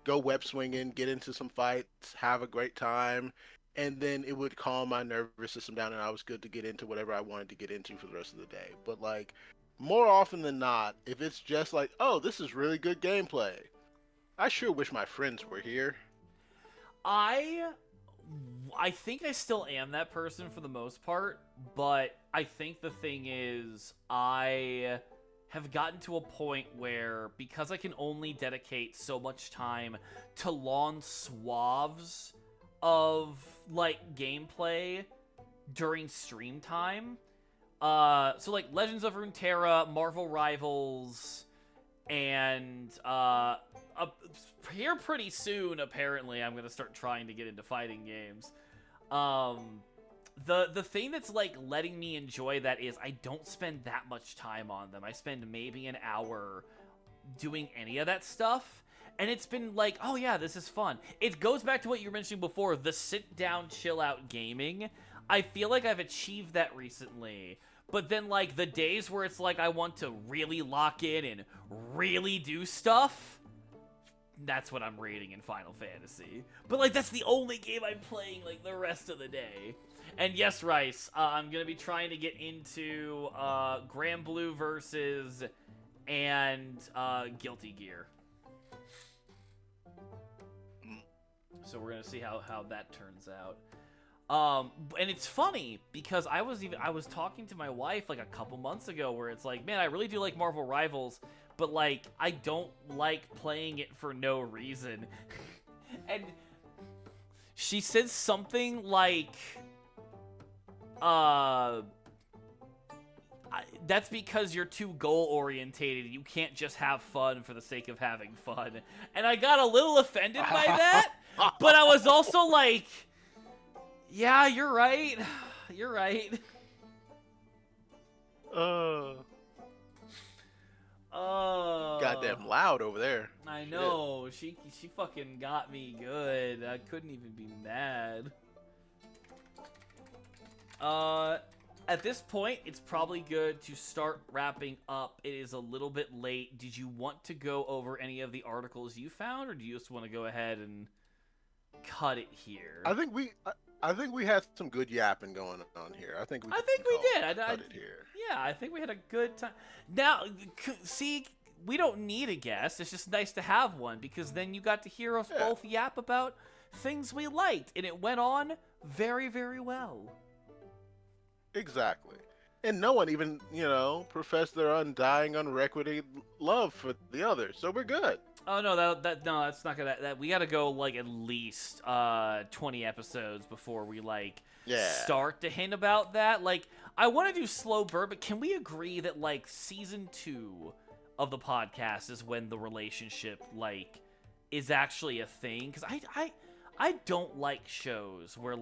go web swinging, get into some fights, have a great time, and then it would calm my nervous system down, and I was good to get into whatever I wanted to get into for the rest of the day. But, like, more often than not, if it's just like, oh, this is really good gameplay, I sure wish my friends were here. I think I still am that person for the most part, but I think the thing is, I have gotten to a point where, because I can only dedicate so much time to long swaths of, like, gameplay during stream time, so, like, Legends of Runeterra, Marvel Rivals, and, here pretty soon, apparently, I'm gonna start trying to get into fighting games. The thing that's, like, letting me enjoy that is I don't spend that much time on them. I spend maybe an hour doing any of that stuff, and it's been like, oh yeah, this is fun. It goes back to what you were mentioning before, the sit-down, chill-out gaming. I feel like I've achieved that recently. But then, like, the days where it's like I want to really lock in and really do stuff, that's what I'm rating in Final Fantasy. But, like, that's the only game I'm playing, like, the rest of the day. And yes, Rice, I'm going to be trying to get into Grand Blue Versus and Guilty Gear. So we're going to see how that turns out. And it's funny because I was talking to my wife like a couple months ago where it's like, man, I really do like Marvel Rivals, but like I don't like playing it for no reason. And she said something like, that's because you're too goal orientated. You can't just have fun for the sake of having fun. And I got a little offended by that, but I was also like, yeah, you're right. You're right. Goddamn loud over there. I know. Shit. She fucking got me good. I couldn't even be mad. At this point, it's probably good to start wrapping up. It is a little bit late. Did you want to go over any of the articles you found, or do you just want to go ahead and cut it here? I think we I think we had some good yapping going on here. I think we. I think we did. Cut it here. Yeah, I think we had a good time. Now, see, we don't need a guest. It's just nice to have one because then you got to hear us both yap about things we liked, and it went on very, very well. Exactly. And no one even, professed their undying, unrequited love for the other. So we're good. Oh no, that's not gonna. We gotta go like at least 20 episodes before we start to hint about that. Like, I want to do slow burn, but can we agree that like season 2 of the podcast is when the relationship is actually a thing? Because I don't like shows where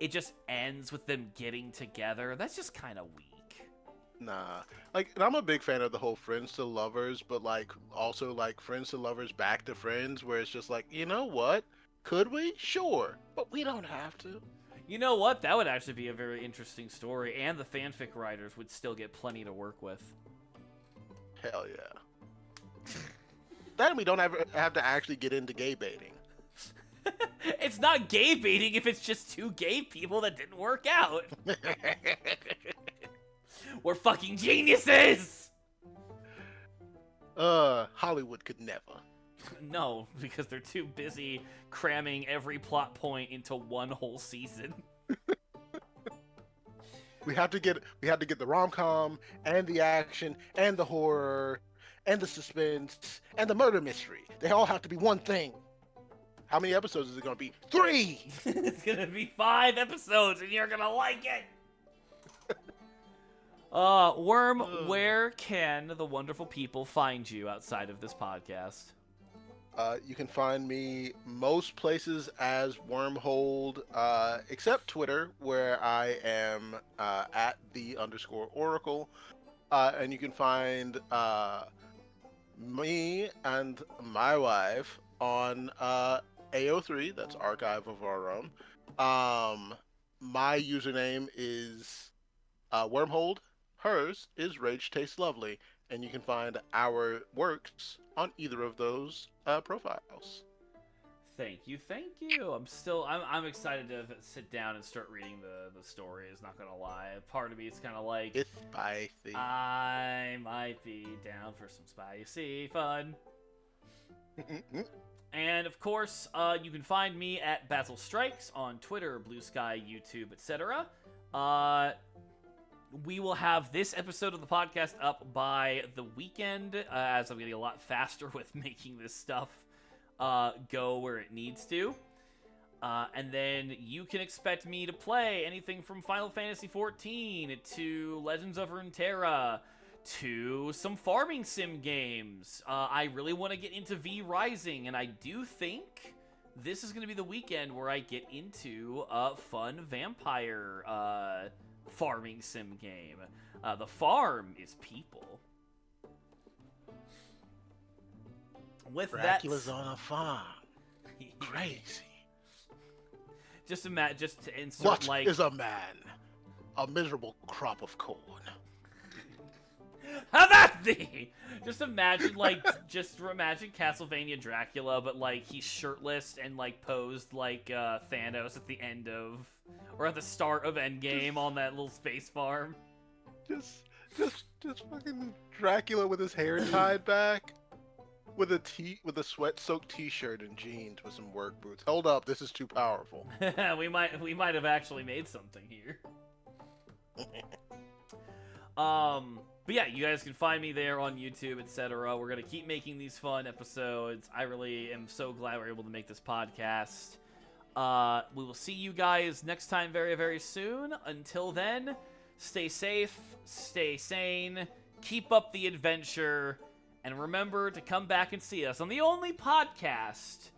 it just ends with them getting together. That's just kind of weak. Nah. And I'm a big fan of the whole friends to lovers, but also friends to lovers back to friends, where it's just you know what? Could we? Sure. But we don't have to. You know what? That would actually be a very interesting story, and the fanfic writers would still get plenty to work with. Hell yeah. Then we don't have to actually get into gay baiting. It's not gay baiting if it's just 2 gay people that didn't work out. We're fucking geniuses! Hollywood could never. No, because they're too busy cramming every plot point into one whole season. We have to get the rom-com and the action and the horror and the suspense and the murder mystery. They all have to be one thing. How many episodes is it going to be? 3! It's going to be 5 episodes and you're going to like it. Worm, where can the wonderful people find you outside of this podcast? You can find me most places as Wormhold, except Twitter, where I am at @the_Oracle. And you can find me and my wife on AO3, that's Archive of Our Own. My username is Wormhold. Hers is Rage Tastes Lovely, and you can find our works on either of those profiles. Thank you. I'm excited to sit down and start reading the stories. Not gonna lie, part of me is kind of like it's spicy. I might be down for some spicy fun. And of course, you can find me at Basil Strikes on Twitter, Blue Sky, YouTube, etc. We will have this episode of the podcast up by the weekend, as I'm getting a lot faster with making this stuff go where it needs to. And then you can expect me to play anything from Final Fantasy XIV to Legends of Runeterra to some farming sim games. I really want to get into V Rising, and I do think this is going to be the weekend where I get into a fun vampire farming sim game. The farm is people. With Dracula's on a farm. Crazy. Just to insert what is a man? A miserable crop of corn. How that thee? Just imagine imagine Castlevania Dracula, but he's shirtless and posed like Thanos at the end of, or at the start of Endgame on that little space farm. Just fucking Dracula with his hair tied back, with a sweat-soaked T-shirt and jeans with some work boots. Hold up, this is too powerful. we might have actually made something here. But yeah, you guys can find me there on YouTube, etc. We're gonna keep making these fun episodes. I really am so glad we're able to make this podcast. We will see you guys next time very, very soon. Until then, stay safe, stay sane, keep up the adventure, and remember to come back and see us on the only podcast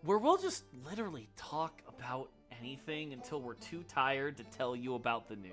where we'll just literally talk about anything until we're too tired to tell you about the news.